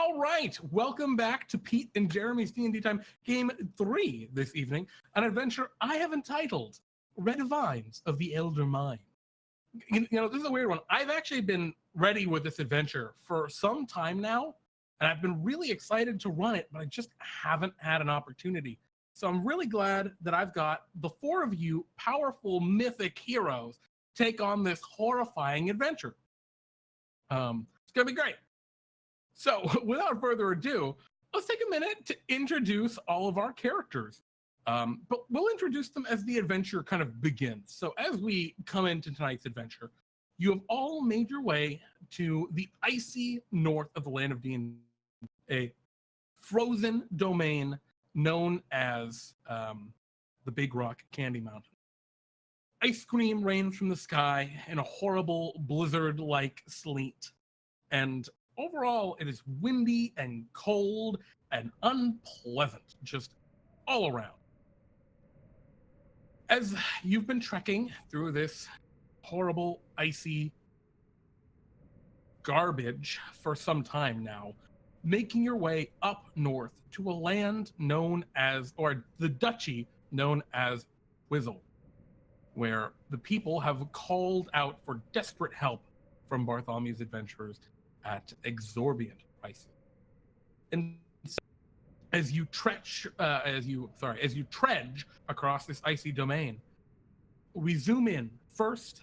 All right, welcome back to Pete and Jeremy's DnDTime Game 3 this evening, an adventure I have entitled Red Vines of the Elder Mind. You know, this is a weird one. I've actually been ready with this adventure for some time now, and I've been really excited to run it, but I just haven't had an opportunity. So I'm really glad that I've got the four of you powerful mythic heroes take on this horrifying adventure. It's gonna be great. So without further ado, let's take a minute to introduce all of our characters. But we'll introduce them as the adventure kind of begins. So as we come into tonight's adventure, you have all made your way to the icy north of the land of D&D, a frozen domain known as the Big Rock Candy Mountain. Ice cream rains from the sky in a horrible blizzard-like sleet. And overall, it is windy and cold and unpleasant, just all around. As you've been trekking through this horrible, icy garbage for some time now, making your way up north to a land known as, or the duchy known as Twizzle, where the people have called out for desperate help from Bartholomew's adventurers at exorbitant prices. And so as you trudge across this icy domain, we zoom in first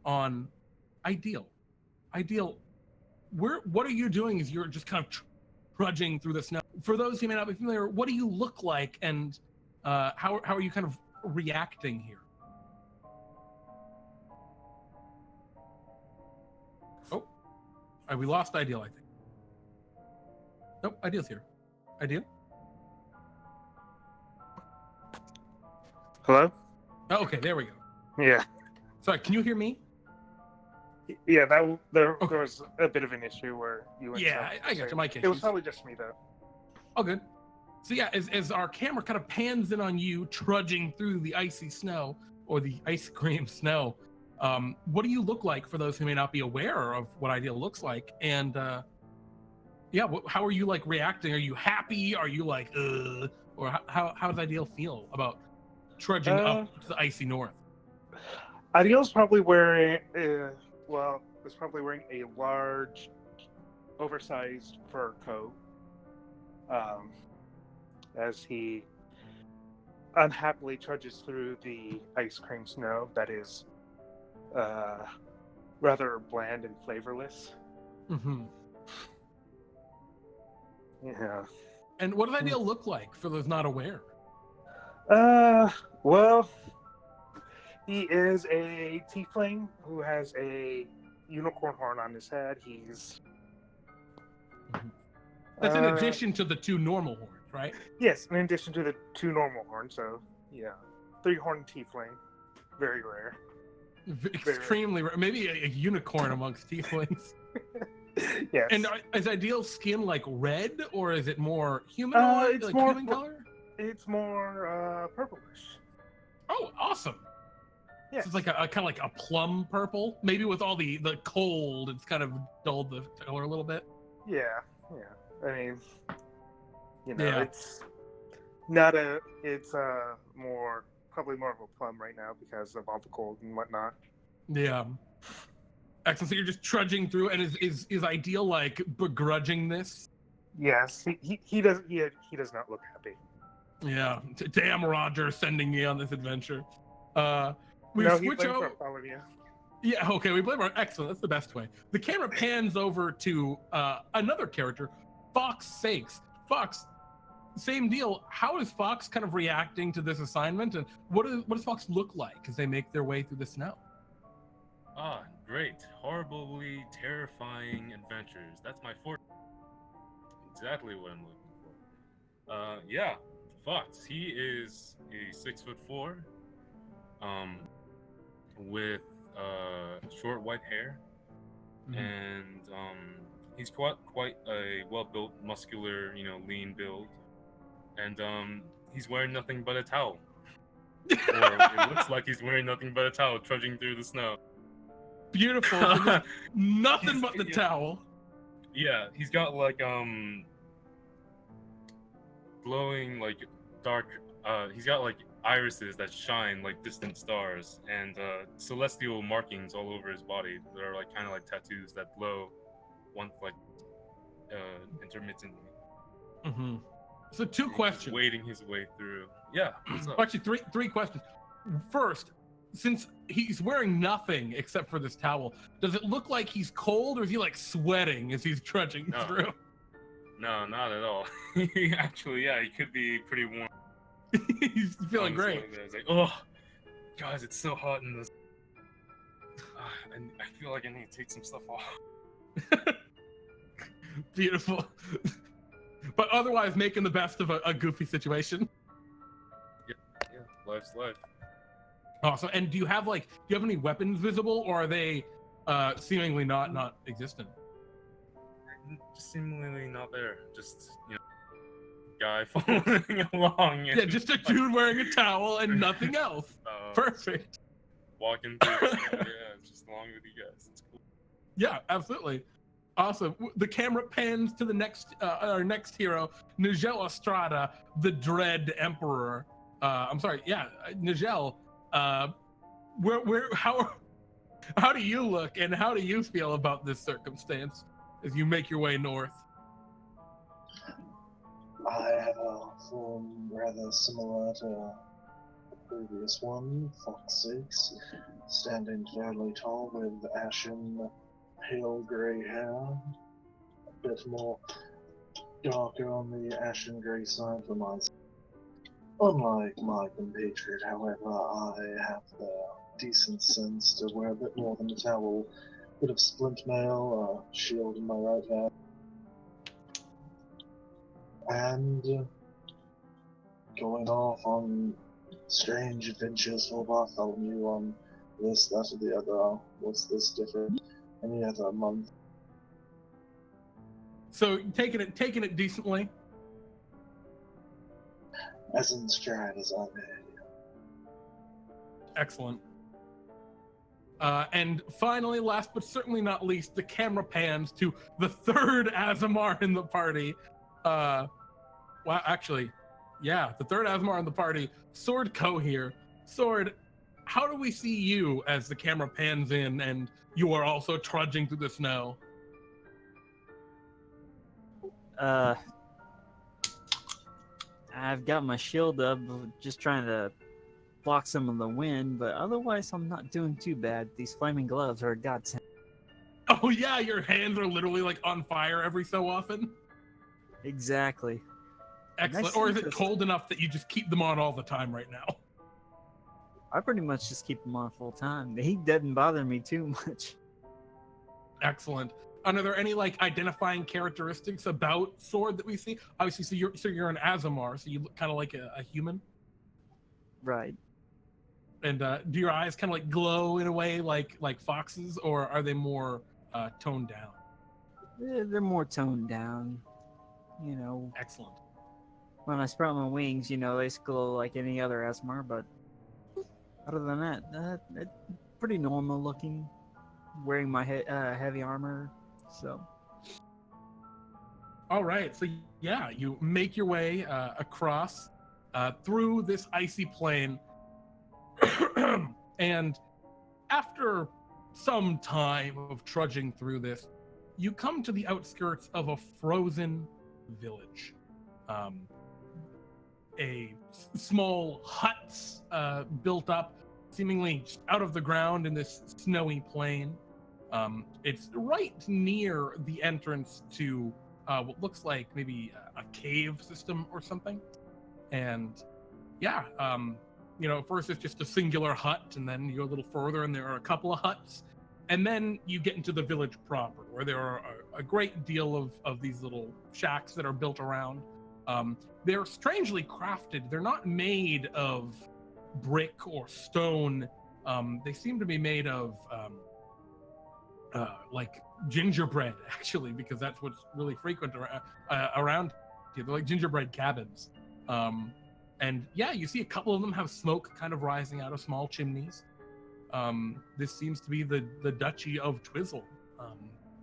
on Ideal. Ideal, what are you doing as you're just kind of trudging through the snow? For those who may not be familiar, what do you look like, and how are you kind of reacting here? We lost Ideal, I think. Nope, Ideal's here. Ideal? Hello? Oh, okay, there we go. Yeah. Sorry, can you hear me? Yeah, there was a bit of an issue where you went. Yeah, I got you, Mike. It was probably just me, though. Oh, good. So yeah, as our camera kind of pans in on you trudging through the icy snow, or the ice cream snow, what do you look like for those who may not be aware of what Ideal looks like? And how are you like reacting? Are you happy? Are you like, or how does Ideal feel about trudging up to the icy north? Ideal's probably wearing, is probably wearing a large, oversized fur coat, as he unhappily trudges through the ice cream snow that is rather bland and flavorless. Mm-hmm. Yeah. And what does Ideal look like for those not aware? Well, he is a tiefling who has a unicorn horn on his head. He's that's in addition to the two normal horns, right? Yes, in addition to the two normal horns. So yeah, 3-horned tiefling, very rare. Extremely rare. Maybe a unicorn amongst tieflings. Yes. And is Ideal skin like red, or is it more humanoid, it's like more human color? It's more purplish. Oh, awesome. Yeah. So it's like a kind of like a plum purple, maybe with all the cold. It's kind of dulled the color a little bit. Yeah. I mean, Yeah. it's not a. It's probably more of a plum right now because of all the cold and whatnot. Yeah. Excellent. So you're just trudging through, and is Ideal like begrudging this? Yes, he does. He does not look happy. Yeah. Damn, Roger, sending me on this adventure. We switch over. Bartholomew. Yeah. Okay. We blame our. Excellent. That's the best way. The camera pans over to another character, Fawkes. Fawkes. Same deal. How is Fawkes kind of reacting to this assignment, and what does Fawkes look like as they make their way through the snow? Great. Horribly terrifying adventures. That's my forte. Exactly what I'm looking for. Fawkes. He is a 6'4", with short white hair, and he's quite a well-built, muscular, lean build, and he's wearing nothing but a towel. Or it looks like he's wearing nothing but a towel, trudging through the snow. Beautiful. Nothing but the towel. Yeah, he's got like glowing like dark. He's got like irises that shine like distant stars, and celestial markings all over his body. They're like kind of like tattoos that glow, one like intermittently. Mm-hmm. So two He's questions. wading his way through. Yeah, what's up? Actually, three questions. First, since he's wearing nothing except for this towel, does it look like he's cold, or is he like sweating as he's trudging No. through? No, not at all. Actually, yeah, he could be pretty warm. He's feeling great. It's like, oh, guys, it's so hot in this. And I feel like I need to take some stuff off. Beautiful. But otherwise, making the best of a goofy situation. Yeah, life's life. Awesome. And do you have any weapons visible, or are they seemingly not existent? Just seemingly not there. Just guy following along. Yeah, just a dude wearing a towel and nothing else. Perfect. Walking through. Yeah, just along with you guys. It's cool. Yeah, absolutely. Awesome. The camera pans to the our next hero, Nijel Astrada, the Dread Emperor. I'm sorry. Yeah, Nijel. How do you look, and how do you feel about this circumstance as you make your way north? I have a form rather similar to the previous one, Fawkes, standing fairly tall with ashen, pale grey hair, a bit more darker on the ashen grey side for myself. Unlike my compatriot, however, I have the decent sense to wear a bit more than a towel, a bit of splint mail, a shield in my right hand, and going off on strange adventures for Bartholomew on this, that, or the other. What's this different? Any other month? So taking it decently. As in stride as I may. Excellent. And finally, last but certainly not least, the camera pans to the third Aasimar in the party. The third Aasimar in the party, Sword Coheir. Sword, how do we see you as the camera pans in and you are also trudging through the snow? I've got my shield up, just trying to block some of the wind, but otherwise I'm not doing too bad. These flaming gloves are a godsend. Oh yeah, your hands are literally like on fire every so often. Exactly. Excellent. Nice. Or is it cold enough that you just keep them on all the time right now? I pretty much just keep them on full time. The heat doesn't bother me too much. Excellent. And are there any identifying characteristics about Sword that we see? Obviously, so you're an Aasimar, so you look kind of like a human. Right. And do your eyes kind of glow in a way like Fawkes's, or are they more toned down? They're more toned down. Excellent. When I sprout my wings, they glow like any other Aasimar, but other than that, it's pretty normal looking. Wearing my heavy armor, so. All right, so yeah, you make your way across through this icy plain, and after some time of trudging through this, you come to the outskirts of a frozen village. Small huts built up, seemingly out of the ground in this snowy plain. It's right near the entrance to what looks like maybe a cave system or something. And yeah, first it's just a singular hut, and then you go a little further and there are a couple of huts. And then you get into the village proper, where there are a great deal of these little shacks that are built around. They're strangely crafted. They're not made of brick or stone. They seem to be made of gingerbread, actually, because that's what's really frequent around here. They're like gingerbread cabins. And yeah, you see a couple of them have smoke kind of rising out of small chimneys. This seems to be the Duchy of Twizzle,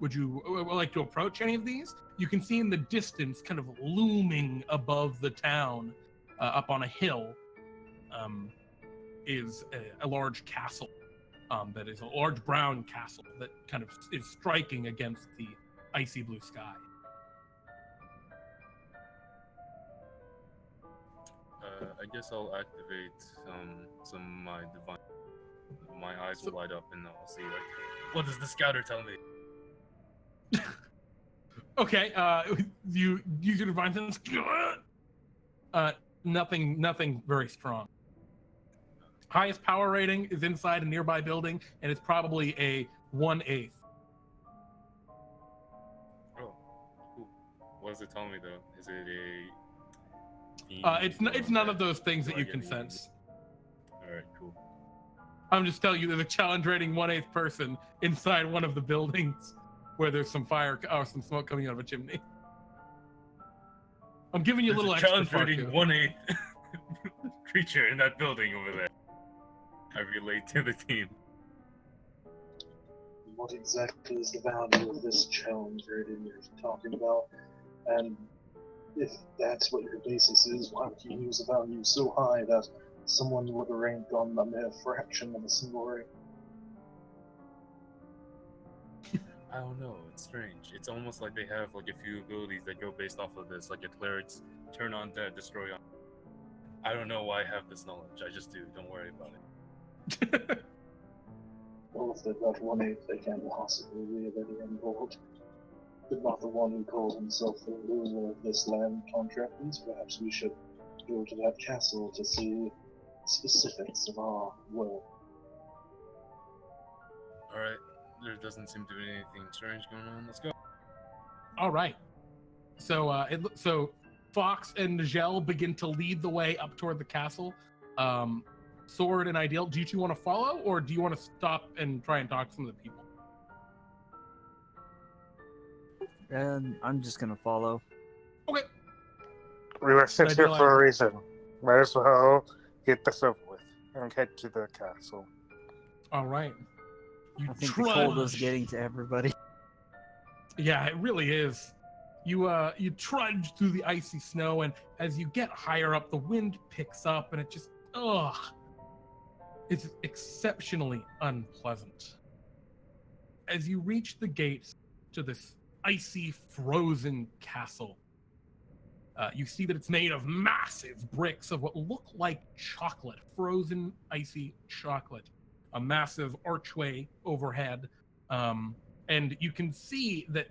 Would you like to approach any of these? You can see in the distance, kind of looming above the town, up on a hill, is a large castle. That is a large brown castle that kind of is striking against the icy blue sky. I guess I'll activate some of my divine. My eyes will light up, and I'll see what does the scouter tell me. Okay, you use your divine sense. Nothing very strong. Highest power rating is inside a nearby building, and it's probably a 1/8. Oh, cool. What does it tell me though? Is it a? It's none of those things that you can sense. All right, cool. I'm just telling you, there's a challenge rating 1/8 person inside one of the buildings where there's some fire or some smoke coming out of a chimney. I'm giving you a little extra. Challenge rating 1/8 creature in that building over there. I relate to the team. What exactly is the value of this challenge rating you're talking about? And if that's what your basis is, why would you use a value so high that someone would rank on a mere fraction of a single rank? I don't know. It's strange. It's almost like they have like a few abilities that go based off of this, like a cleric's turn on dead, destroy on. I don't know why I have this knowledge. I just do. Don't worry about it. Well, if they've got 1/8, they can't possibly be of any import. But not the one who calls himself the ruler of this land contractors. Perhaps we should go to that castle to see specifics of our work. Alright. There doesn't seem to be anything strange going on. Let's go. All right. So so Fawkes and Nijel begin to lead the way up toward the castle. Sword and Ideal, do you two want to follow, or do you want to stop and try and talk to some of the people? And I'm just gonna follow. Okay. We were sent here for a reason. Might as well get this over with and head to the castle. All right. You I think the cold is getting to everybody. Yeah, it really is. You trudge through the icy snow, and as you get higher up, the wind picks up, and it just it's exceptionally unpleasant. As you reach the gates to this icy, frozen castle, you see that it's made of massive bricks of what look like chocolate, frozen, icy chocolate. A massive archway overhead, and you can see that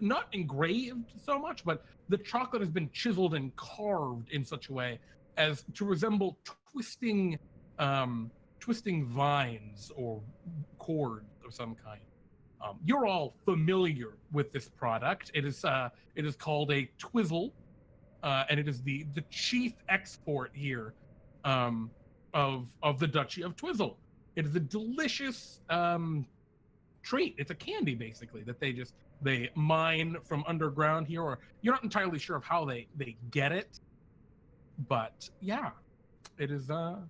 not engraved so much, but the chocolate has been chiseled and carved in such a way as to resemble twisting vines or cords of some kind. You're all familiar with this product. It is called a Twizzle, and it is the chief export here of the Duchy of Twizzle. It is a delicious treat. It's a candy basically that they mine from underground here, or you're not entirely sure of how they get it, but yeah, it is a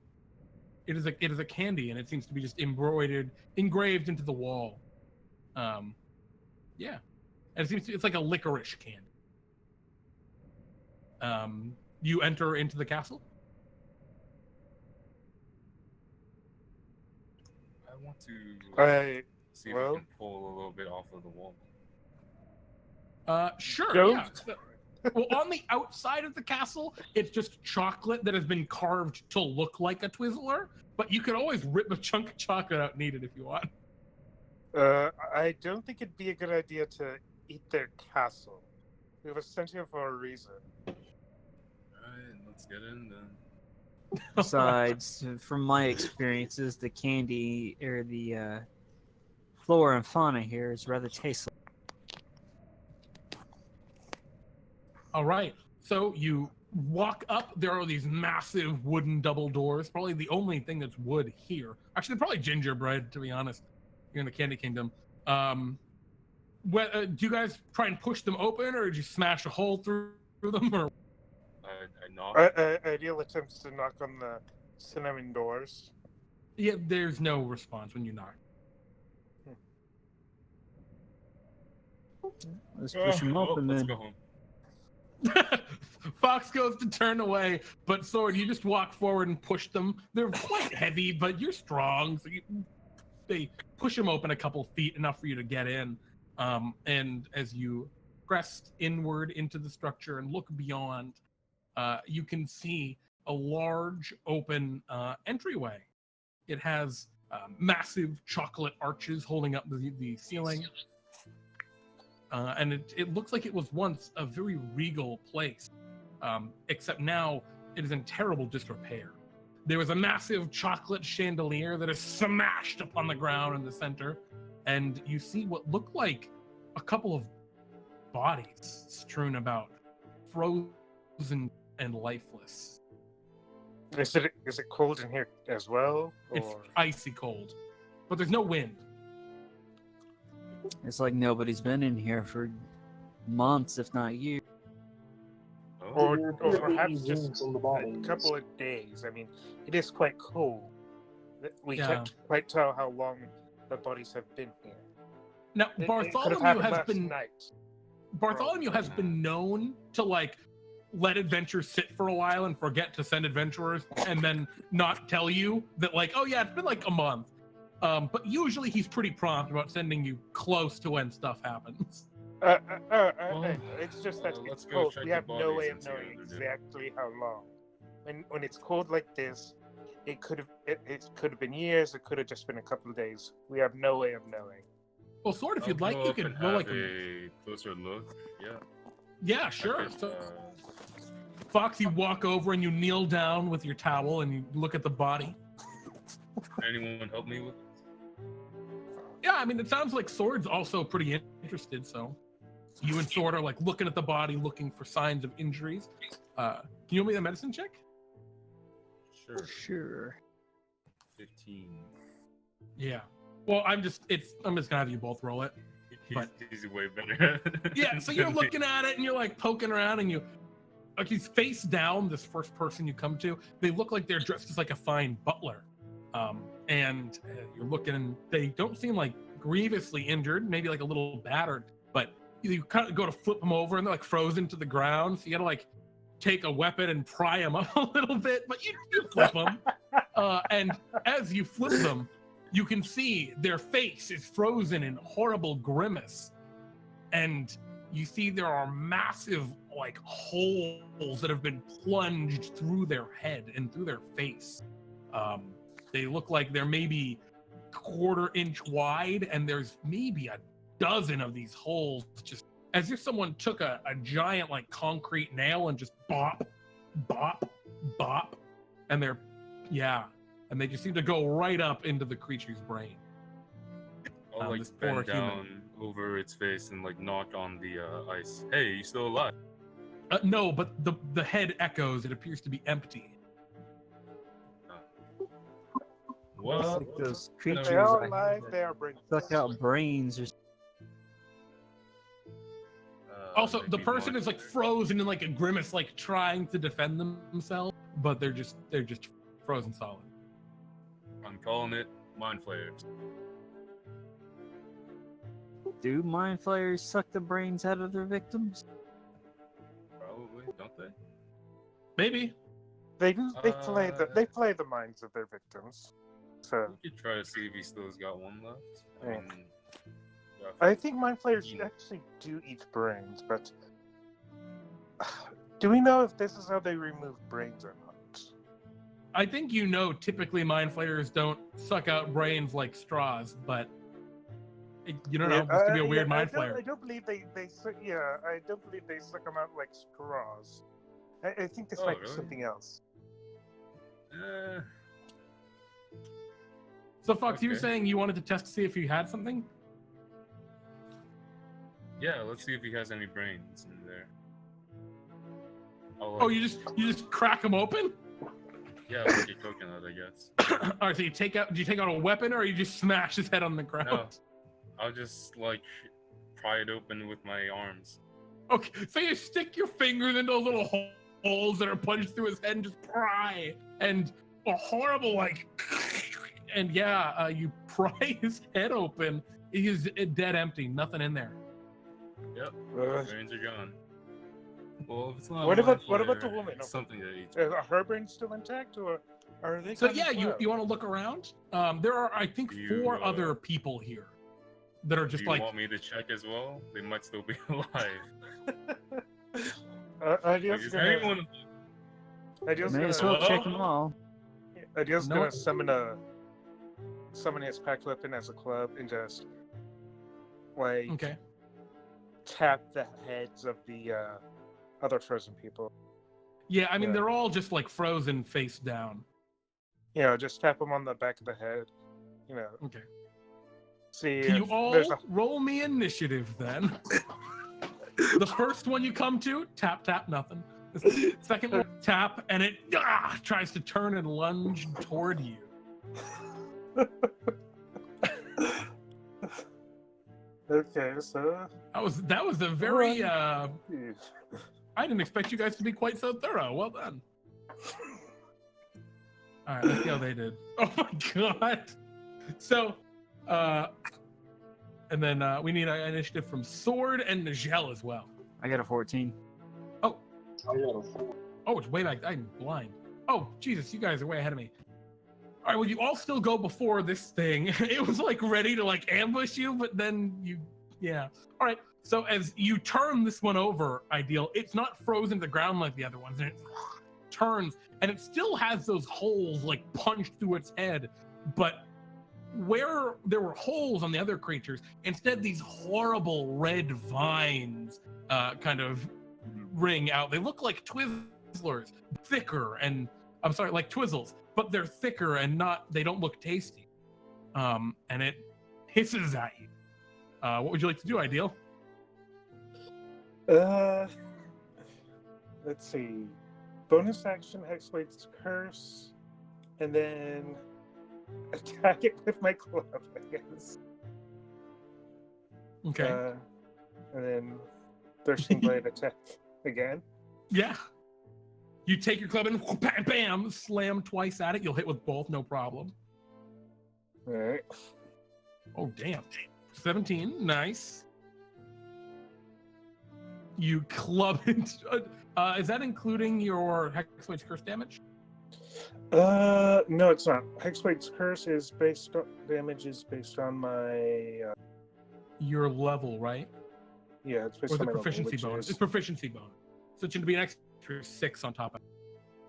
candy, and it seems to be just engraved into the wall. Yeah, and it's like a licorice candy. You enter into the castle. I want to see if well, we can pull a little bit off of the wall. Sure. Go. Yeah. Well, on the outside of the castle, it's just chocolate that has been carved to look like a Twizzler, but you could always rip a chunk of chocolate out needed if you want. I don't think it'd be a good idea to eat their castle. We were sent here for a reason. Alright, let's get in then. Besides, from my experiences, the candy or the flora and fauna here is rather tasteless. All right. So you walk up. There are these massive wooden double doors. Probably the only thing that's wood here. Actually, they're probably gingerbread, to be honest. You're in the Candy Kingdom. Do you guys try and push them open, or did you smash a hole through them? Or I knock. Ideal attempts to knock on the cinnamon doors. yeah, there's no response when you knock. Let's push him open let's then. go home. Fawkes goes to turn away, but Sword, you just walk forward and push them. They're quite heavy, but you're strong, so they push them open a couple feet, enough for you to get in. And as you press inward into the structure and look beyond, you can see a large open entryway. It has massive chocolate arches holding up the ceiling. And it looks like it was once a very regal place, except now it is in terrible disrepair. There was a massive chocolate chandelier that is smashed upon the ground in the center, and you see what look like a couple of bodies strewn about, frozen and lifeless. Is it cold in here as well? It's Or... icy cold, but there's no wind. It's like nobody's been in here for months, if not years. Oh, Or Yeah, perhaps zooms just on the a bodies. couple of days. I mean, it is quite cold. We Yeah. can't quite tell how long the bodies have been here. Now, It could have Bartholomew happened has last been night. Bartholomew has been known to like let adventures sit for a while and forget to send adventurers, and then not tell you that like, oh yeah, it's been like a month. But usually he's pretty prompt about sending you close to when stuff happens. It's just that let's it's go cold. check We the have no bodies way and of see knowing what they're doing. exactly how long. When it's cold like this, it could have been years. It could have just been a couple of days. We have no way of knowing. Well, Sword, if I'll you'd like, go you up could and roll like have a closer look. yeah, sure. Okay, So, Fox, you walk over and you kneel down with your towel and you look at the body. anyone help me with this? Yeah, I mean, it sounds like Sword's also pretty interested, so you and Sword are like looking at the body, looking for signs of injuries. Can you roll me a medicine check? Sure. Sure. 15. Yeah. Well, I'm just gonna have you both roll it. But- He's way better. Yeah, so you're than me. looking at it and you're like poking around and you like he's face down, this first person you come to, they look like they're dressed as like a fine butler. And you're looking and they don't seem like grievously injured, maybe like a little battered, but you kind of go to flip them over and they're like frozen to the ground. So you gotta like take a weapon and pry them up a little bit, but you flip them. And as you flip them, you can see their face is frozen in horrible grimace. And you see there are massive like holes that have been plunged through their head and through their face. They look like they're maybe quarter-inch wide, and there's maybe a dozen of these holes, just as if someone took a giant like concrete nail and just bop, bop, bop, and and they just seem to go right up into the creature's brain. I'll this like poor bend down over its face and like knock on the ice. Hey, you still alive? No, but the head echoes. It appears to be empty. What? It's like those creatures They are I alive. had They are bringing. suck out brains or Also, the maybe person is like monsters. frozen in like a grimace, like trying to defend themselves, but they're just frozen solid. I'm calling it mind flayers. Do mind flayers suck the brains out of their victims? Probably, don't they? Maybe. They do. They play the minds of their victims. So We could try to see if he still's got one left. I Yeah. mean, yeah, I think mind flayers Yeah. actually do eat brains, but do we know if this is how they remove brains or not? I think typically mind flayers don't suck out brains like straws, but you don't know. This could be a weird mind flayer. I don't believe they suck. Yeah, I don't believe they suck them out like straws. I think this Oh, might be really? something else. So, Fox, you were Okay. saying you wanted to test to see if you had something? Yeah, let's see if he has any brains in there. I'll, Oh, you just crack them open? Yeah, like a coconut, I guess. All right, so do you take out a weapon, or you just smash his head on the ground? No. I'll just like pry it open with my arms. Okay, so you stick your fingers into those little holes that are punched through his head and just pry, and a horrible like, and you pry his head open. He is dead empty, nothing in there. Yep. Uh, Brains are gone. Well, if it's not What a about- mind what about flayer, the woman? it's something that eats. are her brains still intact, or are they? So gone yeah, as well? you want to look around. There are, I think, Do you, 4 other people here that are Do just you like. want me to check as well? They might still be alive. Ideal's Like, is gonna, anyone? Ideal's May gonna, as well Hello? check them all. Ideal's No gonna one- summon his pack weapon as a club and just like Okay. tap the heads of the other frozen people. Yeah, I mean Yeah. they're all just like frozen face down. You know, just tap them on the back of the head. You know, Okay. see Can you if all there's a roll me initiative then? The first one you come to, tap, tap, nothing. The second one, tap, and it tries to turn and lunge toward you. Okay, so That was a very I geez. didn't expect you guys to be quite so thorough. Well done. All right, let's see how they did. Oh my god. So, and then we need an initiative from Sword and Nijel as well. I got a 14. I got a 4. Oh, it's way back. I'm blind. Oh, Jesus, you guys are way ahead of me. All right, well, you all still go before this thing. It was like ready to like ambush you, but then yeah. All right, so as you turn this one over, Ideal, it's not frozen to the ground like the other ones, and it turns, and it still has those holes like punched through its head, but where there were holes on the other creatures, instead these horrible red vines kind of ring out. They look like Twizzlers, thicker, and I'm sorry, like Twizzles, but they're thicker and they don't look tasty. And it hisses at you. What would you like to do, Ideal? Let's see. Bonus action, Hexblade's Curse, and then attack it with my club, I guess. Okay. And then Thirsting Blade attack again. Yeah. You take your club and bam, bam, slam twice at it. You'll hit with both, no problem. Alright. Oh, damn. 17, nice. You club into. Is that including your Hexblade's Curse damage? No, it's not. Hexblade's Curse is based on my Your level, right? yeah, it's Or based is on it my level, proficiency which bonus? is- It's proficiency bonus. So it should be an extra 6 on top of it.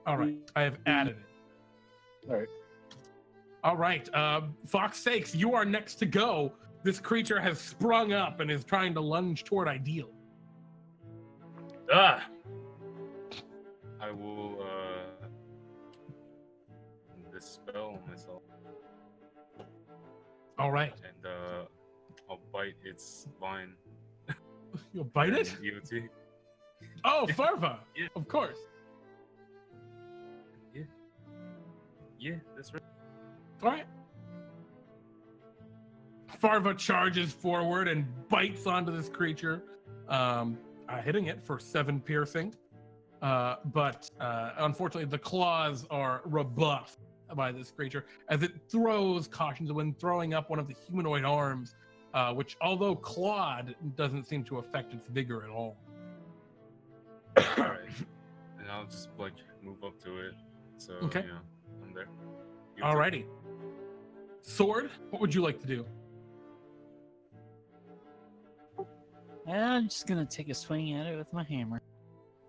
All right, I have added it. Alright. All right, Fawkes sakes, you are next to go. This creature has sprung up and is trying to lunge toward Ideal. Ah! I will dispel myself All right, and I'll bite its vine. you'll bite it? and EOT. Oh, Farva, Yeah. of course. Yeah, that's right. All right. Farva charges forward and bites onto this creature, hitting it for 7 piercing. But unfortunately, the claws are rebuffed by this creature as it throws caution to the wind, throwing up one of the humanoid arms, which, although clawed, doesn't seem to affect its vigor at all. Alright. And I'll just like move up to it. So Okay. you know, I'm there. Alrighty. Sword, what would you like to do? I'm just gonna take a swing at it with my hammer.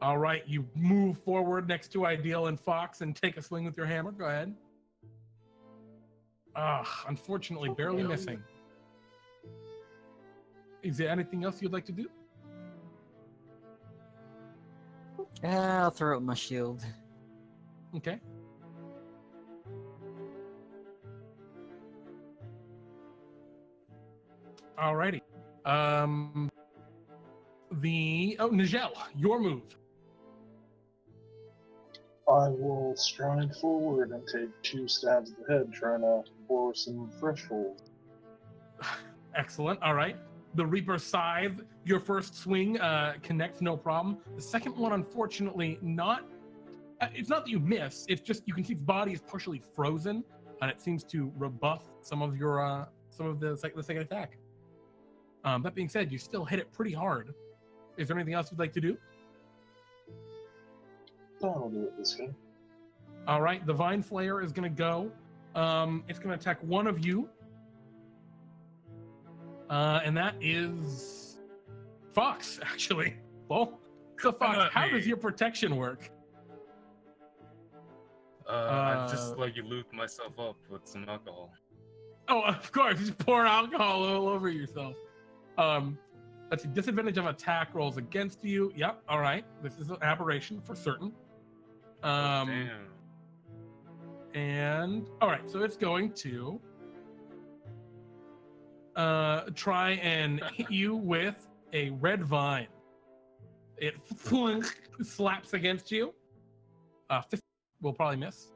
All right, you move forward next to Ideal and Fawkes and take a swing with your hammer. Go ahead. Unfortunately, barely missing. Is there anything else you'd like to do? I'll throw out my shield. Okay. Alrighty. Nijel, your move. I will stride forward and take 2 stabs at the head, trying to bore some fresh holes. Excellent. All right. The Reaper Scythe, your first swing connects, no problem. The second one, unfortunately, not. It's not that you miss. It's just you can see its body is partially frozen, and it seems to rebuff some of your the second attack. That being said, you still hit it pretty hard. Is there anything else you'd like to do? I'll do it this way. All right, the Vine Flayer is going to go. It's going to attack one of you. And that is Fawkes, actually. Well, so Fawkes, how does your protection work? I just loot myself up with some alcohol. Oh, of course, just pour alcohol all over yourself. That's a disadvantage of attack rolls against you. Yep, all right. This is an aberration for certain. Damn. And all right, so it's going to try and hit you with a red vine. It slaps against you. 50 will probably miss.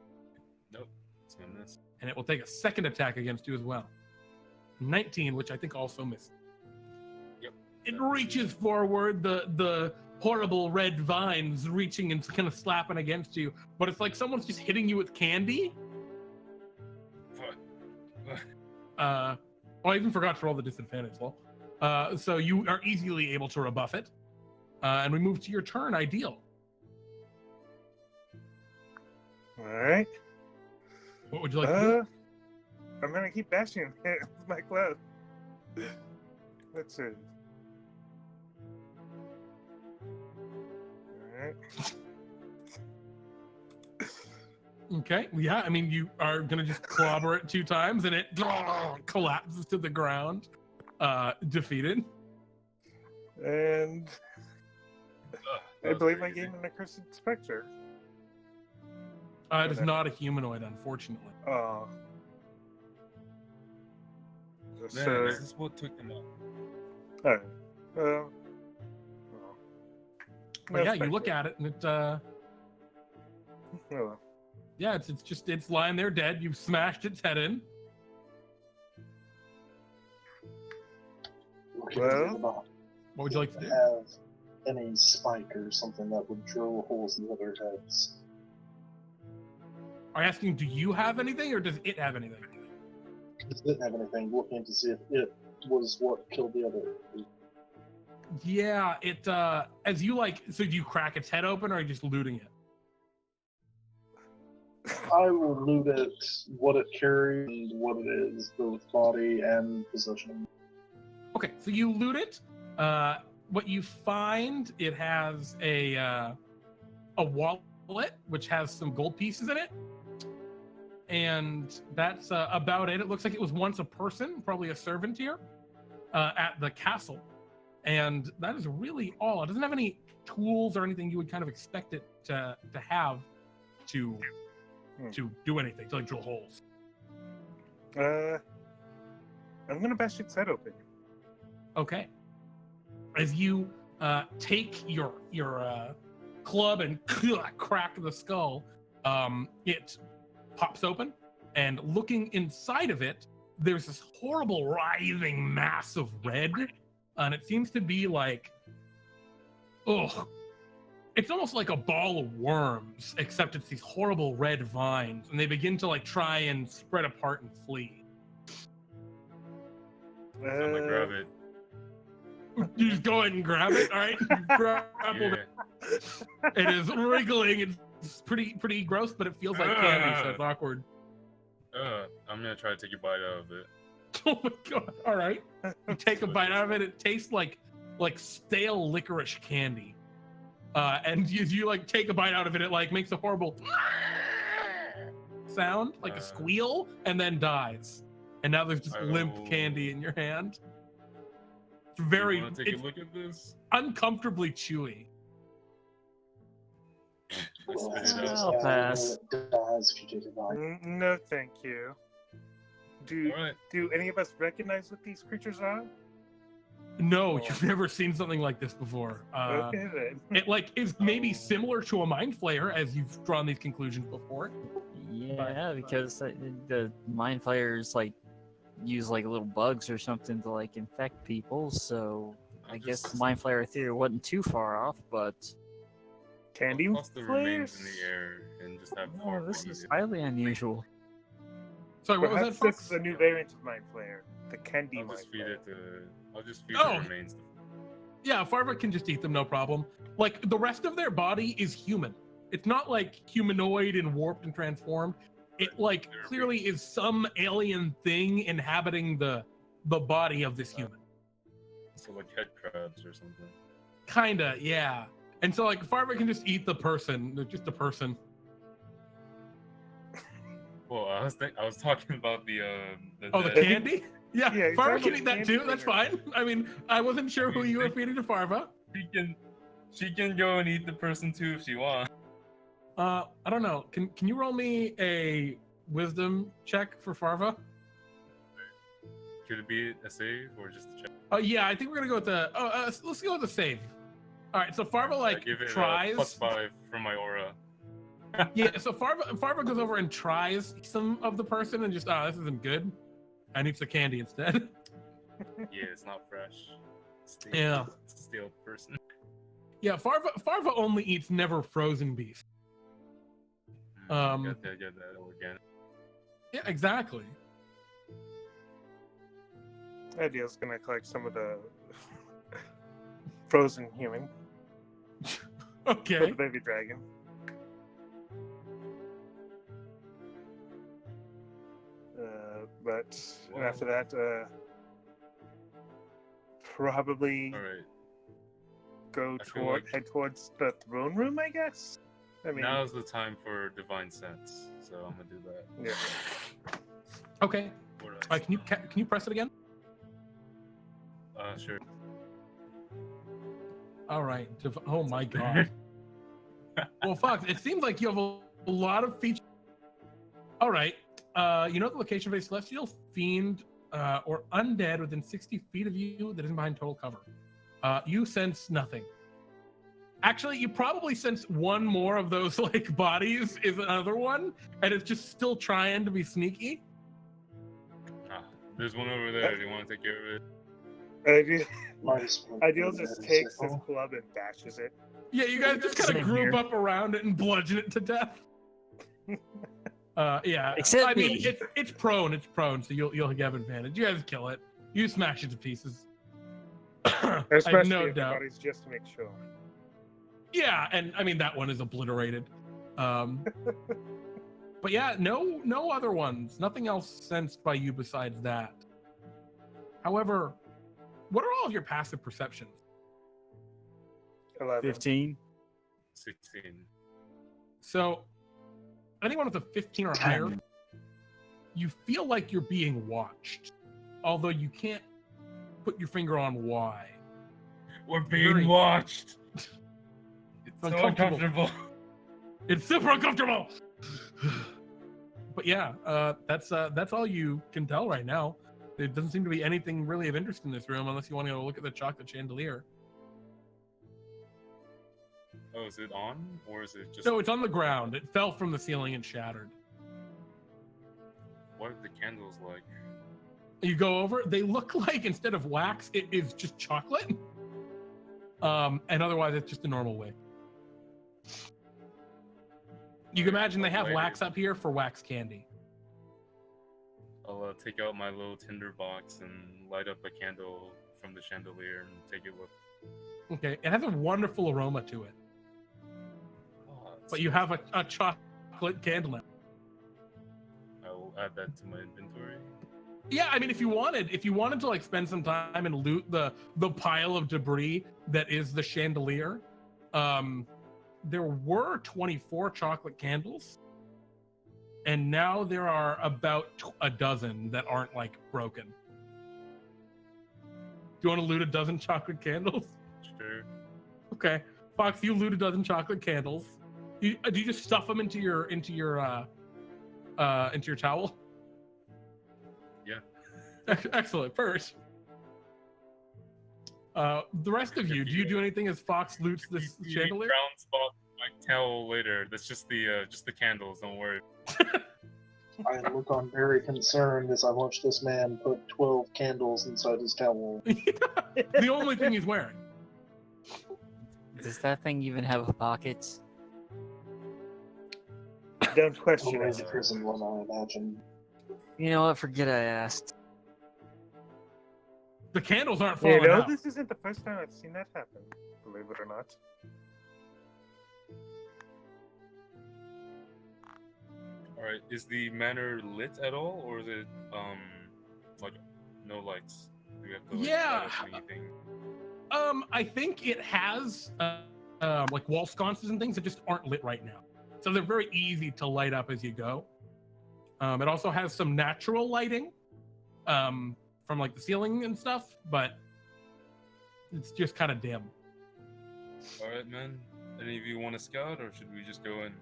Nope, it's gonna miss. And it will take a second attack against you as well. 19, which I think also misses. Yep. It reaches forward, the horrible red vines reaching and kind of slapping against you, but it's like someone's just hitting you with candy. What? I even forgot to roll the disadvantage roll. So you are easily able to rebuff it. And we move to your turn, Ideal. All right. What would you like to do? I'm gonna keep bashing it with my club. Let's see. All right. Okay, yeah, I mean, you are going to just clobber it 2 times and it collapses to the ground, defeated. And I believe I gave him an accursed specter. It is not a humanoid, unfortunately. Oh. Man, this is what took them up. Alright. But yeah, you look at it and it, Oh, well. yeah, it's lying there dead. You've smashed its head in. Well, What would you like to do? Have any spike or something that would drill holes in the other heads? Are you asking, do you have anything or does it have anything? It didn't have anything. Looking to see if it was what killed the other. Yeah, it, as you so do you crack its head open or are you just looting it? I will loot it, what it carries, and what it is, both body and possession. Okay, so you loot it. What you find, it has a wallet which has some gold pieces in it, and that's about it. It looks like it was once a person, probably a servant here, at the castle, and that is really all. It doesn't have any tools or anything you would kind of expect it to have to do anything, to drill holes. I'm gonna bash its head open. Okay. As you take your club and crack the skull, it pops open, and looking inside of it, there's this horrible writhing mass of red, and it seems to be like, it's almost like a ball of worms, except it's these horrible red vines, and they begin to try and spread apart and flee. I'm gonna grab it. You just go ahead and grab it, all right? You grappled it. It is wriggling. It's pretty gross, but it feels like candy, so it's awkward. I'm gonna try to take a bite out of it. Oh my god! All right, you take a bite out of it. It tastes like stale licorice candy. And as you take a bite out of it, it makes a horrible sound, like a squeal, and then dies. And now there's just limp candy in your hand. It's very. Want to take a look at this? Uncomfortably chewy. I'll pass. Dies if you take a bite. No, thank you. Do any of us recognize what these creatures are? No, you've never seen something like this before. Okay then. It is maybe similar to a mind flayer, as you've drawn these conclusions before. Yeah, because the mind flayers use little bugs or something to infect people. So I guess the mind flayer theory wasn't too far off, but Candy Toss the remains flayers? in the air and just have no, this is highly unusual. Sorry, what was that, Perhaps Fawkes? this is a new variant of Mind Flayer. The candy I'll Mind just feed Flayer. it to. I'll just feed Oh. the remains. Yeah, Farva can just eat them, no problem. Like, the rest of their body is human. It's not like humanoid and warped and transformed. It, like, clearly is some alien thing inhabiting the body of this human. So like head crabs or something. Kinda, yeah. And so, like, Farva can just eat the person. Just a person. Well, I was talking about the Oh, the dead- candy? Yeah, Yeah, he's Farva talking can about eat that candy too. That's later. fine. I mean, I wasn't sure who you were feeding to Farva. She can go and eat the person too if she wants. I don't know. Can you roll me a wisdom check for Farva? Could it be a save or just a check? Oh yeah, I think we're gonna go with the. Let's go with the save. All right, so Farva I like give it tries. +5 from my aura. Yeah, so Farva goes over and tries some of the person and just this isn't good. And eats the candy instead. Yeah, it's not fresh. Stale, Yeah. stale person. Yeah, Farva only eats never frozen beef. Get that organic. Yeah, exactly. Ideal's gonna collect some of the frozen human for Okay. the baby dragon. But after that, probably All right. go I feel head towards the throne room, I guess. I mean, Now's the time for divine sense, so I'm gonna do that. yeah. Okay. What All right, can you press it again? Sure. All right. Oh my god. Well, Fawkes, it seems like you have a lot of features. All right. You know the location of a celestial fiend or undead within 60 feet of you that isn't behind total cover. You sense nothing. Actually, you probably sense one more of those like bodies is another one, and it's just still trying to be sneaky. There's one over there. Do you want to take care of it? Ideal just takes his club and bashes it. Yeah, you guys just kind Same of group here. up around it and bludgeon it to death. Yeah. Except I mean, me. it's prone, so you'll have advantage. You guys kill it. You smash it to pieces. I have Especially no if the doubt. body's just to make sure. Yeah, and I mean that one is obliterated. But yeah, no other ones. Nothing else sensed by you besides that. However, what are all of your passive perceptions? 11. 15. 16. So, anyone with a 15 or higher, you feel like you're being watched, although you can't put your finger on why. We're being Very- watched. It's so Uncomfortable. uncomfortable. It's super uncomfortable. But yeah, that's all you can tell right now. There doesn't seem to be anything really of interest in this room unless you want to go look at the chocolate chandelier. Oh, is it on or is it just? No, it's on the ground. It fell from the ceiling and shattered. What are the candles like? You go over, they look like instead of wax, it is just chocolate. And otherwise it's just a normal wick. You can imagine they have wax up here for wax candy. I'll take out my little tinder box and light up a candle from the chandelier and take a look. Okay, it has a wonderful aroma to it, Oh, but you have a chocolate candle now. I will add that to my inventory. Yeah, I mean, if you wanted to like spend some time and loot the pile of debris that is the chandelier, there were 24 chocolate candles, and now there are about a dozen that aren't like broken. Do you want to loot a dozen chocolate candles? Sure. Okay, Fawkes, you loot a dozen chocolate candles. Do you just stuff them into your towel? Yeah. Excellent. First, the rest of you, do you do anything as Fawkes loots this You chandelier? brown spot my towel later. That's just the candles. Don't worry. I look on very concerned as I watch this man put 12 candles inside his towel. The only thing he's wearing. Does that thing even have pockets? Don't question Only it. the prison one, I imagine. You know what? Forget I asked. The candles aren't falling You know, out. this isn't the first time I've seen that happen, believe it or not. All right, is the manor lit at all, or is it like no lights? Do we have to like Yeah. light up anything? I think it has like wall sconces and things that just aren't lit right now. So they're very easy to light up as you go. It also has some natural lighting from like the ceiling and stuff, but it's just kind of dim. All right, man. Any of you want to scout, or should we just go in?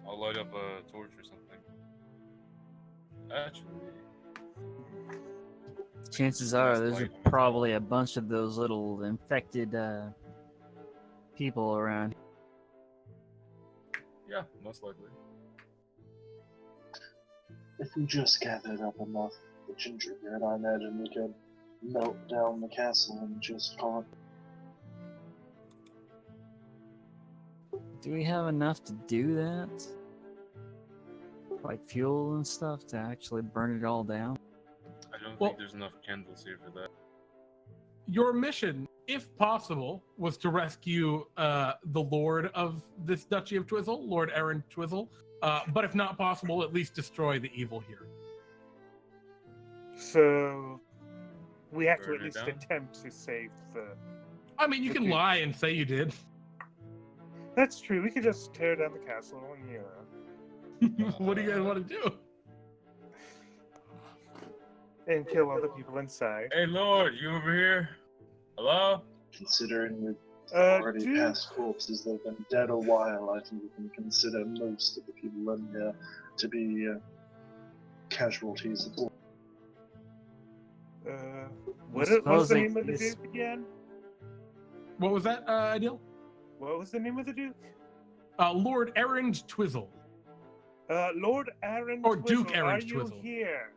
I'll light up a torch or something. Actually, Chances are there's probably a bunch of those little infected people around. yeah, most likely. If we just gathered up enough of the gingerbread, I imagine we could melt down the castle and just call it. Do we have enough to do that? Like fuel and stuff to actually burn it all down? I don't Well- think there's enough candles here for that. Your mission, if possible, was to rescue the Lord of this Duchy of Twizzle, Lord Ered Twizzle. But if not possible, at least destroy the evil here. So we have to Burn at it least down? attempt to save the. I mean, you can Okay. lie and say you did. That's true. We could just tear down the castle and What do you guys want to do? and kill all the people inside. Hey, Lord, you over here? Hello? Considering we've Uh, already dude. past corpses that have been dead a while, I think we can consider most of the people in here to be casualties. What was suppose the they- name of the this- duke again? What was that, Ideal? What was the name of the duke? Lord Ered Twizzle. Lord Aaron Or Twizzle, Duke Ered are you Twizzle. here?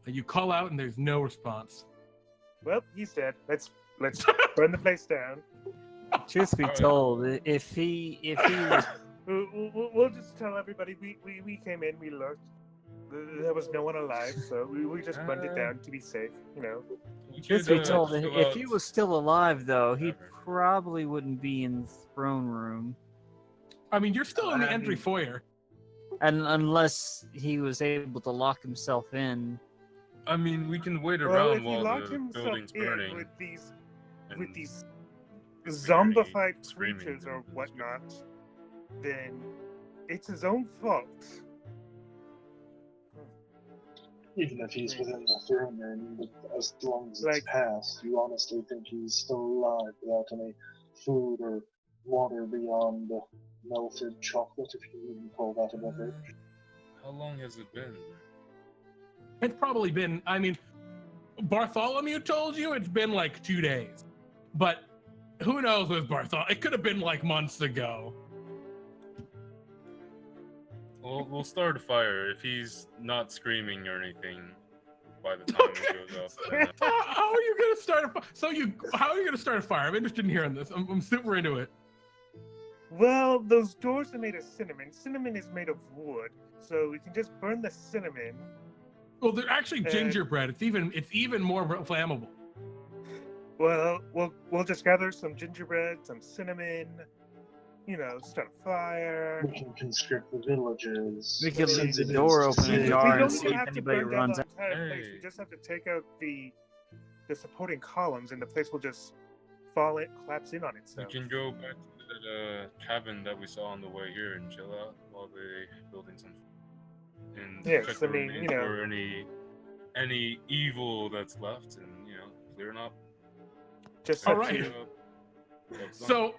You call out and there's no response. Well, he's dead. Let's burn the place down. Truth be Alright. told, if he was We'll just tell everybody we came in, we looked. There was no one alive, so we just burned it down to be safe, you know. We truth could, be told, chill if he out. was still alive though, he Whatever. probably wouldn't be in the throne room, I mean, you're still in the entry foyer. and unless he was able to lock himself in. I mean, we can wait Well, around if he while locked the himself building's in burning. with these and zombified screaming creatures or and whatnot, then it's his own fault. Even if he's within the throne room, as long as it's Like- passed, you honestly think he's still alive without any food or water beyond melted chocolate, if you even call that a beverage? How long has it been? It's probably been, I mean, Bartholomew told you it's been like 2 days. But who knows with Bartholomew? It could have been like months ago. We'll start a fire if he's not screaming or anything by the time it goes up. Then, How are you going to start a fire? How are you going to start a fire? I'm interested in hearing this. I'm super into it. Well, those doors are made of cinnamon. Cinnamon is made of wood, so we can just burn the cinnamon. Well, they're actually gingerbread. It's even more flammable. Well, we'll just gather some gingerbread, some cinnamon, you know, start a fire. We can conscript the villagers. We could leave since the it door is open We and city. jar don't and even see if have to anybody burn down runs the out. entire place. Hey. We just have to take out the supporting columns, and the place will just collapse in on we itself. can go back to that cabin that we saw on the way here and chill out while they building some. And Yes, check I the mean, remains you know. for any evil that's left, and clear it up. Just All have right. to- So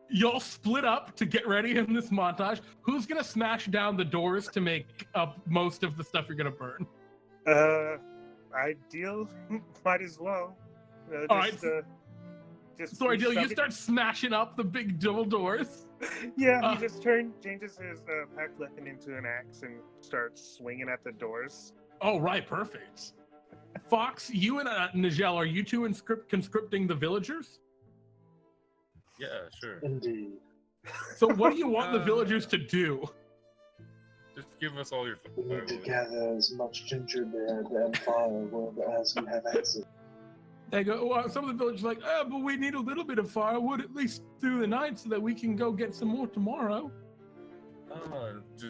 y'all split up to get ready in this montage. Who's going to smash down the doors to make up most of the stuff you're going to burn? Ideal, might as well. All right. Just So Ideal, you shove it- start smashing up the big double doors. Yeah, Uh, he just changes his pack weapon into an axe and starts swinging at the doors. Oh, right. Perfect. Fawkes, you and Nijel, are you two conscripting the villagers? Yeah, sure. Indeed. So what do you want the Uh, villagers to do? Just give us all your We need to firewood. gather as much gingerbread and firewood as we have access. They go, well, some of the villagers are like, oh, but we need a little bit of firewood at least through the night so that we can go get some more tomorrow.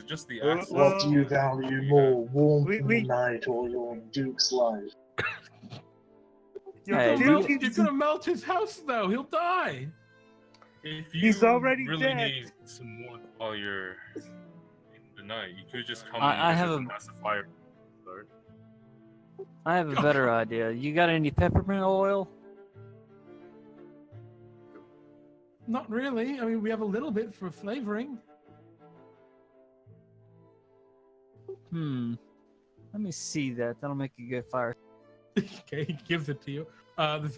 Just the Well, access. What do you value more, warmth we- in we- the night or your duke's life? Your Hey, You're duty- gonna melt his house, though. He'll die. If you He's already really dead. need some warmth while you're in the night, you could just come I in have with a- a massive fire. Start. I have a better idea. You got any peppermint oil? Not really. I mean, we have a little bit for flavoring. Let me see that. That'll make a good fire. Okay, he gives it to you.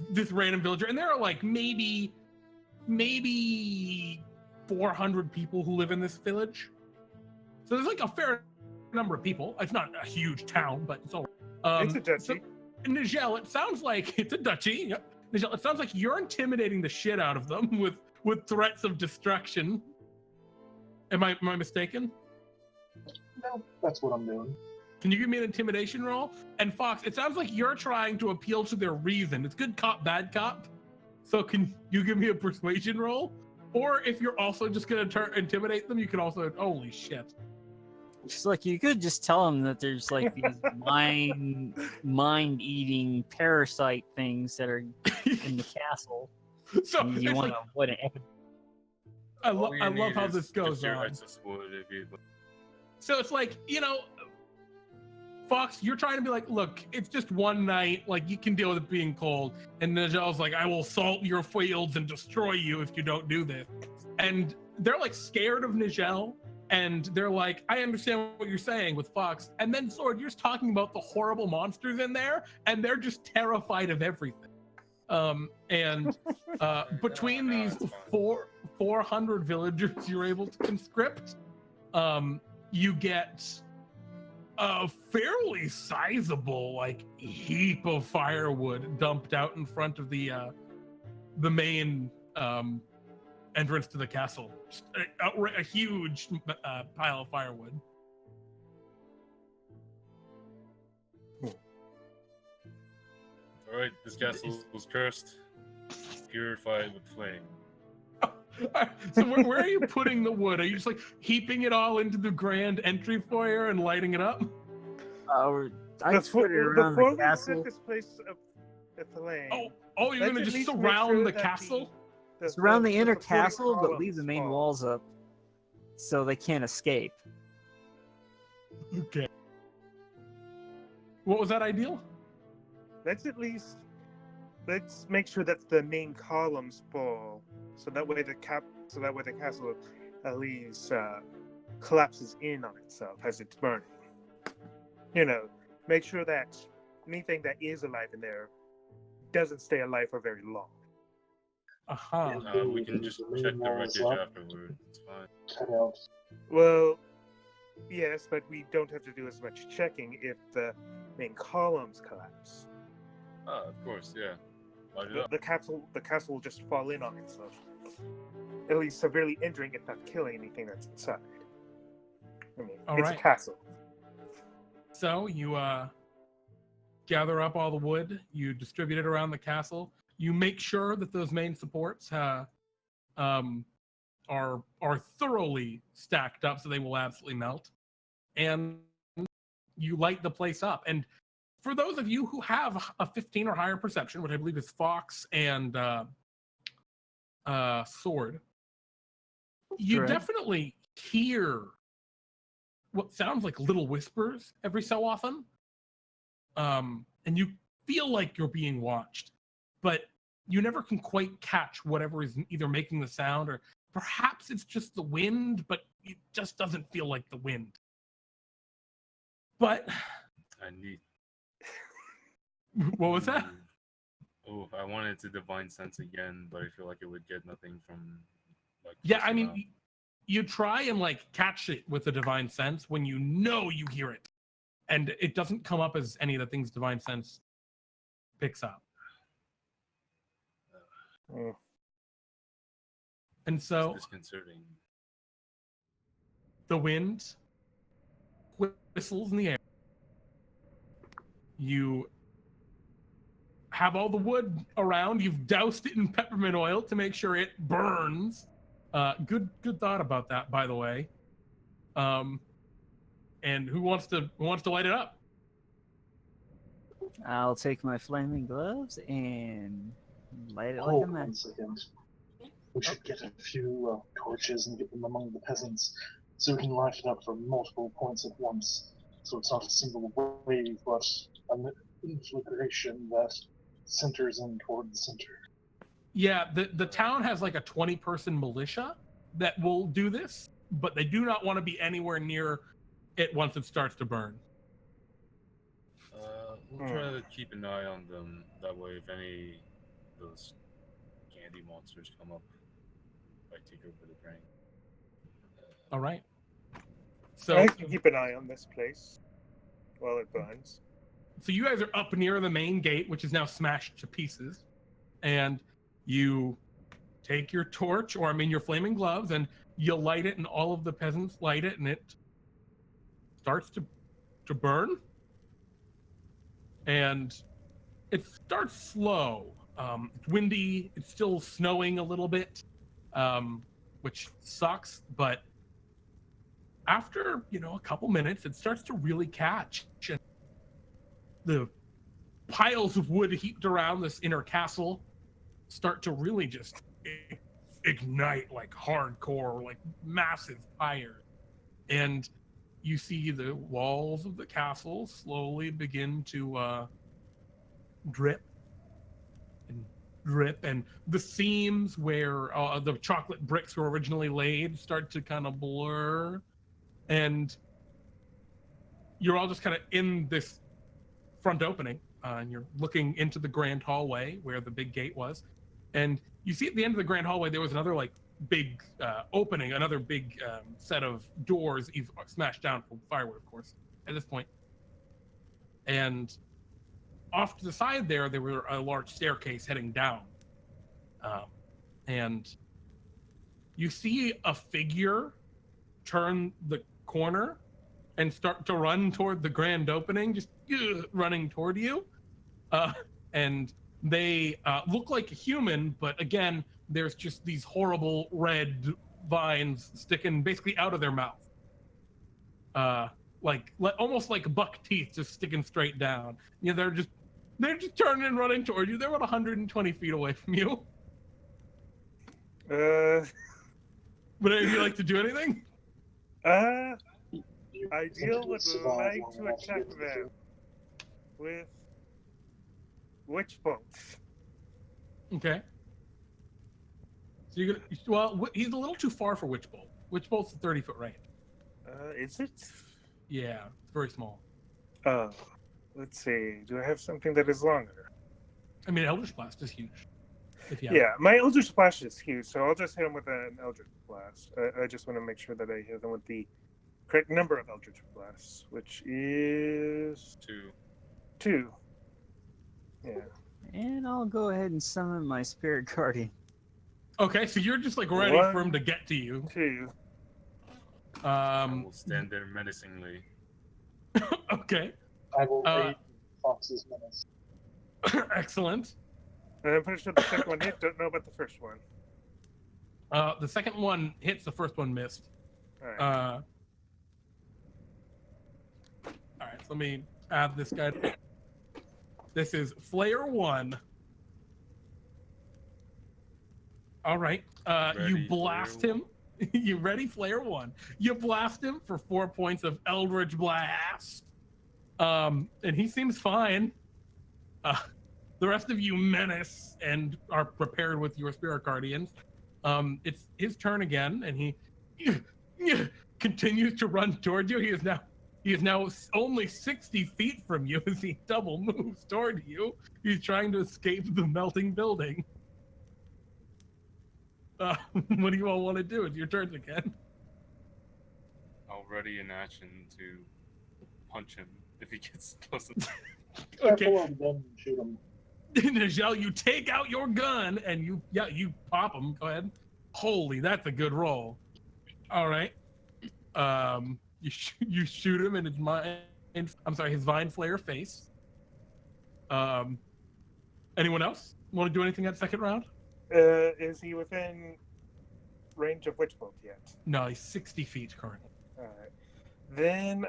This random villager, and there are like maybe 400 people who live in this village. So there's like a fair number of people. It's not a huge town, but it's all. It's a duchy. So, Nijel, it sounds like it's a duchy. Yep. Nijel, it sounds like you're intimidating the shit out of them with threats of destruction. Am I mistaken? No, that's what I'm doing. Can you give me an intimidation roll? And Fawkes, it sounds like you're trying to appeal to their reason. It's good cop, bad cop. So can you give me a persuasion roll? Or if you're also just gonna intimidate them, you can also. Holy shit! Just like you could just tell them that there's like these mind-eating parasite things that are in the castle. So And you it's want like, to avoid an I All you love need how is this goes just your on. excess wood if you. So it's like, Fawkes, you're trying to be like, look, it's just one night. Like, you can deal with it being cold. And Nijel's like, I will salt your fields and destroy you if you don't do this. And they're like scared of Nijel. And they're like, I understand what you're saying with Fawkes. And then Sword, you're just talking about the horrible monsters in there. And they're just terrified of everything. Between No, these it's fine. 400 villagers you're able to conscript, you get a fairly sizable like heap of firewood dumped out in front of the main entrance to the castle. Just a huge pile of firewood. All right, this castle was cursed, purified with flame. So where are you putting the wood? Are you just like heaping it all into the grand entry foyer and lighting it up? I put it around before the we castle. set this place aflame, Oh, you're let's gonna at just least make surround sure the that castle? Surround the inner supporting castle, but leave columns the main fall. walls up so they can't escape. Okay. What was that ideal? Let's make sure that the main columns fall, so that way the castle at least collapses in on itself as it's burning. Make sure that anything that is alive in there doesn't stay alive for very long. Aha. We can just check the wreckage afterward. It's fine. Cut out. Well, yes, but we don't have to do as much checking if the main columns collapse. Of course, yeah. Light it up. The castle will just fall in on itself, at least severely injuring, if not killing, anything that's inside. I mean, All it's right. a castle. So you gather up all the wood, you distribute it around the castle, you make sure that those main supports are thoroughly stacked up so they will absolutely melt, and you light the place up. And for those of you who have a 15 or higher perception, which I believe is Fawkes and Sword, you Correct. definitely hear what sounds like little whispers every so often. And you feel like you're being watched, but you never can quite catch whatever is either making the sound, or perhaps it's just the wind, but it just doesn't feel like the wind. But I need. what was that? Oh, I wanted to divine sense again, but I feel like it would get nothing from. Yeah, I mean, you try and like catch it with the divine sense when you know you hear it, and it doesn't come up as any of the things divine sense picks up. Mm. And so It's disconcerting. the wind whistles in the air. You have all the wood around. You've doused it in peppermint oil to make sure it burns. Good thought about that, by the way. And who wants to light it up? I'll take my flaming gloves and light it like Hold a match. 1 second. We should get a few torches and get them among the peasants so we can light it up from multiple points at once. So it's not a single wave, but an inflagration that centers in toward the center. Yeah, the town has like a 20-person militia that will do this, but they do not want to be anywhere near it once it starts to burn. We'll try to keep an eye on them. That way, if any of those candy monsters come up, I take over the brain. All right. So I can keep an eye on this place while it burns. So you guys are up near the main gate, which is now smashed to pieces, and you take your torch, or I mean your flaming gloves, and you light it, and all of the peasants light it, and it starts to burn. And it starts slow. It's windy. It's still snowing a little bit, which sucks. But after a couple minutes, it starts to really catch. And the piles of wood heaped around this inner castle start to really just ignite like hardcore, like massive fire. And you see the walls of the castle slowly begin to drip, and the seams where the chocolate bricks were originally laid start to kind of blur, and you're all just kind of in this front opening, and you're looking into the grand hallway where the big gate was, and you see at the end of the grand hallway there was another like big opening, another big set of doors you've smashed down for firewood, of course, at this point. And off to the side there were a large staircase heading down. And you see a figure turn the corner and start to run toward the grand opening, just running toward you. And they look like a human, but again, there's just these horrible red vines sticking basically out of their mouth. Almost like buck teeth just sticking straight down. They're just turning and running toward you. They're about 120 feet away from you. Would any of you like to do anything? Ideal would like to attack them with witch bolts. Okay. So you're gonna, he's a little too far for Witch Bolt. Witch Bolt's a 30-foot range. Is it? Yeah, it's very small. Let's see. Do I have something that is longer? I mean, Eldritch Blast is huge. Yeah, my Eldritch Blast is huge, so I'll just hit him with an Eldritch Blast. I just want to make sure that I hit him with the correct number of Eldritch Blasts, which is 2. Yeah. And I'll go ahead and summon my Spirit Guardian. Okay, so you're just like ready for him to get to you. 2. I will stand there menacingly. Okay. I will raid Fawkes' menace. Excellent. And I'm pretty sure the second one hit. Don't know about the first one. The second one hits, the first one missed. All right. All right, so let me add this guy. This is Flayer 1. All right, you blast him. You ready, Flayer 1? You blast him for 4 points of Eldritch Blast. And he seems fine. The rest of you menace and are prepared with your Spirit Guardians. It's his turn again, and he continues to run toward you. He is now only 60 feet from you as he double moves toward you. He's trying to escape the melting building. What do you all want to do? It's your turns again. I'll ready an action to punch him if he gets close enough. Okay. Shoot him. Nijel, you take out your gun and you pop him. Go ahead. Holy, that's a good roll. All right. You shoot him in his his vine flare face. Anyone else want to do anything that second round? Is he within range of witch bolt yet? No, he's 60 feet currently. All right. Then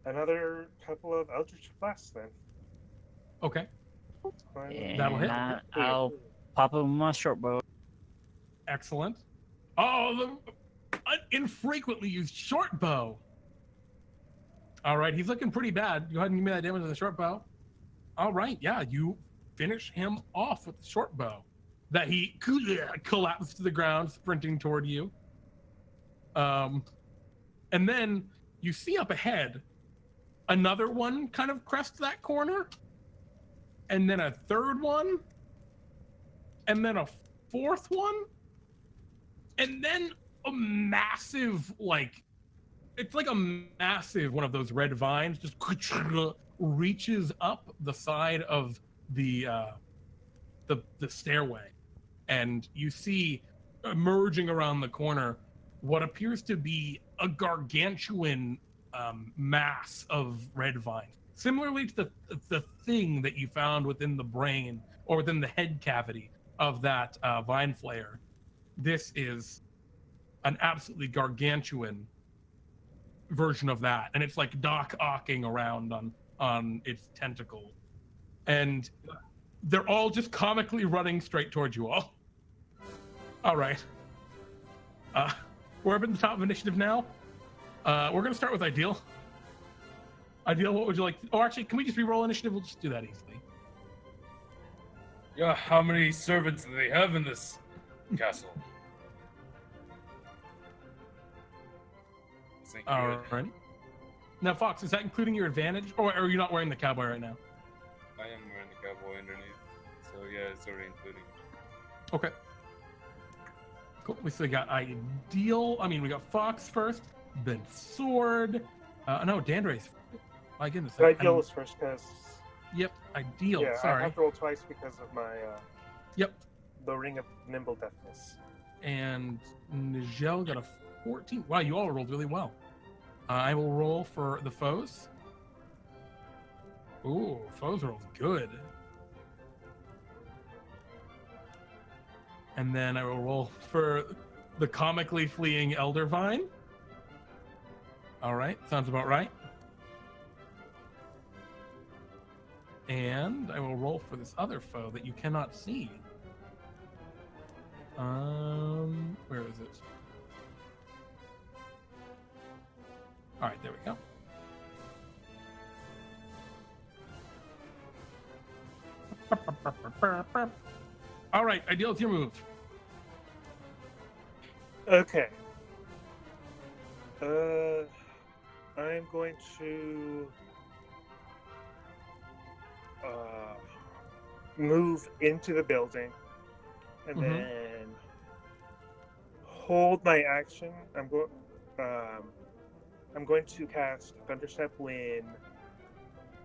another couple of Eldritch Blasts then. Okay. And That'll hit. I'll pop him with my short bow. Excellent. Oh, the infrequently used short bow. All right, he's looking pretty bad. Go ahead and give me that damage with the short bow. All right, yeah, you finish him off with the short bow. That he collapses to the ground, sprinting toward you. And then you see up ahead, another one kind of crests that corner, and then a third one, and then a fourth one, and then a massive, it's like a massive one of those red vines just reaches up the side of the stairway, and you see emerging around the corner what appears to be a gargantuan mass of red vines, similarly to the thing that you found within the brain or within the head cavity of that vine flayer. This is an absolutely gargantuan version of that, and it's like dock-ocking around on its tentacle, and they're all just comically running straight towards you all. All right. We're up at the top of initiative now. We're going to start with Ideal. Ideal, what would you like? Or actually, can we just re-roll initiative? We'll just do that easily. Yeah, how many servants do they have in this castle? All right. Now, Fawkes, is that including your advantage, or are you not wearing the cowboy right now? I am wearing the cowboy underneath, so yeah, it's already including. Okay. Cool. We still got Ideal. I mean, we got Fawkes first, then Sword. No, Dandrace. My goodness. Ideal was first because. Yep, Ideal. Yeah, Sorry. I have to roll twice because of my. Yep. The Ring of Nimble Deftness. And Nijel got a 14. Wow, you all rolled really well. I will roll for the foes. Ooh, foes rolls good. And then I will roll for the comically fleeing Elder Vine. All right, sounds about right. And I will roll for this other foe that you cannot see. Where is it? All right, there we go. All right, Ideal, it's your move. Okay. I'm going to move into the building and then hold my action. I'm going to cast Thunderstep when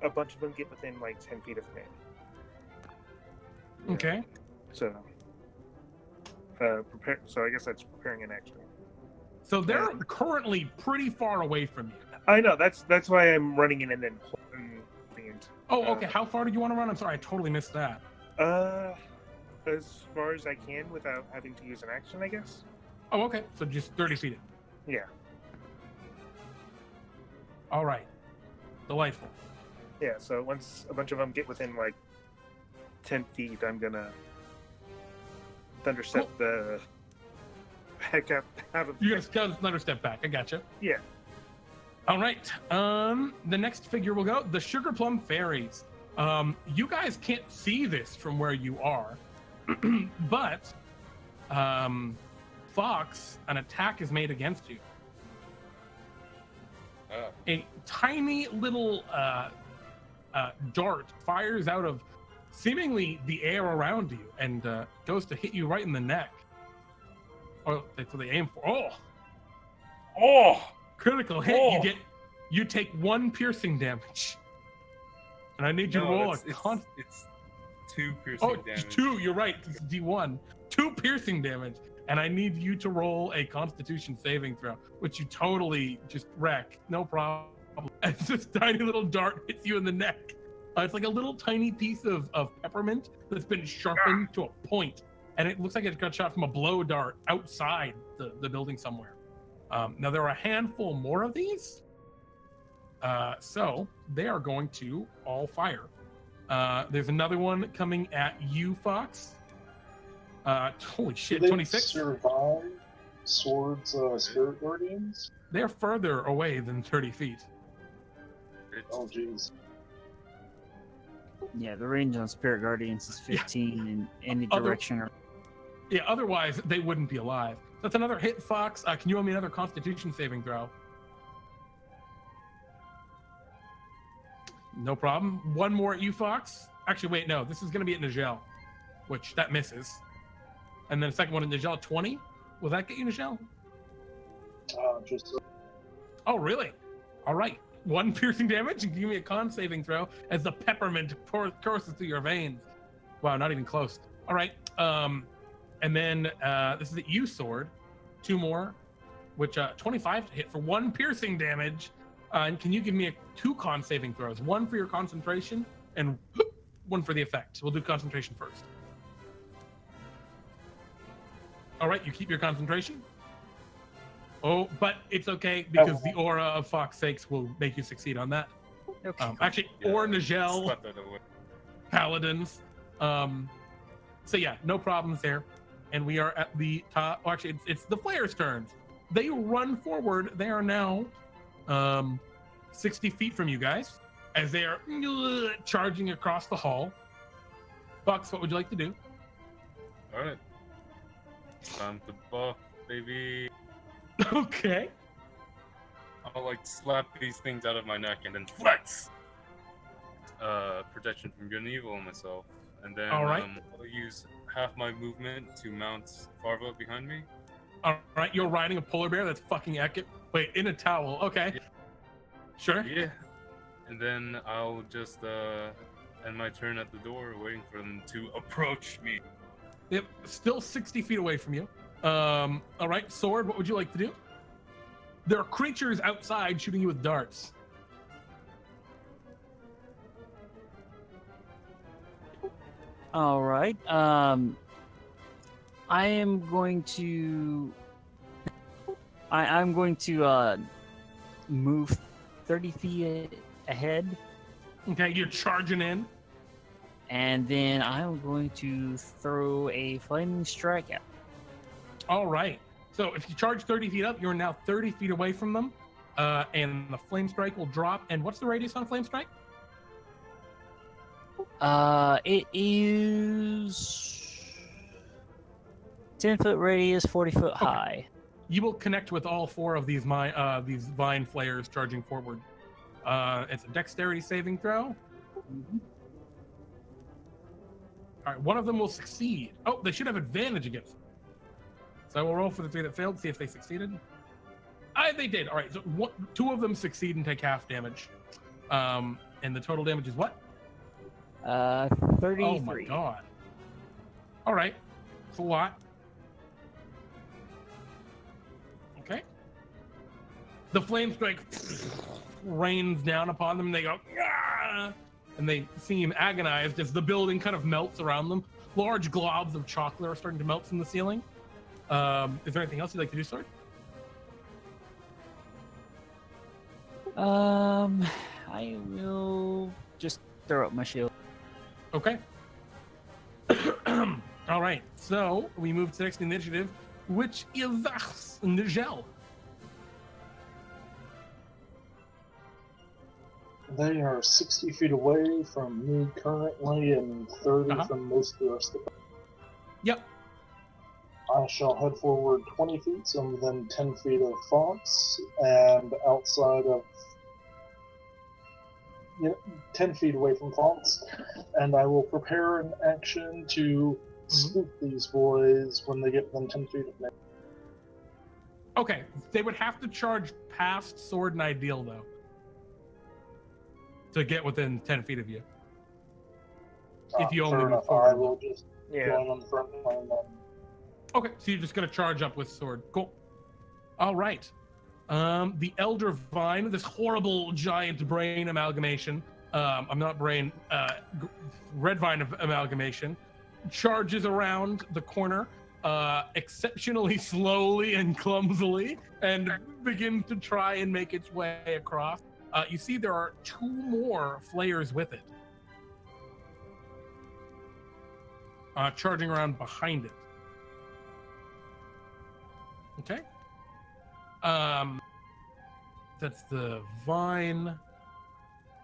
a bunch of them get within like 10 feet of me. Okay. So, prepare. So I guess that's preparing an action. So they're currently pretty far away from you. I know. That's why I'm running in and then holding the end. Oh, okay. How far do you want to run? I'm sorry, I totally missed that. As far as I can without having to use an action, I guess. Oh, okay. So just 30 feet. Yeah. All right. Delightful. Yeah. So once a bunch of them get within like 10 feet, I'm gonna Thunderstep the heck out of. You're gonna another step back. I gotcha. Yeah. All right. The next figure will go the Sugar Plum Fairies. You guys can't see this from where you are, but Fawkes, an attack is made against you. A tiny little dart fires out of seemingly the air around you and goes to hit you right in the neck. Oh, that's what they aim for. Oh! Critical hit. You take 1 piercing damage. And I need you to roll it's 2 piercing damage. It's 2, you're right. It's D1. 2 piercing damage and I need you to roll a Constitution saving throw, which you totally just wreck, no problem. As this tiny little dart hits you in the neck. It's like a little tiny piece of peppermint that's been sharpened to a point, and it looks like it got shot from a blow dart outside the building somewhere. Now there are a handful more of these, so they are going to all fire. There's another one coming at you, Fawkes. Holy shit, Do they 26. survive Sword's Spirit Guardians? They're further away than 30 feet. Oh, jeez. Yeah, the range on Spirit Guardians is 15 in any direction. Yeah, otherwise they wouldn't be alive. That's another hit, Fawkes. Can you roll me another Constitution saving throw? No problem. One more at you, Fawkes. Actually, wait, no. This is going to be at Nijel, which that misses. And then a second one at Nijel, 20. Will that get you, Nijel? Just Oh, really? All right. One piercing damage and give me a con saving throw as the peppermint courses through your veins. Wow, not even close. All right. And then this is at you, Sword. Two more, which 25 to hit for one piercing damage. And can you give me two con saving throws? One for your concentration and one for the effect. We'll do concentration first. All right, you keep your concentration. Oh, but it's okay because the aura of Fawkes' sakes will make you succeed on that. Okay. Actually, or Nijel, Swept that away. Paladins. So yeah, no problems there. And we are at the top. Oh, actually, it's the Flayers' turns. They run forward. They are now 60 feet from you guys as they are charging across the hall. Fawkes, what would you like to do? All right. Time to buff, baby. Okay. I'll like slap these things out of my neck and then flex. Protection from good and evil on myself. And then All right. I'll use half my movement to mount Farva behind me. All right, you're riding a polar bear that's fucking epic. Wait, in a towel. Okay. Yeah. Sure. Yeah. And then I'll just end my turn at the door, waiting for them to approach me. Yep, still 60 feet away from you. All right, Sword, what would you like to do? There are creatures outside shooting you with darts. All right. I am going to. I'm going to move 30 feet ahead, Okay, you're charging in. and then I'm going to throw a flaming strike out. All right. So if you charge 30 feet up, you're now 30 feet away from them. And the flame strike will drop. And what's the radius on flame strike? It is 10-foot radius, 40-foot high. You will connect with all four of these vine flayers charging forward. It's a dexterity saving throw. All right, one of them will succeed. Oh, they should have advantage against them. So I will roll for the three that failed, see if they succeeded. They did. All right, so two of them succeed and take half damage. And the total damage is what? 33. Oh my god. All right, it's a lot. Okay. The flame strike rains down upon them, and they go, "Ah!" And they seem agonized as the building kind of melts around them. Large globs of chocolate are starting to melt from the ceiling. Is there anything else you'd like to do, Sword? I will just throw up my shield. Okay. All right, so we move to the next initiative, which is Nijel. They are 60 feet away from me currently and 30 from most of the rest of them. Yep. I shall head forward 20 feet, so within 10 feet of Fawkes, and outside of 10 feet away from Fawkes, and I will prepare an action to spook these boys when they get within 10 feet of me. Okay, they would have to charge past Sword and Ideal, though, to get within 10 feet of you. If you only Fair move enough. forward. I will just join on the front line then. Okay, so you're just gonna charge up with sword. Cool. All right. The Elder Vine, this horrible giant brain amalgamation. I'm not brain. Red Vine amalgamation charges around the corner, exceptionally slowly and clumsily, and begins to try and make its way across. You see, there are 2 more flayers with it, charging around behind it. Okay. That's the vine,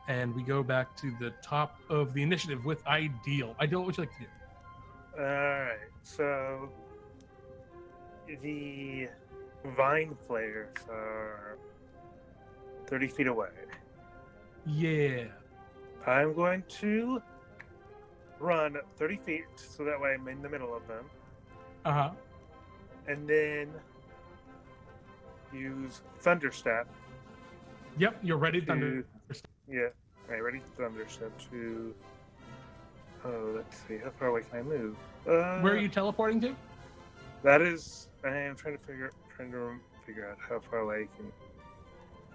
and we go back to the top of the initiative with Ideal. Ideal, what would you like to do? Alright, so the vine flayers are 30 feet away. Yeah. I'm going to run 30 feet so that way I'm in the middle of them. Uh-huh. And then use Thunderstep. Yep, you're ready. to- Thunder. Yeah, right, ready Thunderstep to. Oh, let's see, how far away can I move? Where are you teleporting to? That is, I am trying to figure out how far away I can.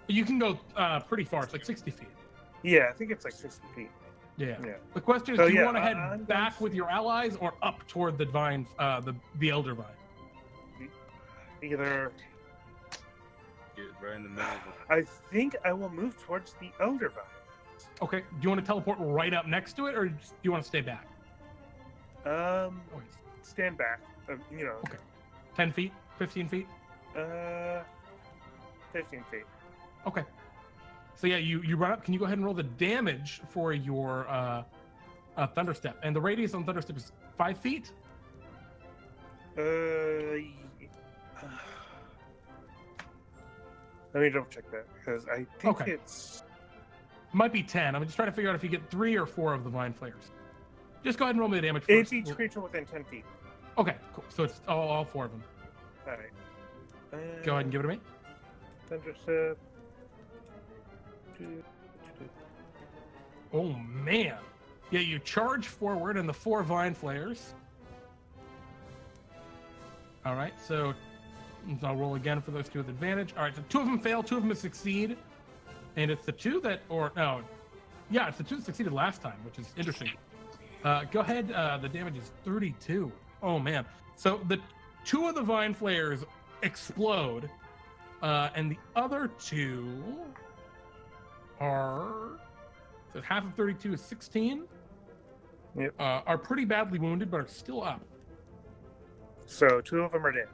You can go pretty far. It's like 60 feet. Yeah, I think it's like 60 feet. Yeah. Yeah. The question is, So, do you yeah, want to head I'm back going with your allies or up toward the vine, the Elder Vine? Either. Get right in the middle of it. I think I will move towards the Elder Vine. Okay. Do you want to teleport right up next to it, or do you want to stay back? Stand back. You know. Okay. 10 feet? 15 feet? 15 feet. Okay. So yeah, you run up. Can you go ahead and roll the damage for your Thunderstep? And the radius on Thunderstep is 5 feet? Let me double check that because I think Okay. it's. Might be 10. I'm just trying to figure out if you get 3 or 4 of the Vine Flayers. Just go ahead and roll me the damage It's first. each creature within 10 feet. Okay, cool. So it's all 4 of them. Alright. Go ahead and give it to me. Thunderstep. Oh, man. Yeah, you charge forward and the 4 Vine Flayers. All right, so I'll roll again for those 2 with advantage. All right, so 2 of them fail, 2 of them succeed. And it's the 2 that, it's the 2 that succeeded last time, which is interesting. Go ahead, the damage is 32. Oh, man. So the 2 of the Vine Flayers explode, and the other 2 are, so half of 32 is 16. Yep. Are pretty badly wounded, but are still up. So 2 of them are dead.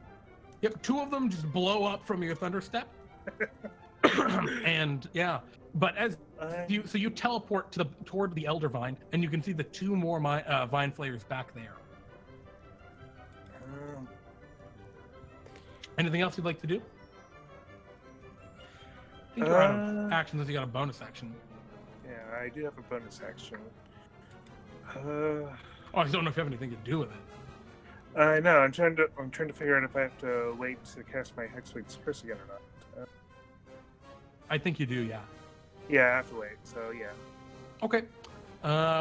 Yep, 2 of them just blow up from your Thunderstep. And yeah, but as you teleport toward the Elder Vine, and you can see the 2 more Vine Flayers back there. Anything else you'd like to do? I think you're out of actions unless you got a bonus action. Yeah, I do have a bonus action. Oh, I don't know if you have anything to do with it. I know. I'm trying to figure out if I have to wait to cast my Hexwig's Curse again or not. I think you do, yeah. Yeah, I have to wait. So yeah. Okay.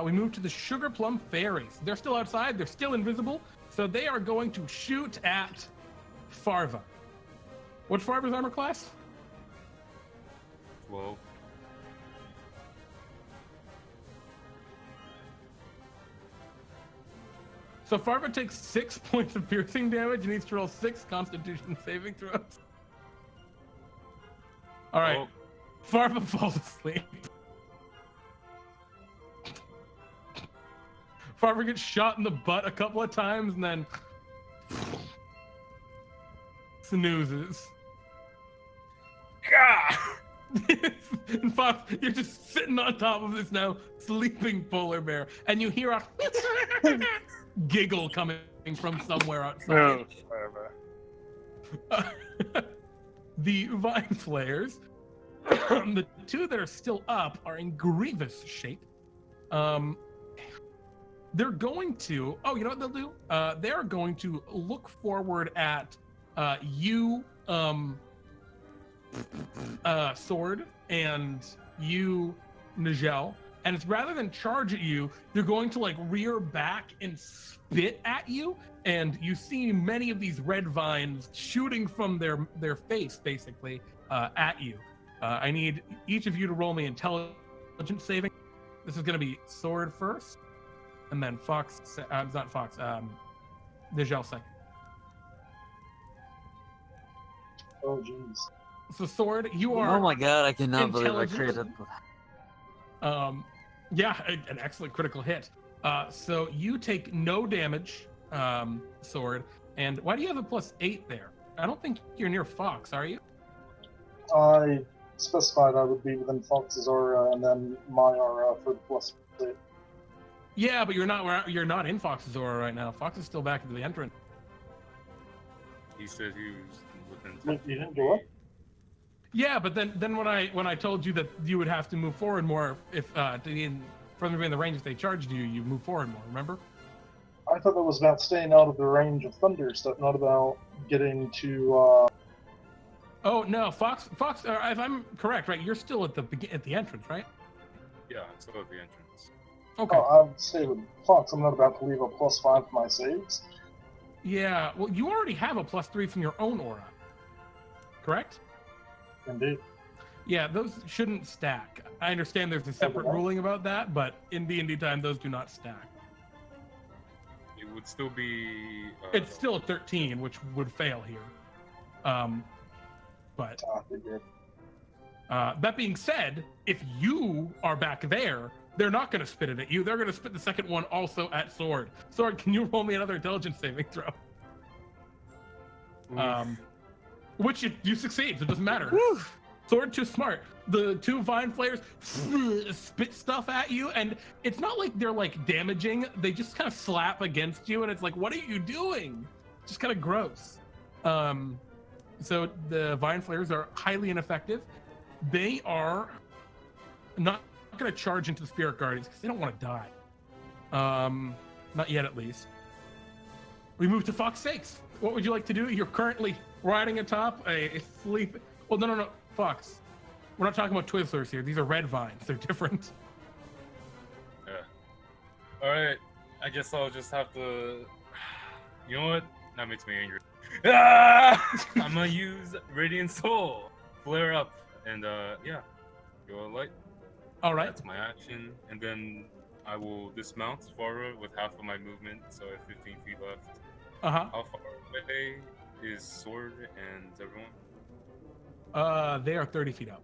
We move to the Sugar Plum Fairies. They're still outside. They're still invisible. So they are going to shoot at Farva. What's Farva's armor class? 12. So Farva takes 6 points of piercing damage and needs to roll 6 Constitution saving throws. All right. Oh, Farva falls asleep. Farva gets shot in the butt a couple of times and then snoozes. Gah! And Farva, you're just sitting on top of this now sleeping polar bear, and you hear a giggle coming from somewhere outside. No, The Vine Flayers, the 2 that are still up, are in grievous shape. They're going to, you know what they'll do? They're going to look forward at you, Sword, and you, Nijel, and it's rather than charge at you, they're going to like rear back and spit at you, and you see many of these red vines shooting from their face, basically, at you. I need each of you to roll me intelligence saving. This is going to be Sword first, and then Nijel second. Oh, jeez. So Sword, you are. Oh my god, I cannot believe I intelligent. created. Yeah, an excellent critical hit. So you take no damage, Sword. And why do you have a +8 there? I don't think you're near Fawkes, are you? I specified I would be within Fawkes' aura, and then my aura for the +8. Yeah, but you're not in Fawkes' aura right now. Fawkes is still back at the entrance. He said he was within. Wait, you didn't go up? Yeah, but then when I told you that you would have to move forward more if from within the range if they charged you, you move forward more. Remember? I thought that was about staying out of the range of thunder stuff, not about getting to. Oh no, Fawkes. If I'm correct, right? You're still at the entrance, right? Yeah, I'm still at the entrance. Okay. Oh, I'd stay with Fawkes. I'm not about to leave a +5 for my saves. Yeah. Well, you already have a +3 from your own aura, correct? Indeed. Yeah, those shouldn't stack. I understand there's a separate ruling about that, but in DnDTime, those do not stack. It would still be. It's still a 13, which would fail here. But that being said, if you are back there, they're not going to spit it at you. They're going to spit the second one also at Sword. Sword, can you roll me another intelligence saving throw? Which you succeed, so it doesn't matter. Sword too smart. The two vine flayers spit stuff at you, and it's not like they're like damaging. They just kind of slap against you, and it's like, what are you doing? Just kind of gross. So the vine flayers are highly ineffective. They are not going to charge into the spirit guardians because they don't want to die. Not yet, at least. We move to Fawkes 6. What would you like to do? You're currently riding atop a sleep. Well, no, Fawkes. We're not talking about Twizzlers here. These are red vines. They're different. Yeah. All right. I guess I'll just have to. You know what? That makes me angry. I'm gonna use Radiant Soul, flare up, and yeah, go light. All right. That's my action, and then I will dismount forward with half of my movement, so I have 15 feet left. Uh-huh. How far away is Sword and everyone? They are 30 feet up.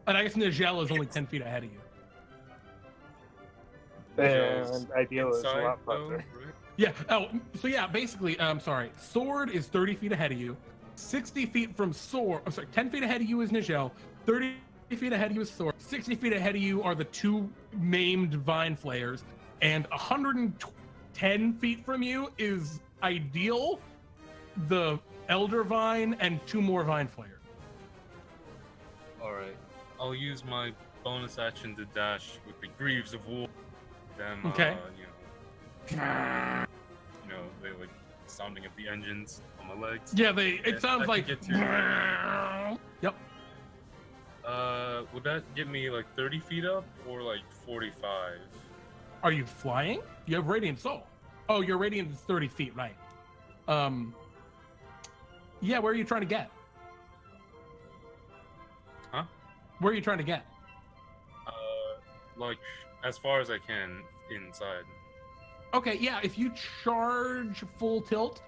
And I guess Nijel is only 10 feet ahead of you. And Ideal is a Inside, lot though, farther. right? Yeah. Oh, so yeah, basically, I'm sorry. Sword is 30 feet ahead of you. 60 feet from Sword. I'm sorry, 10 feet ahead of you is Nijel. 30 feet ahead of you is Sword. 60 feet ahead of you are the two maimed vine flayers. And 110 feet from you is Ideal, the Elder Vine, and two more vine flayers. Alright. I'll use my bonus action to dash with the Greaves of War. Them, Okay. You know, they like sounding of the engines on my legs. Yeah, it sounds I like. can get to- Yep. Would that get me like 30 feet up or like 45? Are you flying? You have Radiant Soul. Oh, your Radiant is 30 feet, right? Yeah, where are you trying to get? Huh? Where are you trying to get? Like as far as I can inside. Okay, yeah, if you charge full tilt,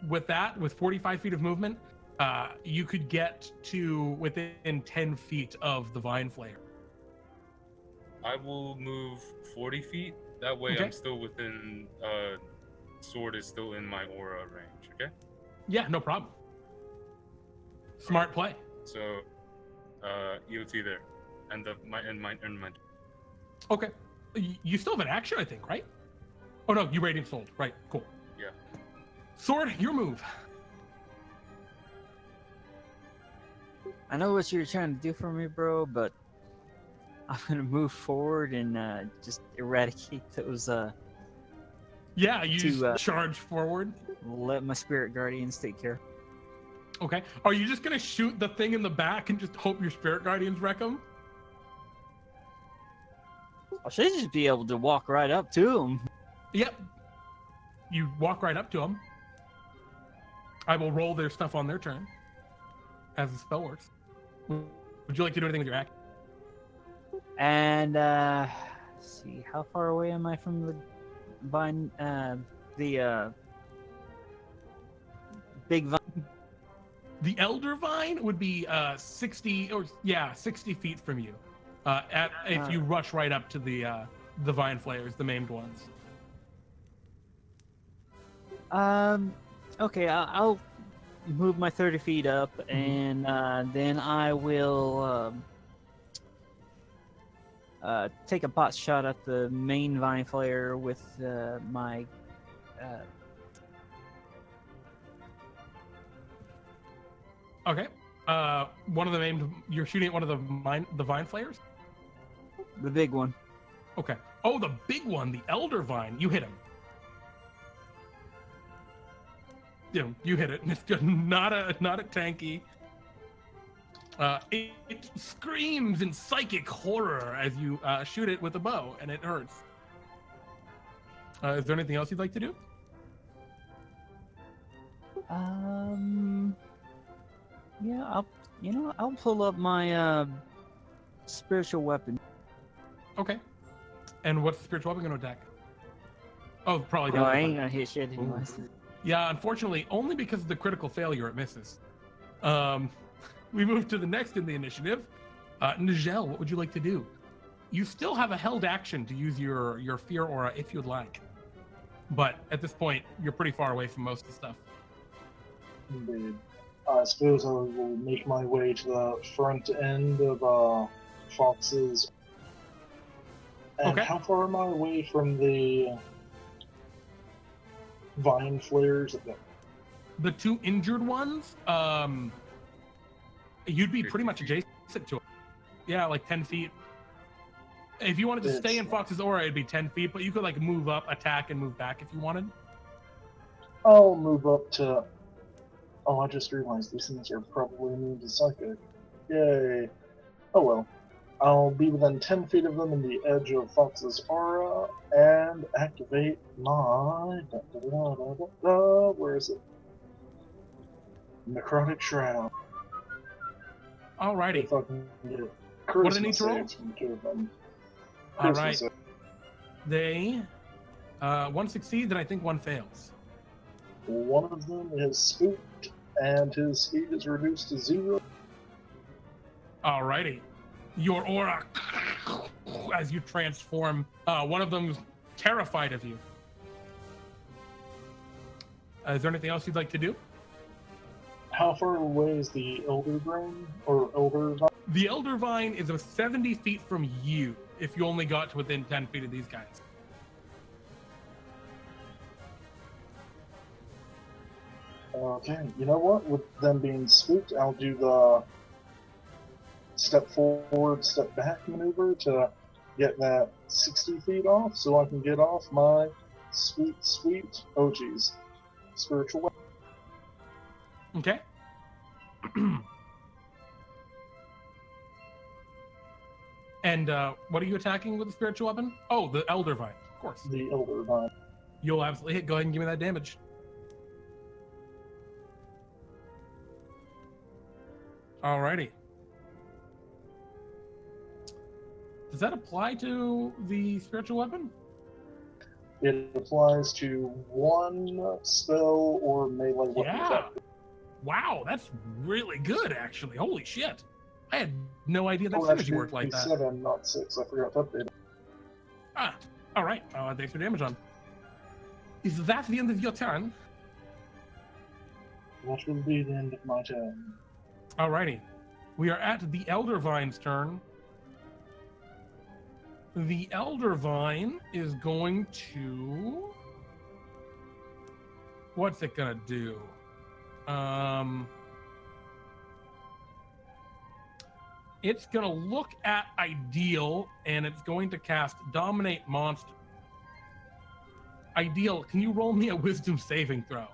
with 45 feet of movement, you could get to within 10 feet of the Vine Flayer. I will move 40 feet. That way Okay. I'm still within, Sword is still in my aura range, okay? Yeah, no problem. Smart play. So, EOT there. End of my. Okay. You still have an action, I think, right? Oh no, you Radiant Souled. Right, cool. Yeah. Sword, your move. I know what you're trying to do for me, bro, but I'm gonna move forward and just eradicate those. Yeah, you To, just charge forward. Let my spirit guardians take care. Okay. Are you just gonna shoot the thing in the back and just hope your spirit guardians wreck them? I should just be able to walk right up to him. Yep. You walk right up to them. I will roll their stuff on their turn, as the spell works. Would you like to do anything with your action? And let's see, how far away am I from the vine? The big vine. The Elder Vine would be 60 feet from you. If you rush right up to the Vine Flayers, the maimed ones. Okay, I'll move my 30 feet up, and then I will take a pot shot at the main Vine Flayer with my. Okay. One of the maimed. You're shooting at one of the Vine Flayers. The big one. Okay. Oh, the big one, the Elder Vine. You hit him. You hit it. It's just not a tanky. It screams in psychic horror as you shoot it with a bow, and it hurts. Is there anything else you'd like to do? Yeah, I'll pull up my spiritual weapon. Okay. And what's the spiritual weapon going to attack? Oh, probably. No, I ain't gonna hit shit anyways. Yeah, unfortunately, only because of the critical failure, it misses. We move to the next in the initiative. Nijel, what would you like to do? You still have a held action to use your fear aura if you'd like. But at this point, you're pretty far away from most of the stuff. Indeed. I suppose I will make my way to the front end of Fawkes'. And Okay. how far am I away from the Vine Flayers? The two injured ones, you'd be pretty much adjacent to it. Yeah, like 10 feet. If you wanted to stay in Fawkes' aura, it'd be 10 feet, but you could like move up, attack, and move back if you wanted. I'll move up to... Oh, I just realized these things are probably immune to psychic. Yay. Oh well. I'll be within 10 feet of them in the edge of Fawkes' aura and activate my... Where is it? Necrotic Shroud. Alrighty. If I can get it. What do they need to roll? Saves from two of them. All Charisma right. save. They, one succeeds and I think one fails. One of them is spooked, and his speed is reduced to 0. Alrighty. Your aura, as you transform, one of them's terrified of you. Is there anything else you'd like to do? How far away is the Elder Brain? Or Elder Vine? The Elder Vine is 70 feet from you if you only got to within 10 feet of these guys. Okay, you know what? With them being spooked, I'll do the step forward, step back maneuver to get that 60 feet off so I can get off my sweet, oh geez, spiritual weapon. Okay. And what are you attacking with the spiritual weapon? Oh, the Elder Vine, of course. The Elder Vine. You'll absolutely hit. Go ahead and give me that damage. Alrighty. Does that apply to the spiritual weapon? It applies to one spell or melee weapon. Yeah. Wow, that's really good, actually. Holy shit. I had no idea that synergy worked like that. 7, not 6. I forgot to update it. Ah, alright. Thanks for damage on. Is that the end of your turn? That will be the end of my turn. Alrighty. We are at the Elder Vine's turn. The Elder Vine is going to... What's it gonna do? It's gonna look at Ideal, and it's going to cast Dominate Monster. Ideal, can you roll me a Wisdom saving throw?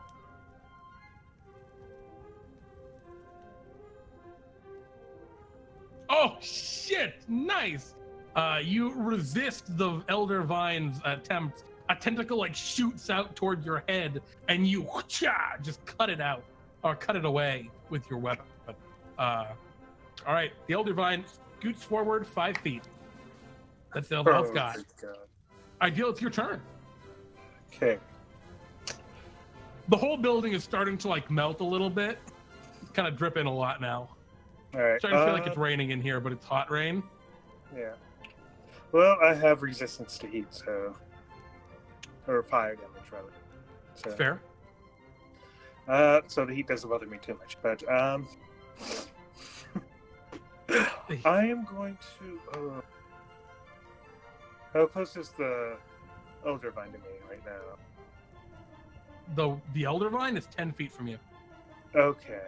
Oh shit! Nice. You resist the Elder Vine's attempt. A tentacle like shoots out toward your head, and you just cut it out or cut it away with your weapon. All right, the Elder Vine scoots forward 5 feet. That's the Elder Elf guy. Ideal, it's your turn. Okay. The whole building is starting to like melt a little bit. It's kind of dripping a lot now. All right. Starting to feel like it's raining in here, but it's hot rain. Yeah. Well, I have resistance to heat, so or fire damage rather. So, Fair. So the heat doesn't bother me too much, but I am going to. How close is the Elder Vine to me right now? The Elder Vine is 10 feet from you. Okay.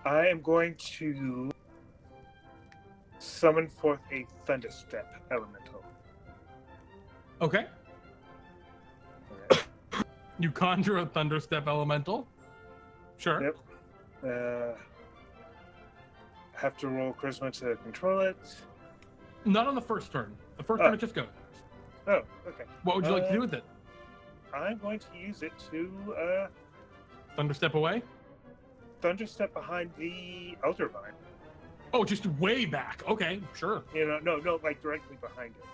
I am going to summon forth a Thunderstep elemental. Okay. Alright. You conjure a Thunderstep elemental. Sure. Yep. Have to roll Charisma to control it. Not on the first turn. The first turn it just goes. Oh, okay. What would you like to do with it? I'm going to use it to Thunderstep away? Thunderstep behind the Elder Vine. Oh, just way back. Okay, sure. You know, no, like directly behind it.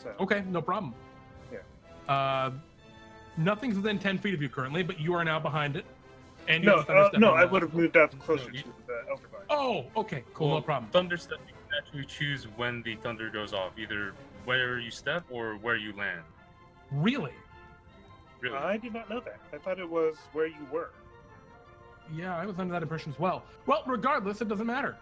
So. Okay, no problem. Yeah. Nothing's within 10 feet of you currently, but you are now behind it. And you No, have Thunderstep no, on I the- would have moved up closer to the Elder Vine. Oh, okay, cool, no Well, problem. Thunderstep, you can actually choose when the thunder goes off, either where you step or where you land. Really? Really? I did not know that. I thought it was where you were. Yeah, I was under that impression as well. Well, regardless, it doesn't matter.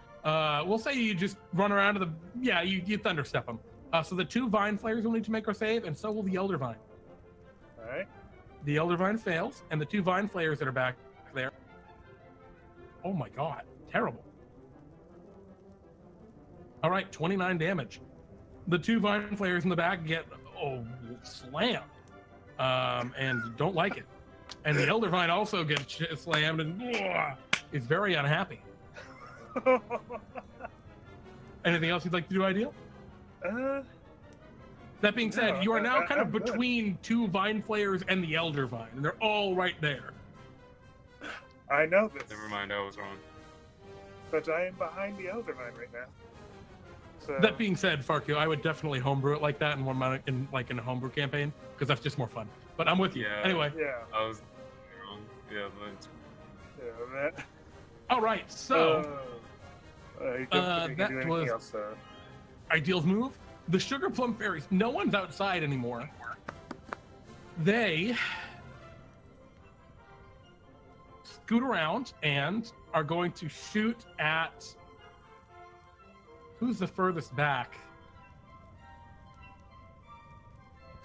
We'll say you just run around to the... Yeah, you Thunderstep them. So the 2 Vine Flayers will need to make a save, and so will the Elder Vine. All right. The Elder Vine fails, and the 2 Vine Flayers that are back there... Oh my god, terrible. All right, 29 damage. The 2 Vine Flayers in the back get slammed, and don't like it. And the Elder Vine also gets slammed and is very unhappy. Anything else you'd like to do, Ideal? That being said, no, you are now kind of I'm good. between 2 Vine Flayers and the Elder Vine, and they're all right there. I know this. Never mind, I was wrong. But I am behind the Elder Vine right now. So. That being said, Farkio, I would definitely homebrew it like that in in a homebrew campaign, because that's just more fun. But I'm with you. Yeah. Anyway. Yeah. I was wrong. Yeah, but Yeah. That. All right, so You don't think you can do that anything was- else, though. Ideal's move. The Sugar Plum Fairies. No one's outside anymore. They scoot around and are going to shoot at... Who's the furthest back?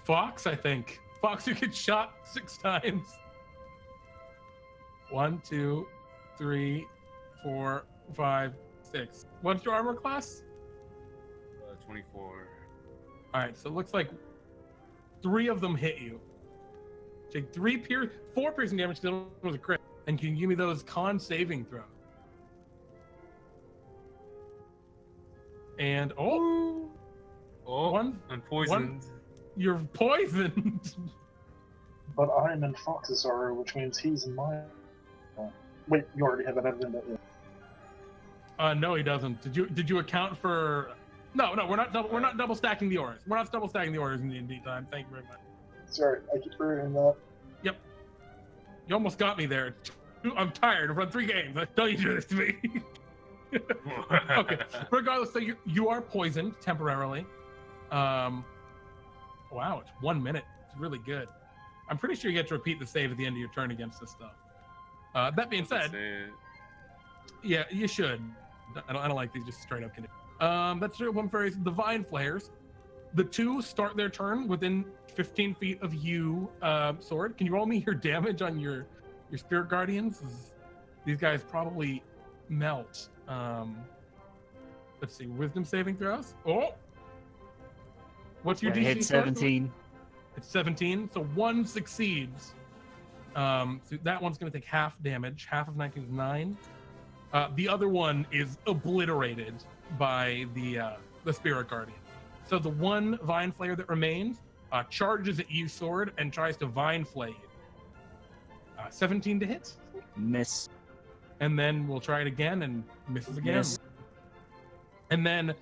Fawkes, I think. Fawkes, you get shot 6 times. 1, 2, 3, 4, 5, 6. What's your armor class? 24. All right, so it looks like 3 of them hit you. Take 4 piercing damage because it was a crit. And can you give me those con saving throws? And Oh, one, I'm poisoned. you're poisoned. But I'm in Fox's aura, which means he's in my. Wait, you already have that evident, don't you? No, he doesn't. Did you account for? No, we're not double stacking the auras. We're not double stacking the auras in DnDTime. Thank you very much. Sorry, I keep forgetting that. Yep. You almost got me there. I'm tired. I've run 3 games. Don't you do this to me. Okay. Regardless, so you are poisoned temporarily. Wow, it's 1 minute. It's really good. I'm pretty sure you get to repeat the save at the end of your turn against this stuff. That being said, yeah, you should. I don't like these just straight up conditions. That's Sugar Plum Fairies. The Vine Flayers. The 2 start their turn within 15 feet of you, Sword. Can you roll me your damage on your Spirit Guardians? These guys probably melt. Let's see, Wisdom saving throws. Oh, what's your I DC? hit Sword? 17. It's 17, so 1 succeeds. So that one's going to take half damage. Half of 19 is 9. The other one is obliterated by the Spirit Guardian. So the one Vine Flayer that remains charges at you, Sword, and tries to Vine Flay you. 17 to hit. Miss. And then we'll try it again and misses again. Miss. And then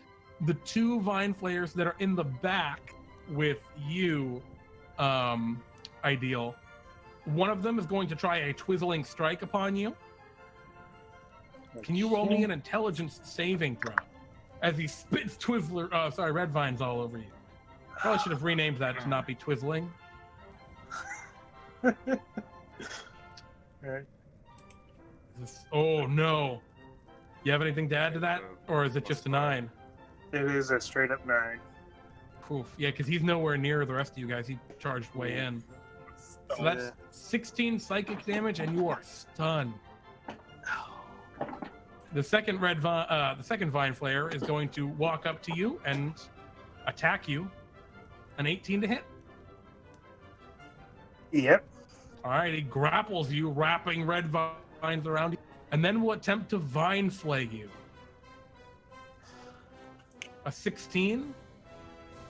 the two Vine Flayers that are in the back with you, Ideal, one of them is going to try a Twizzling strike upon you. Can you roll me an intelligence saving throw as he spits red vines all over you? Probably should have renamed that to not be Twizzling. Alright. Oh no. You have anything to add to that? Or is it just a 9? It is a straight up 9. Oof. Yeah, because he's nowhere near the rest of you guys. He charged way in. So that's 16 psychic damage, and you are stunned. The second Vine Flayer is going to walk up to you and attack you. An 18 to hit. Yep. All right, he grapples you, wrapping red vines around you, and then will attempt to Vine Flay you. A 16.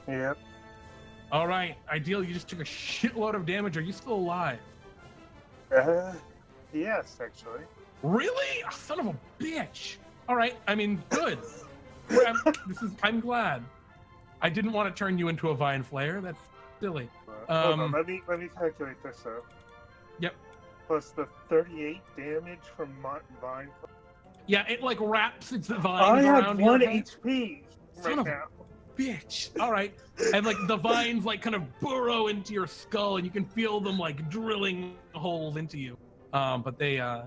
Yep. All right, Ideal, you just took a shitload of damage. Are you still alive? Yes, actually. Really? Oh, son of a bitch. All right, I mean, good. I'm glad. I didn't want to turn you into a Vine Flayer. That's silly. Hold on, let me calculate this up. Yep. Plus the 38 damage from Vine. Yeah, it like wraps its I vines have around 1 your head. HP Son right of now. a bitch. All right, and like the vines like kind of burrow into your skull, and you can feel them like drilling holes into you. But they, I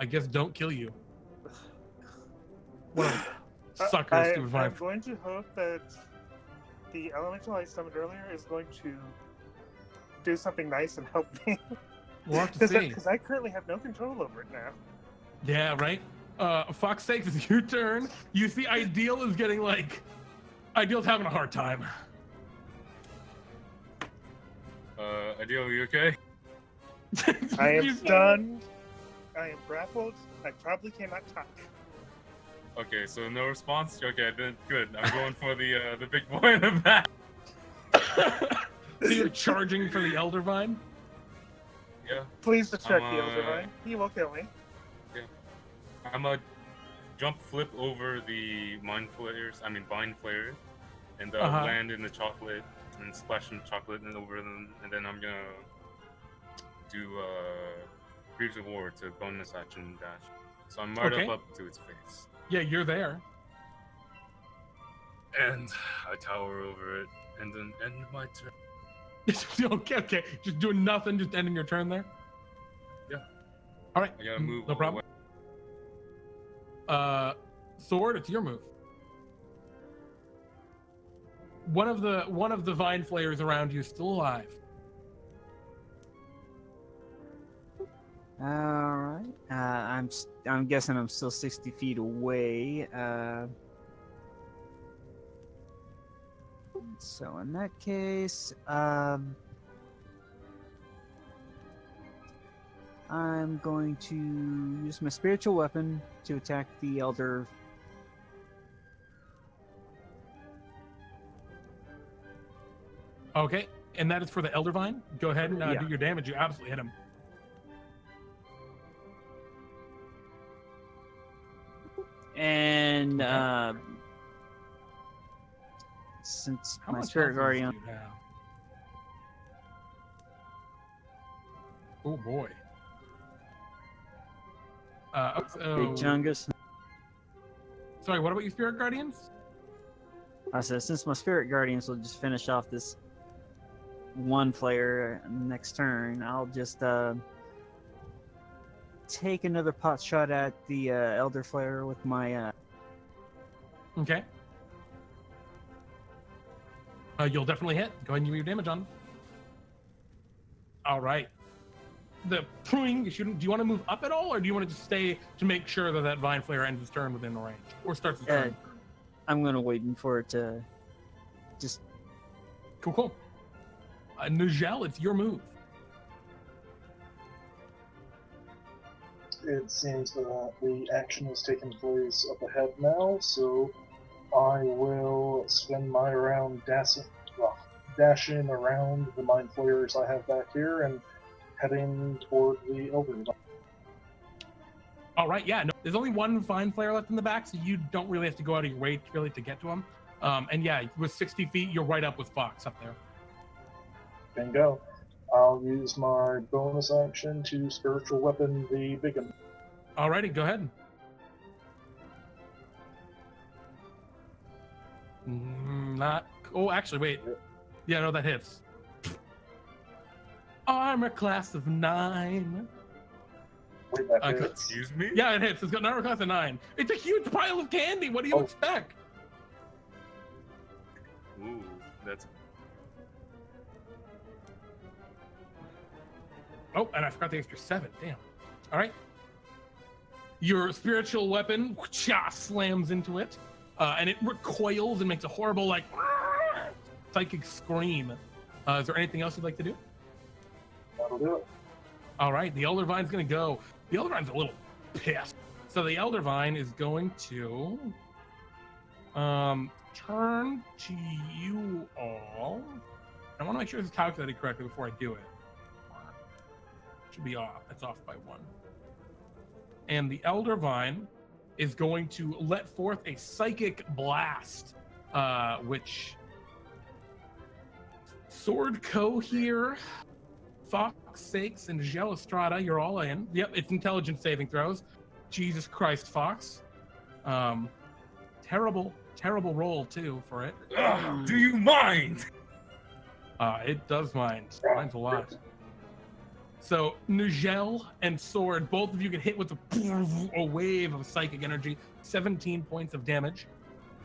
guess, don't kill you. What a sucker, stupid vine. I'm going to hope that the elemental I summoned earlier is going to do something nice and help me. We'll have to see. Because I currently have no control over it now. Yeah, right? Fawkes sakes, it's your turn. You see Ideal is getting Ideal's having a hard time. Ideal, are you okay? I am stunned. I am grappled. I probably cannot talk. Okay, so no response? Okay, then good. I'm going for the big boy in the back. So you're charging for the Elder Vine? Yeah. Please distract the Elder Vine. He will kill me. Yeah. I'm gonna jump flip over the Vine Flayers, and land in the chocolate and splash some chocolate over them, and then I'm gonna do Greaves of War to bonus action dash. So I'm right up to its face. Yeah, you're there. And I tower over it, and then end my turn. Okay. Just doing nothing, just ending your turn there? Yeah. All right. I gotta move. No problem. Sword, it's your move. One of the Vine Flayers around you is still alive. All right. I'm guessing I'm still 60 feet away. So in that case, I'm going to use my spiritual weapon to attack the Elder. Okay, and that is for the Elder Vine. Go ahead and do your damage. You absolutely hit him. And since my Spirit Guardian. Oh boy. Big Chungus. Sorry, what about your Spirit Guardians? I said, since my Spirit Guardians will just finish off this one player next turn, I'll just take another pot shot at the Elder Flare with my. Okay. You'll definitely hit. Go ahead and give me your damage on. All right. The pruning, do you want to move up at all, or do you want to just stay to make sure that Vine Flare ends its turn within the range, or starts its turn? I'm gonna wait for it to just. Cool. Nijel, it's your move. it seems that the action has taken place up ahead now, so I will spend my round dashing around the mind flayers I have back here and heading toward the Elder. All right, yeah, no, there's only one Vine Flare left in the back, so you don't really have to go out of your way really to get to him. And yeah, with 60 feet, you're right up with Fawkes up there. Bingo. I'll use my bonus action to spiritual weapon the big one. Alrighty, go ahead. Not. Oh, actually, wait. Yeah, no, that hits. Armor class of 9. Wait, that hits. Excuse me? Yeah, it hits. It's got an armor class of 9. It's a huge pile of candy. What do you expect? Ooh, that's. Oh, and I forgot the extra 7. Damn. All right. Your spiritual weapon slams into it, and it recoils and makes a horrible, like, psychic scream. Is there anything else you'd like to do? That'll do it. All right, the Elder Vine's going to go. The Elder Vine's a little pissed. So the Elder Vine is going to turn to you all. I want to make sure this is calculated correctly before I do it. Should be off. It's off by 1. And the Elder Vine is going to let forth a psychic blast, which Sword Coheir, Fawkes, and Nijel, Astrada, you're all in. Yep, it's intelligence saving throws. Jesus Christ, Fawkes. Terrible roll too for it. Do you mind? It does mind. Minds a lot. So Nijel and Sword, both of you get hit with a wave of psychic energy, 17 points of damage,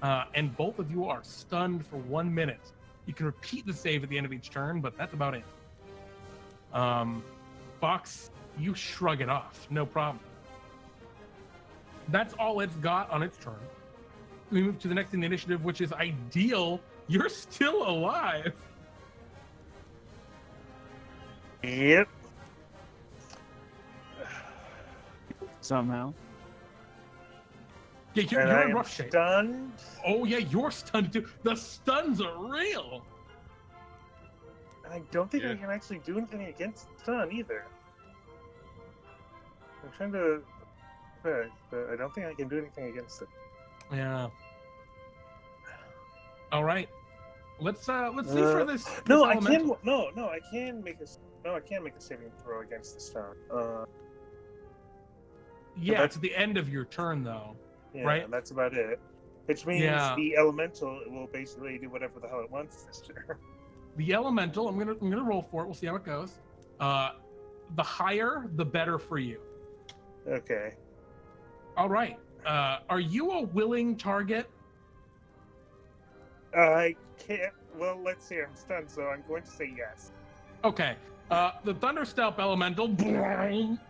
and both of you are stunned for 1 minute. You can repeat the save at the end of each turn, but that's about it. Fawkes, you shrug it off, no problem. That's all it's got on its turn. We move to the next in the initiative, which is Ideal. You're still alive. Yep. Somehow. Yeah, you're And I in am rough shape. stunned. Oh yeah, you're stunned too. The stuns are real. I don't think I Yeah. can actually do anything against stun either. I'm trying to, but I don't think I can do anything against it. Yeah. All right. Let's see for this. No, this I can. elemental. No, I can make a. No, I can't make a saving throw against the stun. Yeah, that's- it's at the end of your turn though. Yeah, Right. that's about it. Which means Yeah. the elemental will basically do whatever the hell it wants this turn. The elemental, I'm gonna roll for it. We'll see how it goes. The higher, the better for you. Okay. All right. Are you a willing target? I can't. Well, let's see. I'm stunned, so I'm going to say yes. Okay. The Thunderstep elemental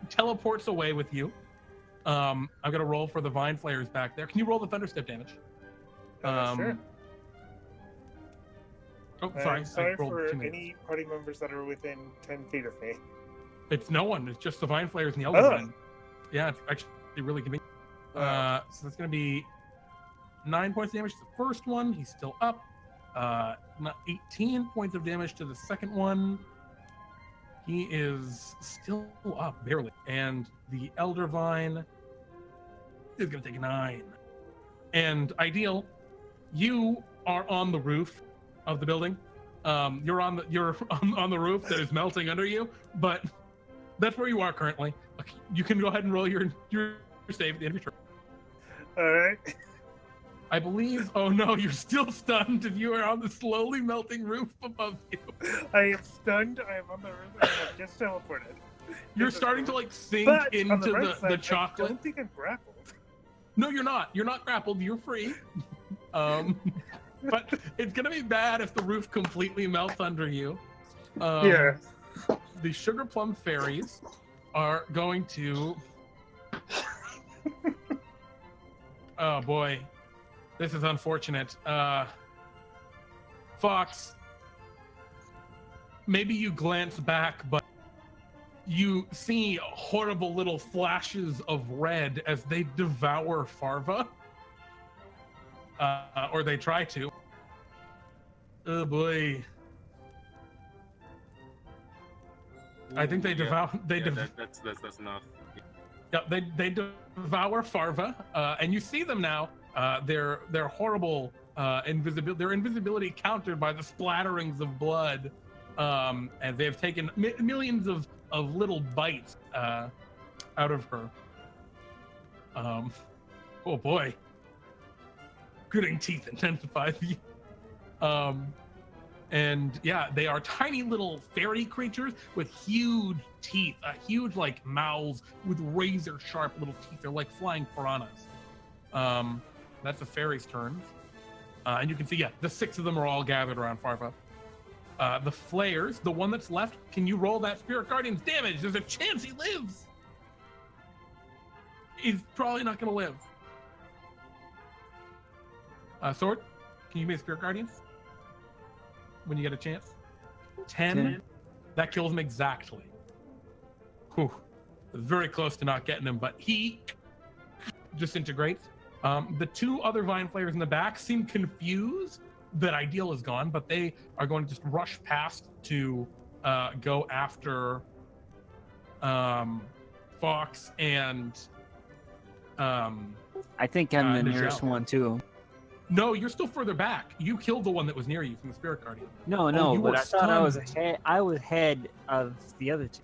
teleports away with you. I'm gonna roll for the Vine Flayers back there. Can you roll the Thunderstep damage? Sure. Oh, I'm sorry I rolled for too many. any party members that are within 10 feet of me. It's no one. It's just the Vine Flayers and the Elder Oh. Vine. Yeah, it's actually really convenient. So that's going to be 9 points of damage to the first one. He's still up. 18 points of damage to the second one. He is still up, barely. And the Elder Vine is going to take 9. And Ideal, you are on the roof of the building. You're on the roof that is melting under you, but that's where you are currently. You can go ahead and roll your save at the end of your turn. All right. I believe. Oh no, you're still stunned. If you are on the slowly melting roof above you, I am stunned. I am on the roof. I have just teleported. you're This is starting to cool. like sink But into on the, right the side, I chocolate. don't think I'm grappled. No, you're not. You're not grappled. You're free. But it's gonna be bad if the roof completely melts under you. Yeah. The Sugar Plum Fairies are going to. Oh boy, this is unfortunate. Fawkes, maybe you glance back, but you see horrible little flashes of red as they devour Farva. Or they try to. Oh boy. I think they devour. That's enough. Yeah, they devour Farva, and you see them now. Their horrible invisibility. Their invisibility countered by the splatterings of blood, and they've taken millions of little bites out of her. Oh boy, gritting teeth intensifies. And yeah, they are tiny little fairy creatures with huge teeth, huge like mouths with razor sharp little teeth. They're like flying piranhas. That's the fairies' turns. And you can see, yeah, the 6 of them are all gathered around Farva. The flayers, the one that's left, can you roll that Spirit Guardian's damage? There's a chance he lives. He's probably not going to live. Sword, can you give me a Spirit Guardians? When you get a chance. 10. That kills him exactly. Whew. Very close to not getting him, but he disintegrates. The 2 other Vine Flayers in the back seem confused that Ideal is gone, but they are going to just rush past to go after Fawkes and I think I'm the nearest Nijel. one too. No, you're still further back. You killed the one that was near you from the Spirit Guardian. No, you but were I thought I was stunned. ahead. I was ahead of the other 2.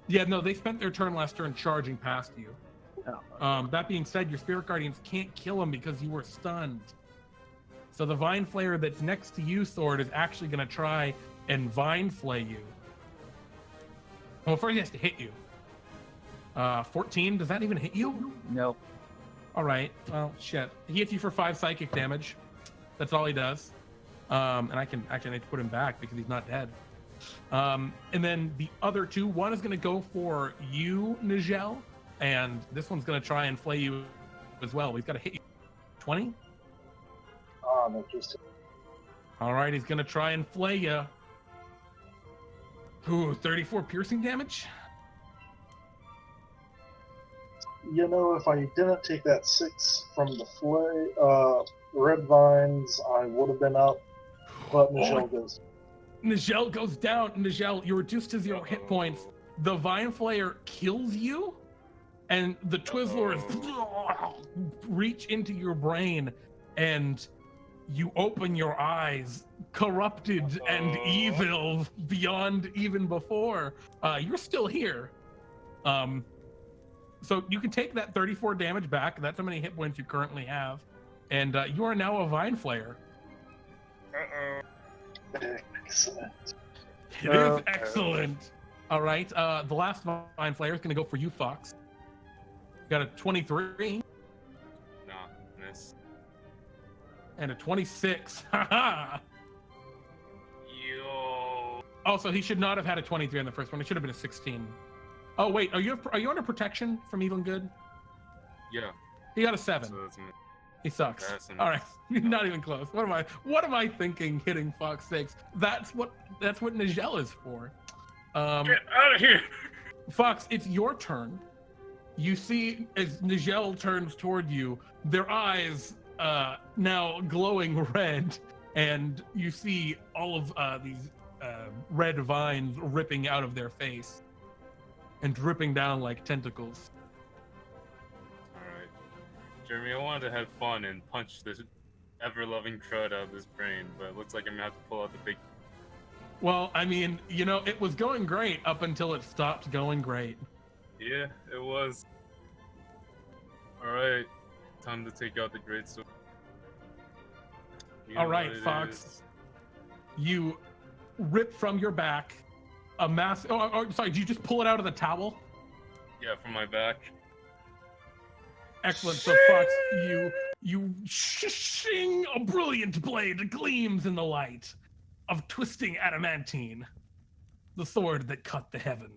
Yeah, no, they spent their turn last turn charging past you. Oh. That being said, your Spirit Guardians can't kill him because you were stunned. So the Vine Flayer that's next to you, Sword, is actually going to try and Vine Flay you. Well, first he has to hit you. 14, does that even hit you? No. All right, well, shit. He hits you for 5 psychic damage. That's all he does. And I can actually need to put him back because he's not dead. And then the other 2, one is going to go for you, Nijel, and this one's going to try and flay you as well. We've got to hit you. 20? That just All right, he's going to try and flay you. Ooh, 34 piercing damage? You know, if I didn't take that 6 from the flay, red vines, I would have been up. But Nijel goes. Nijel goes down. Nijel, you're reduced to 0 hit points. The Vine Flayer kills you, and the Twizzlers reach into your brain, and you open your eyes, corrupted and evil beyond even before. You're still here. So you can take that 34 damage back. That's how many hit points you currently have. And you are now a Vine Flayer. Excellent. It is excellent. All right. The last Vine Flayer is going to go for you, Fawkes. You got a 23. Nah, miss. And a 26. Haha. Yo. Also, he should not have had a 23 on the first one. It should have been a 16. Oh wait, are you under protection from evil and good? Yeah. He got a 7. So that's He sucks. That's All right, not even close. What am I thinking? Hitting Fox 6. That's what Nijel is for. Get out of here! Fox, it's your turn. You see as Nijel turns toward you, their eyes now glowing red, and you see all of these red vines ripping out of their face and dripping down like tentacles. Alright. Jeremy, I wanted to have fun and punch this ever-loving crud out of this brain, but it looks like I'm gonna have to pull out the big... Well, I mean, you know, it was going great up until it stopped going great. Yeah, it was. Alright. Time to take out the great sword. You know All right, what it Fox. is. You rip from your back a mass. Oh, sorry. Did you just pull it out of the towel? Yeah, from my back. Excellent. So, Fox, you shing, a brilliant blade gleams in the light of twisting adamantine, the sword that cut the heaven.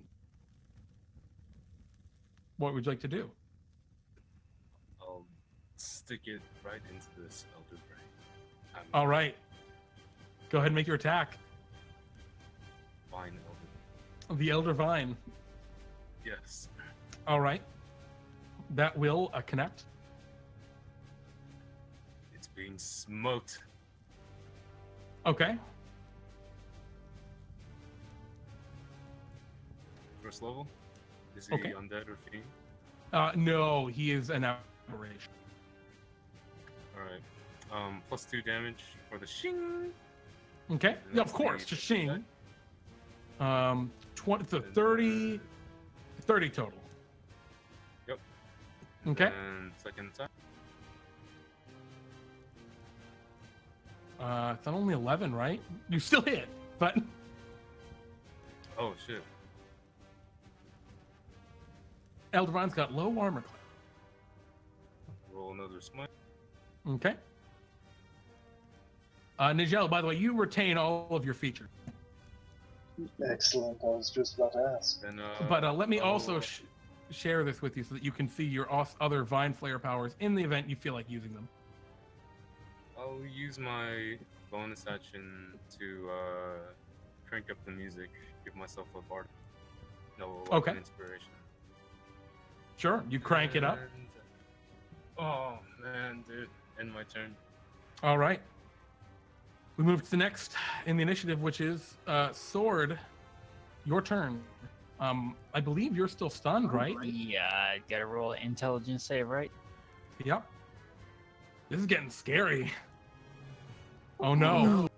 What would you like to do? I'll stick it right into this elder brain. All right. Go ahead and make your attack. Fine elder. The Elder Vine. Yes. All right. That will connect. It's being smoked. Okay. First level? Is he Okay. undead or fiend? No, he is an aberration. Alright. Plus 2 damage for the shing. Okay. And Yeah, of that's course. the Just shing. attack. 20 to 30 total. Yep. Okay. And second attack. It's on only 11, right? You still hit, but Oh shit. Eldravine's got low armor class. Roll another smite. Okay. Nijel, by the way, you retain all of your features. Excellent. I was just about to ask. And But let me oh, also share this with you so that you can see your other Vine Flare powers in the event you feel like using them. I'll use my bonus action to crank up the music, give myself a bard. No, like Okay. an inspiration. Sure, you crank it up. And- Oh man, dude, end my turn. All right. We move to the next in the initiative, which is Sword. Your turn. I believe you're still stunned, right? Yeah, gotta roll an intelligence save, right? Yep. This is getting scary. Oh no.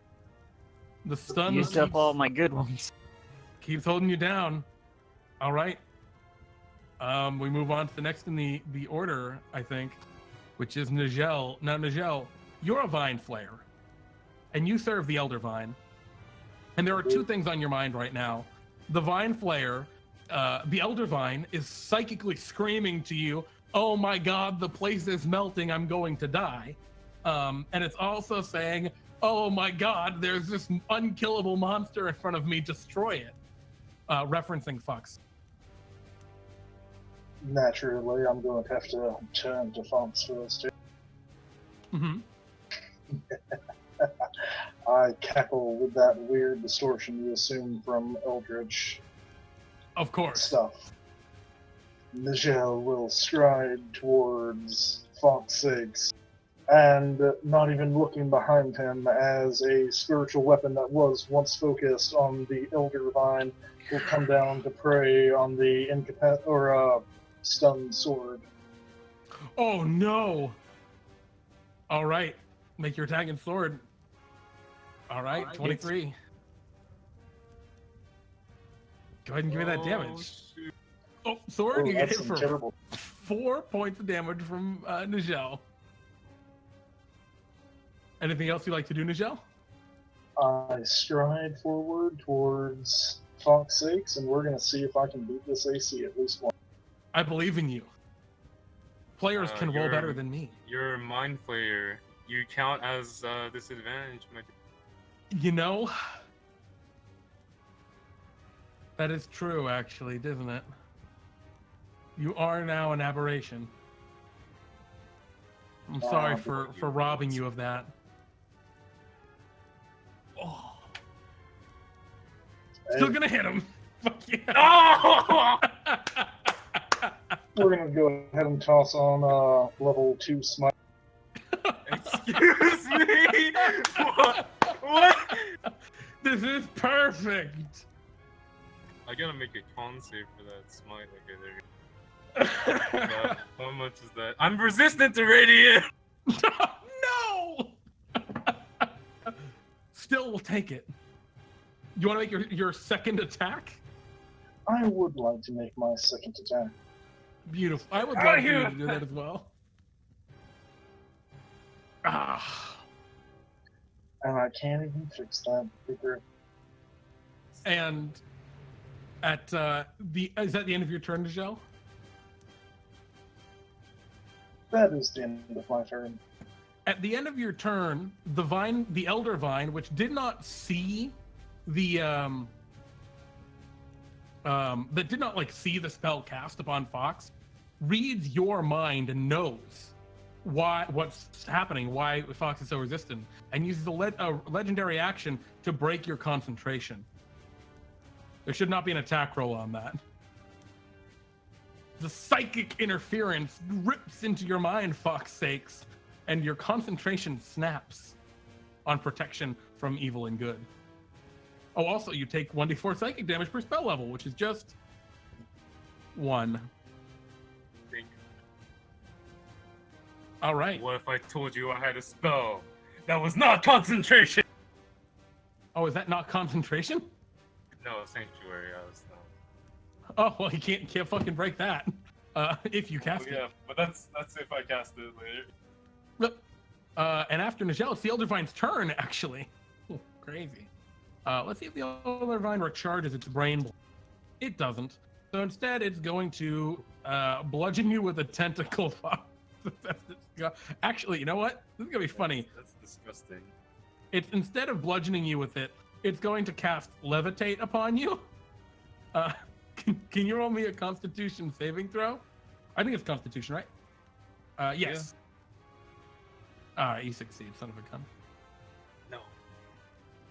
The stun Used up all my good ones. keeps holding you down. All right. We move on to the next in the order, I think, which is Nijel. Now, Nijel, you're a Vine Flare, and you serve the Elder Vine. And there are two things on your mind right now. The Vine Flare, the Elder Vine, is psychically screaming to you, "Oh my God, the place is melting. I'm going to die." And it's also saying, "Oh my God, there's this unkillable monster in front of me. Destroy it." Referencing Fawkes. Naturally, I'm going to have to turn to Fawkes first. Mm-hmm. I cackle with that weird distortion you assume from Eldritch Of course. stuff. Nijel will stride towards Fawkes 6 and, not even looking behind him, as a spiritual weapon that was once focused on the Elder Vine will come down to prey on the stunned sword. Oh no! All right, make your attacking sword. All right, 23. Go ahead and give me that damage. Shoot. Oh, sword, you get that's hit some for terrible. 4 points of damage from Nijel. Anything else you'd like to do, Nijel? I stride forward towards Fawkes 6, and we're going to see if I can beat this AC at least once. I believe in you. Players can roll you're- better than me. You're a mind flayer. You count as disadvantage, my You know, that is true, actually, isn't it? You are now an aberration. I'm sorry for robbing you of that. Oh. Still gonna hit him. Fuck yeah. Oh! We're going to go ahead and toss on level 2 smite. Excuse me. What? This is perfect. I gotta make a con save for that smite. Okay, there you go. How much is that? I'm resistant to radiant. No. Still, we'll take it. You want to make your second attack? I would like to make my second attack. Beautiful. I would Outta love for you here. to do that as well. Ah. And I can't even fix that. Bigger. And at is that the end of your turn, Nijel? That is the end of my turn. At the end of your turn, the Elder Vine, which did not see the that did not see the spell cast upon Fawkes, reads your mind and knows what's happening, why Fawkes is so resistant, and uses a legendary action to break your concentration. There should not be an attack roll on that. the psychic interference rips into your mind, Fawkes sakes, and your concentration snaps on protection from evil and good. Oh, also, you take 1d4 psychic damage per spell level, which is just 1. Think. All right. What if I told you I had a spell that was not concentration? Oh, is that not concentration? No, sanctuary. I was. Oh, well, you can't fucking break that if you cast Yeah, but that's if I cast it later. it. And after Nijel, it's the Eldervine's turn, actually. Ooh, crazy. Let's see if the Eldervine recharges its brain. It doesn't. So instead, it's going to bludgeon you with a tentacle. Actually, you know what? This is going to be funny. That's disgusting. It's instead of bludgeoning you with it, it's going to cast levitate upon you. Can you roll me a Constitution saving throw? I think it's Constitution, right? Yes. All right, you succeed, son of a gun. No.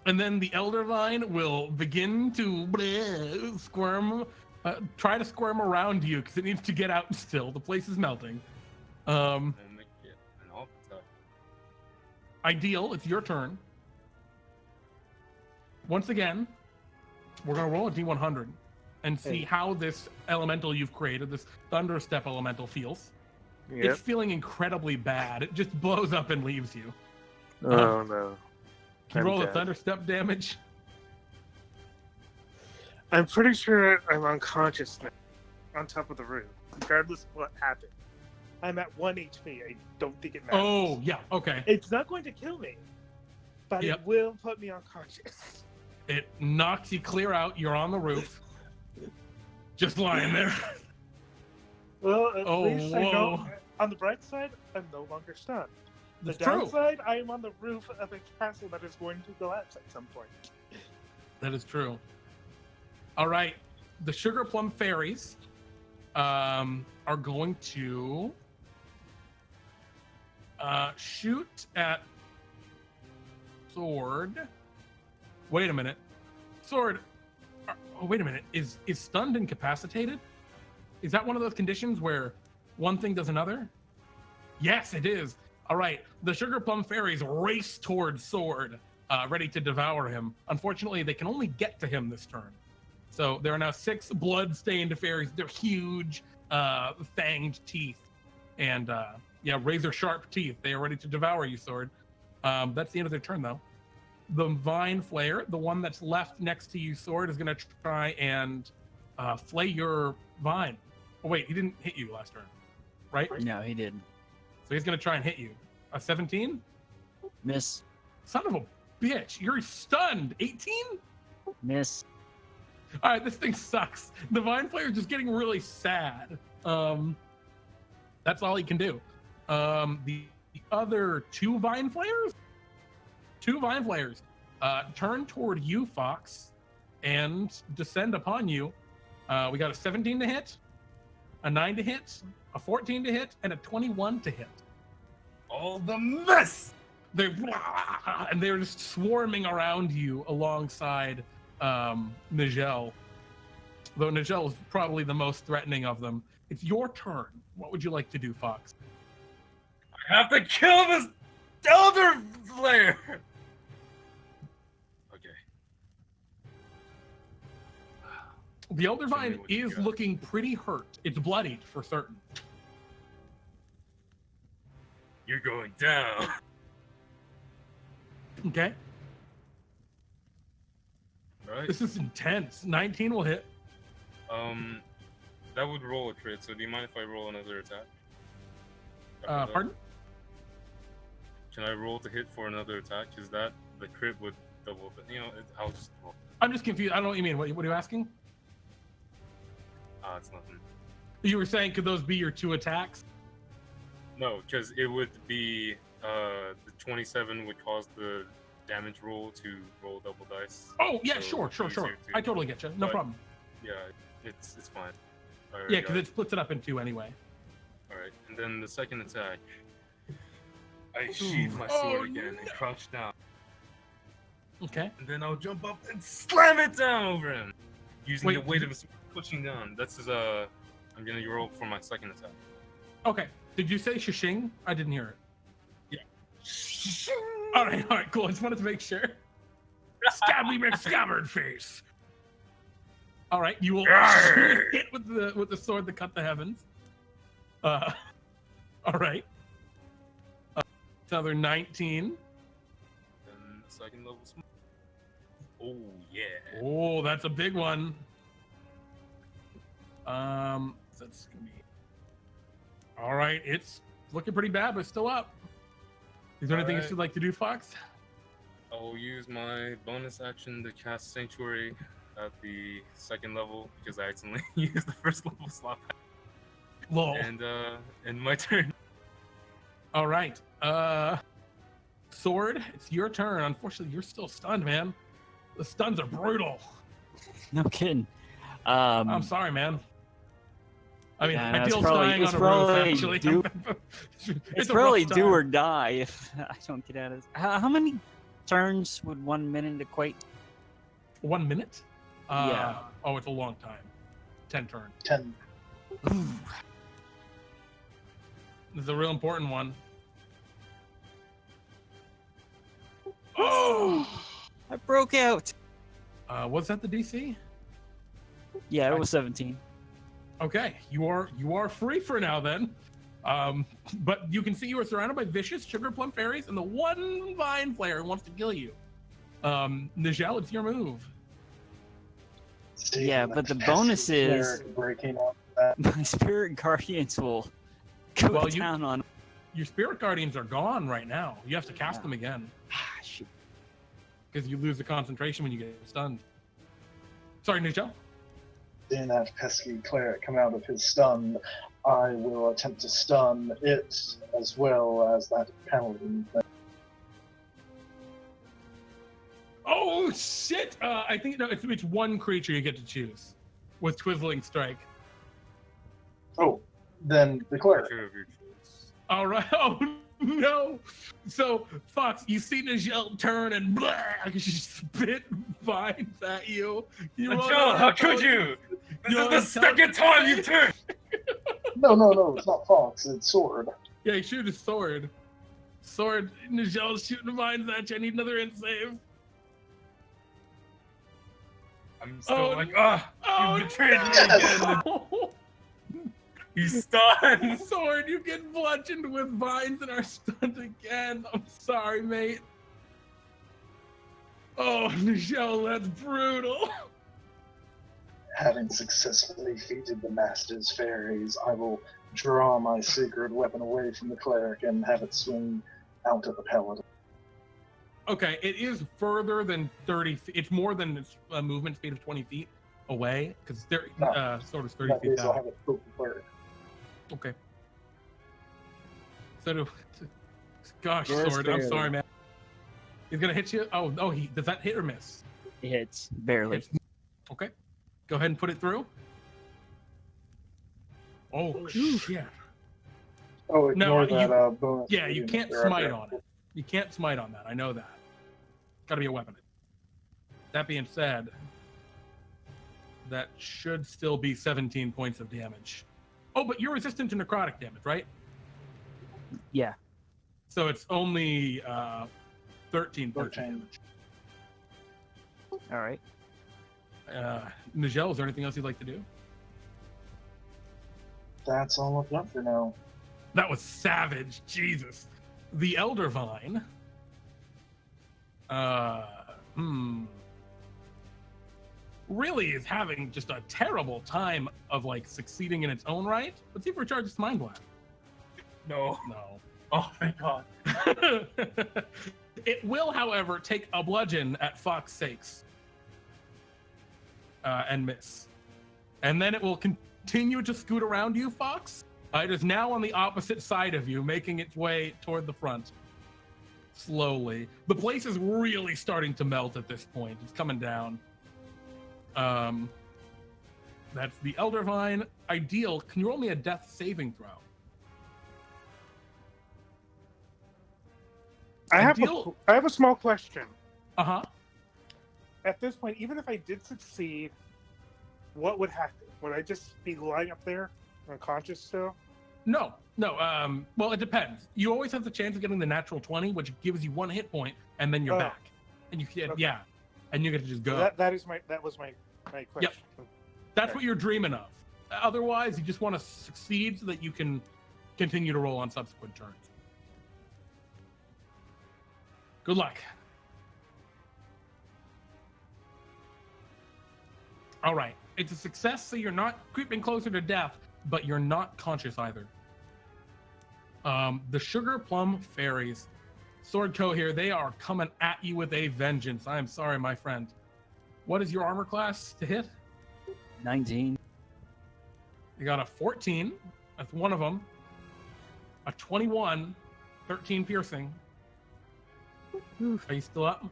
And then the Eldervine will begin to squirm, try to squirm around you because it needs to get out still. The place is melting. And make it an alt attack. Ideal, it's your turn. Once again, we're going to roll a D100 and see how this elemental you've created, this Thunderstep elemental, feels. Yep. It's feeling incredibly bad. It just blows up and leaves you. Oh no. Can you I'm roll dead. a Thunderstep damage? I'm pretty sure I'm unconscious now, on top of the roof, regardless of what happened. I'm at 1 HP. I don't think it matters. Oh, yeah, okay. It's not going to kill me, but Yep. it will put me unconscious. It knocks you clear out. You're on the roof. Just lying there. Well, at Oh, least I know. whoa. On the bright side, I'm no longer stunned. The That's true. downside, I am on the roof of a castle that is going to collapse at some point. That is true. All right. The Sugar Plum Fairies are going to shoot at Sword. Wait a minute. Sword. Oh, wait a minute. Is stunned incapacitated? Is that one of those conditions where one thing does another? Yes, it is. All right. The Sugar Plum Fairies race towards Sword, ready to devour him. Unfortunately, they can only get to him this turn. So there are now 6 blood-stained fairies. They're huge, fanged teeth, and razor-sharp teeth. They are ready to devour you, Sword. That's the end of their turn, though. The Vine Flayer, the one that's left next to you, Sword, is going to try and flay your vine. Oh, wait, he didn't hit you last turn, right? No, he didn't. So he's going to try and hit you. A 17? Miss. Son of a bitch. You're stunned. 18? Miss. All right, this thing sucks. The Vine Flayer is just getting really sad. That's all he can do. The other 2 Vine Flayers? 2 Vine Flayers turn toward you, Fawkes, and descend upon you. We got a 17 to hit, a 9 to hit, a 14 to hit, and a 21 to hit. All the mess! They're just swarming around you alongside Nijel. Though Nijel is probably the most threatening of them. It's your turn. What would you like to do, Fawkes? I have to kill this Elder Flayer! Okay. The Elder Tell me Vine what you is got. looking pretty hurt. It's bloodied for certain. You're going down. Okay. Right? This is intense. 19 will hit. That would roll a crit, so do you mind if I roll another attack? After that? Pardon? Can I roll to hit for another attack? Is that the crit would double, but I'll just roll. I'm just confused. I don't know what you mean. What are you asking? It's nothing. You were saying, could those be your 2 attacks? No, because it would be the 27 would cause the damage roll to roll double dice. Oh, yeah, So sure. easier to I totally get you. No but- problem. Yeah, it's fine. I Yeah, already because got it splits it up in 2 anyway. All right, and then the second attack, I sheathe my sword again and crouch down, Okay. and then I'll jump up and slam it down over him, using Wait, the weight of his pushing down. That's his I'm gonna roll for my second attack. Okay. Did you say shishing? I didn't hear it. Yeah. All right, cool. I just wanted to make sure. Scabby McScabbard face. All right, you will hit with the sword that cut the heavens. All right. It's another 19. And second level. Oh yeah. Oh, that's a big one. That's gonna be. All right, it's looking pretty bad, but still up. Is there anything else you'd like to do, Fawkes? I'll use my bonus action to cast Sanctuary at the second level because I accidentally used the first level slot. Lol. And my turn. All right. Sword, it's your turn. Unfortunately, you're still stunned, man. The stuns are brutal. No kidding. I'm sorry, man. I mean, Yeah, I feel dying on a roof, actually. It's a probably rough do time. or die if I don't get out of this. How many turns would 1 minute equate? 1 minute? Yeah. Oh, it's a long time. 10 turns. 10. This is a real important one. Oh! I broke out. Was that the DC? Yeah, it was 17. Okay, you are free for now then. But you can see you are surrounded by vicious sugar plum fairies, and the one vine flare who wants to kill you. Nijel, it's your move. See, Yeah, that but the pesky bonus is- cleric breaking out that. My spirit guardians will go Well, you- down on. Your spirit guardians are gone right now. You have to cast them again Shoot. because you lose the concentration when you get stunned. Sorry, Nijel. Seeing that pesky cleric come out of his stun, I will attempt to stun it as well as that paladin thing. Oh shit! I think no, it's one creature you get to choose with Twizzling Strike. Oh, then the cleric. Creature of your choice. All right. Oh no! So Fawkes, you see Nijel turn and blah, she spit vines at you. Nigel, how could you? This is the second time you've turned. No, it's not Fawkes, it's Sword. Yeah, he shoot his sword. Sword. Nigel's shooting vines at you. I need another int save. I'm still Oh, like, Oh, you betrayed me yes! again. no! He's stunned. Sword, you get bludgeoned with vines and are stunned again. I'm sorry, mate. Oh, Nijel, that's brutal. Having successfully defeated the Master's Fairies, I will draw my sacred weapon away from the cleric and have it swing out at the paladin. Okay, it is further than 30 feet. It's more than its movement speed of 20 feet away, because sword is 30 That feet means I'll down. have it poke the cleric. Okay. So, gosh, Yours Sword, I'm barely. sorry, man. He's gonna hit you. Oh, does that hit or miss? It hits barely. Hits. Okay. Go ahead and put it through. Oh, shit. Oh, No, ignore that bonus. Yeah, you unit can't there, smite okay. on it. You can't smite on that. I know that. Gotta be a weapon. That being said, that should still be 17 points of damage. Oh, but you're resistant to necrotic damage, right? Yeah. So it's only 13 points of 13. damage. All right. Nijel, is there anything else you'd like to do? That's all I've got for now. That was savage. Jesus. The Elder Vine. Really is having just a terrible time of like succeeding in its own right. Let's see if it recharges Mind Blast. No. No. Oh, thank God. It will, however, take a bludgeon at Fawkes' sakes. And miss. And then it will continue to scoot around you, Fawkes. It is now on the opposite side of you, making its way toward the front. Slowly. The place is really starting to melt at this point. It's coming down. That's the Elder Vine. Ideal. Can you roll me a death saving throw? I Ideal- have a small question. Uh-huh. At this point, even if I did succeed, what would happen? Would I just be lying up there unconscious still? No. Well, it depends. You always have the chance of getting the natural 20, which gives you 1 hit point, and then you're Oh. back. And you get, Okay. and you get to just go. That was my question. That's what you're dreaming of. Otherwise, you just want to succeed so that you can continue to roll on subsequent turns. Good luck. All right. It's a success, so you're not creeping closer to death, but you're not conscious either. The Sugar Plum Fairies, Sword Coheir, they are coming at you with a vengeance. I am sorry, my friend. What is your armor class to hit? 19. You got a 14. That's one of them. A 21, 13 piercing. Oof. Are you still up?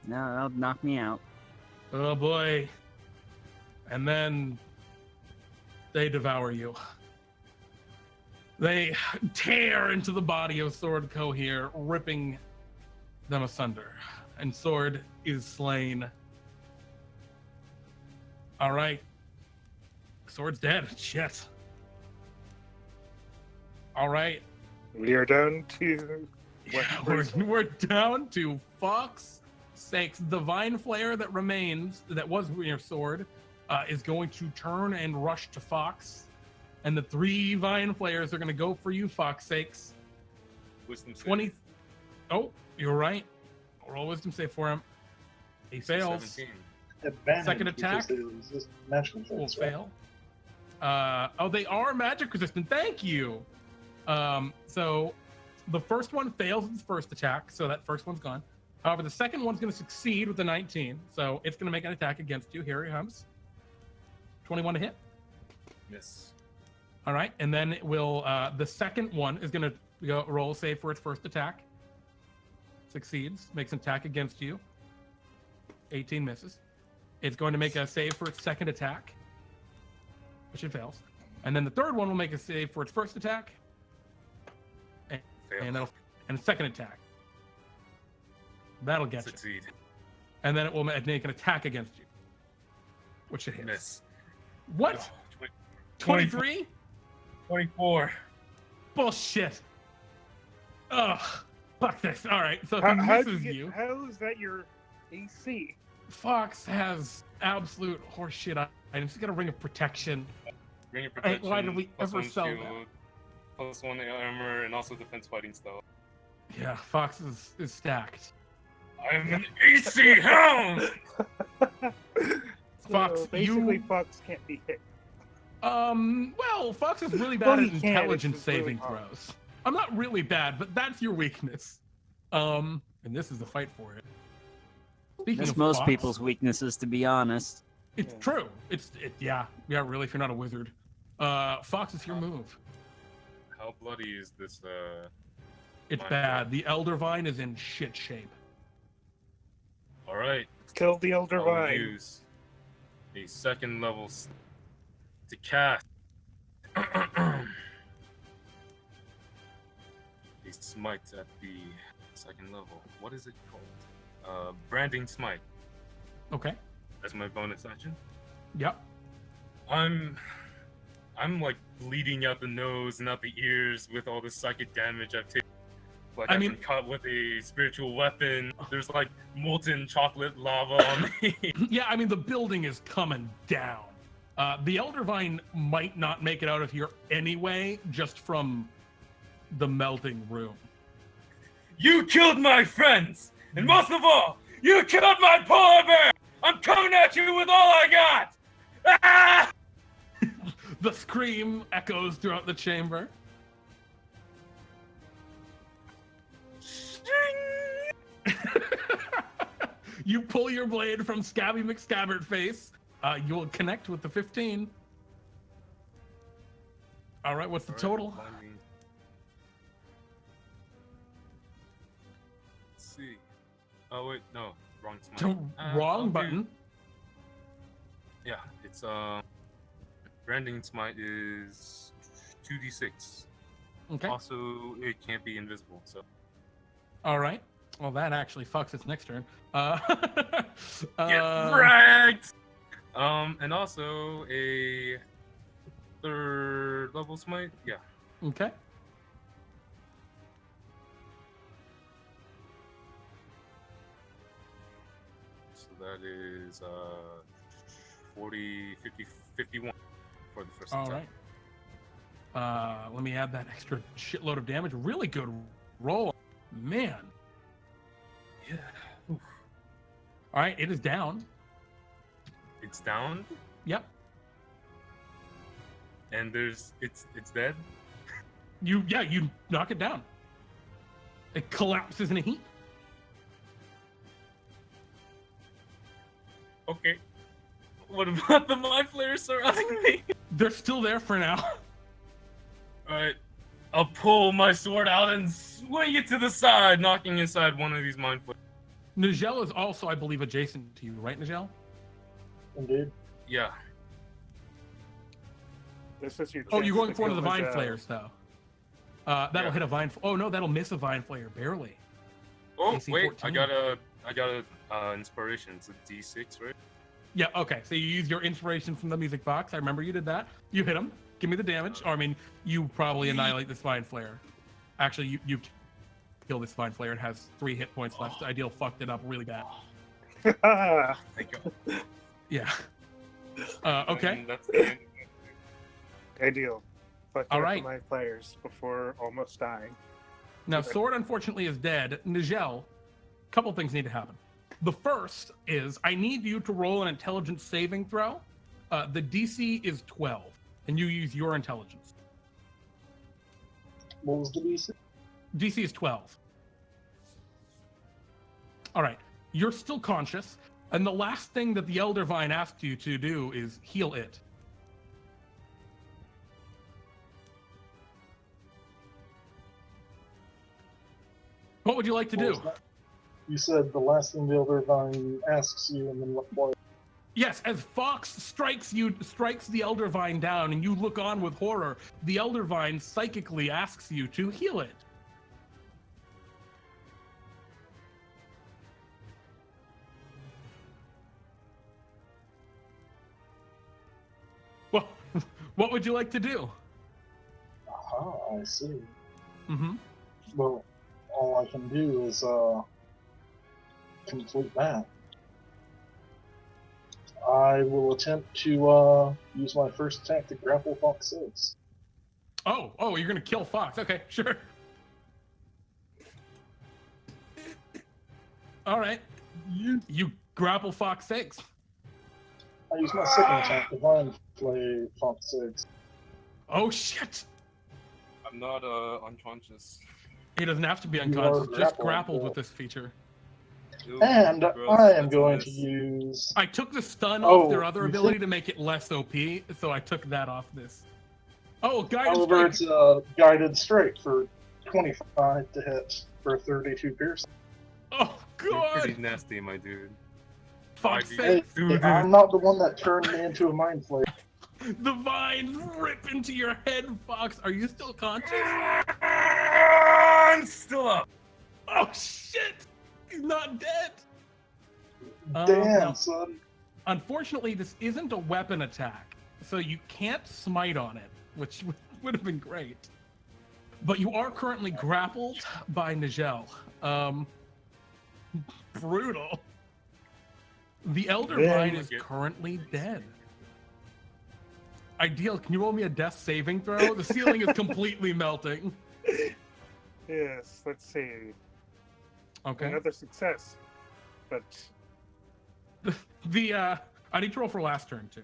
No, that'll knock me out. Oh boy. And then they devour you. They tear into the body of Sword Coheir, ripping them asunder. And Sword is slain. All right. Sword's dead. Shit. All right. We are down to We're down to Fawkes' sakes. The Vine Flare that remains, that was your sword, is going to turn and rush to Fawkes. And the 3 Vine Flares are going to go for you, Fawkes' sakes. Wisdom save. 20. Oh, you're right. Roll wisdom save for him. He fails. 17. Advantage Second attack because they resist magic Will effects, right? fail. Oh, they are magic resistant. Thank you. So the first one fails its first attack, so that first one's gone. However, the second one's going to succeed with the 19, so it's going to make an attack against you. Here he comes. 21 to hit. Miss. All right, and then it will. The second one is going to roll save for its first attack. Succeeds, makes an attack against you. 18 misses. It's going to make a save for its second attack, which it fails. And then the third one will make a save for its first attack, Fail. and second attack. That'll get you. Succeed. And then it will make an attack against you, which it hits. Miss. What? Oh, 23? 24. Bullshit. Ugh. Fuck this. All right, so he how misses you. How is that your AC? Fox has absolute horseshit items. He's got a ring of protection. Ring of protection. Why did we plus ever 1 sell shield, that? Plus 1 armor, and also defense fighting style. Yeah, Fox is stacked. I'm an AC hound! Fox, So basically, you- Fox can't be hit. Well, Fox is really bad Well, at he can, intelligence it's just really saving hard. throws. I'm not really bad, but that's your weakness. And this is a fight for it. Speaking That's of most Fox, people's weaknesses, to be honest. It's Yeah. true. Yeah, really. If you're not a wizard, Fox is your move. How bloody is this? It's My bad. God. The Elder Vine is in shit shape. All right. Kill the Elder I'll Vine. use a second level to cast a smite at the second level. What is it called? Branding smite. Okay. That's my bonus action. Yep. I'm like bleeding out the nose and out the ears with all the psychic damage I've taken. Like I I've mean- been caught with a spiritual weapon. There's like molten chocolate lava on me. Yeah, I mean the building is coming down. The Elder Vine might not make it out of here anyway, just from the melting room. You killed my friends, and most of all, you killed my polar bear. I'm coming at you with all I got. Ah! The scream echoes throughout the chamber. You pull your blade from Scabby McScabbard face. You'll connect with the 15. All right, what's the total? Let's see. Oh wait, no, wrong smite. Wrong I'll do- button. Yeah, it's branding smite is 2d6. Okay. Also, it can't be invisible, so All right. Well, that actually fucks its next turn. get wrecked. And also a 3rd level smite. Yeah. Okay. So that is 40, 50, 51 for the first All attack. right. Let me add that extra shitload of damage. Really good roll, man. Yeah. Oof. All right, it is down. It's down, Yep. and it's dead. You knock it down. It collapses in a heap. Okay. What about the mind flayers surrounding me? They're still there for now. All right. I'll pull my sword out and swing it to the side, knocking inside one of these mind flayers. Nijel is also, I believe, adjacent to you, right, Nijel? Indeed. Yeah. This is your Oh, you're chance going to for one of the kill vine Nijel. flayers, though. That'll Yeah. hit a vine. Oh no, that'll miss a vine flayer barely. Oh AC wait, 14. I got a inspiration. It's a D6, right? Yeah. Okay. So you use your inspiration from the music box. I remember you did that. You hit him. Give me the damage. Or I mean, you probably annihilate this vine flayer. Actually, you kill this vine flayer. It has 3 hit points left. Ideal fucked it up really bad. Thank God. Yeah. Okay. And that's the end. Ideal. But All for right. my players before almost dying. Now, Sword unfortunately is dead. Nijel, a couple things need to happen. The first is I need you to roll an intelligence saving throw. The DC is 12, and you use your intelligence. What was the DC? DC is 12. All right. You're still conscious, and the last thing that the Elder Vine asked you to do is heal it. What would you like to What do? was that? You said the last thing the Elder Vine asks you, and then what? Yes, as Fawkes strikes the Elder Vine down, and you look on with horror, the Elder Vine psychically asks you to heal it. Well, what would you like to do? Aha, I see. Mm-hmm. Well, all I can do is complete that. I will attempt to use my first attack to grapple Fawkes 6. Oh, you're gonna kill Fawkes. Okay, sure. All right, you grapple Fawkes 6. I use my second attack to Vine Flay Fawkes 6. Oh shit! I'm not unconscious. He doesn't have to be You unconscious. are Just grappled, grappled yeah. with this feature. Ew, And gross, I am that's a going to miss. use. I took the stun Oh, off their other you ability think- to make it less OP, so I took that off this. Oh, guidance However, strike. it's a guided strike for 25 to hit for 32 piercing. Oh You're god! pretty nasty, my dude. Fawkes Hey, 6. dude. I'm not the one that turned me into a mind flare. The vines rip into your head, Fawkes. Are you still conscious? I'm still up. Oh shit! He's not dead. Damn, no. son. Unfortunately, this isn't a weapon attack, so you can't smite on it, which would have been great. But you are currently grappled by Nijel. Brutal. The Elder Then- Vine is currently dead. Ideal, can you roll me a death saving throw? The ceiling is completely melting. Yes, let's see. Okay. Another success. But I need to roll for last turn too.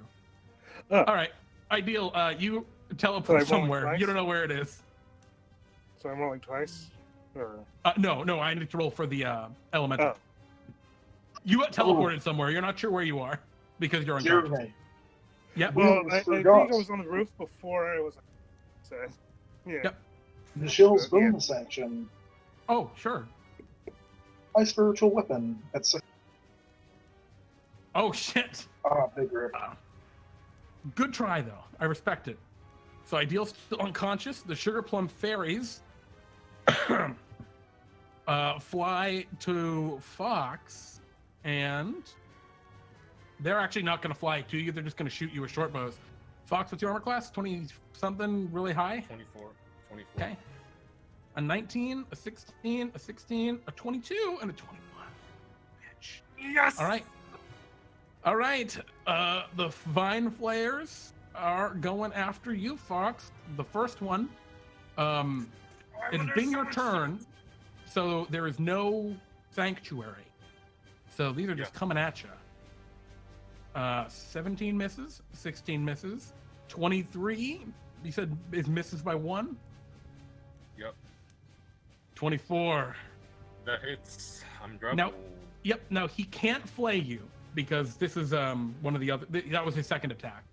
Oh. All right. Ideal, you So I teleport roll somewhere. twice? You don't know where it is. so I'm rolling twice? Or No, I need to roll for the elemental. oh. You got teleported somewhere. You're not sure where you are because you're unconscious. Jeremy. Yep. Well, Wheels I think forgot. I was on the roof before I was so yeah. Yep. Michelle's Yeah. bonus action. Oh, sure. My spiritual weapon at 6. Oh shit. Big rip. Good try though. I respect it. So Ideal's still unconscious. The Sugar Plum Fairies fly to Fawkes, and they're actually not going to fly to you. They're just going to shoot you with short bows. Fawkes, what's your armor class? 20 something, really high. 24. Okay. A 19, a 16, a 16, a 22, and a 21. Bitch. Yes. All right. The vine flayers are going after you, Fawkes. The first one. It's been your turn, so there is no sanctuary. So these are just coming at you. 17 misses, 16 misses, 23. You said it misses by 1. Yep. 24. That hits. I'm grappled. Yep. Now he can't flay you because this is one of the other. That was his second attack,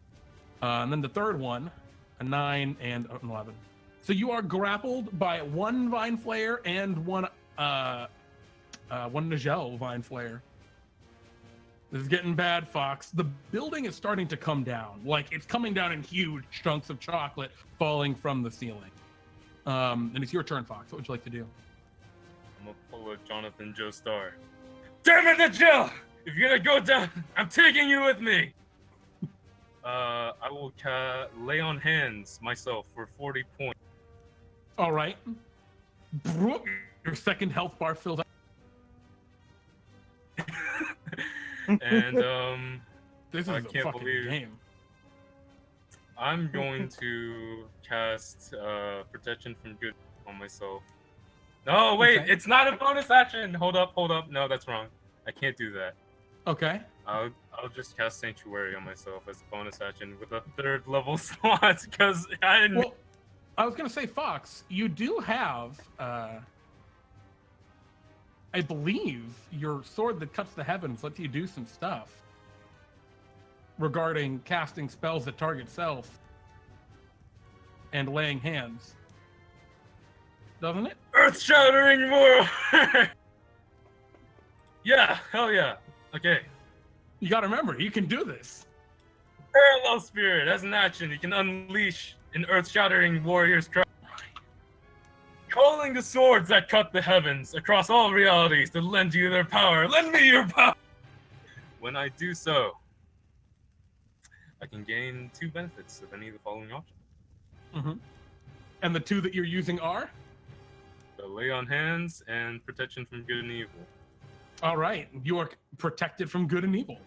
and then the third one, a 9 and an 11. So you are grappled by one vine flayer and one Nijel vine flayer. This is getting bad, Fawkes. The building is starting to come down. Like, it's coming down in huge chunks of chocolate falling from the ceiling. And it's your turn, Fawkes. What would you like to do? I'm gonna pull a Jonathan Joestar. Damn it, Nijel! If you're gonna go down, I'm taking you with me! I will lay on hands myself for 40 points. All right. Your second health bar fills up. And This is I a can't fucking believe- game. I'm going to cast Protection from Good on myself. No, wait, Okay. it's not a bonus action. Hold up. No, that's wrong. I can't do that. Okay. I'll just cast Sanctuary on myself as a bonus action with a 3rd level slot because I didn't. Well, I was going to say, Fawkes, you do have, I believe, your sword that cuts the heavens lets you do some stuff regarding casting spells that target self and laying hands. Doesn't it? Earth-shattering roar! Yeah, hell yeah. Okay. You got to remember, you can do this. Parallel Spirit, as an action, you can unleash an earth-shattering warrior's cry. Calling the swords that cut the heavens across all realities to lend you their power. Lend me your power! When I do so, I can gain 2 benefits of any of the following options. Mm-hmm. And the 2 that you're using are? The Lay on Hands and Protection from Good and Evil. All right. You are protected from good and evil.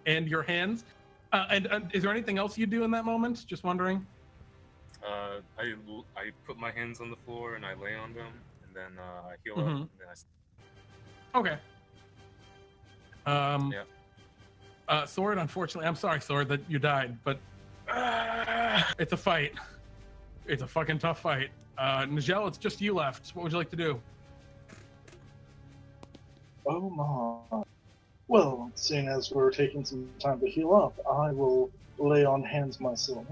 And your hands. And is there anything else you do in that moment? Just wondering. I put my hands on the floor and I lay on them, and then I heal up. Mhm. And then Okay. Yeah. Sword, unfortunately, I'm sorry, Sword, that you died, but it's a fight. It's a fucking tough fight. Nijel, it's just you left. What would you like to do? Oh my. Well, seeing as we're taking some time to heal up, I will lay on hands myself.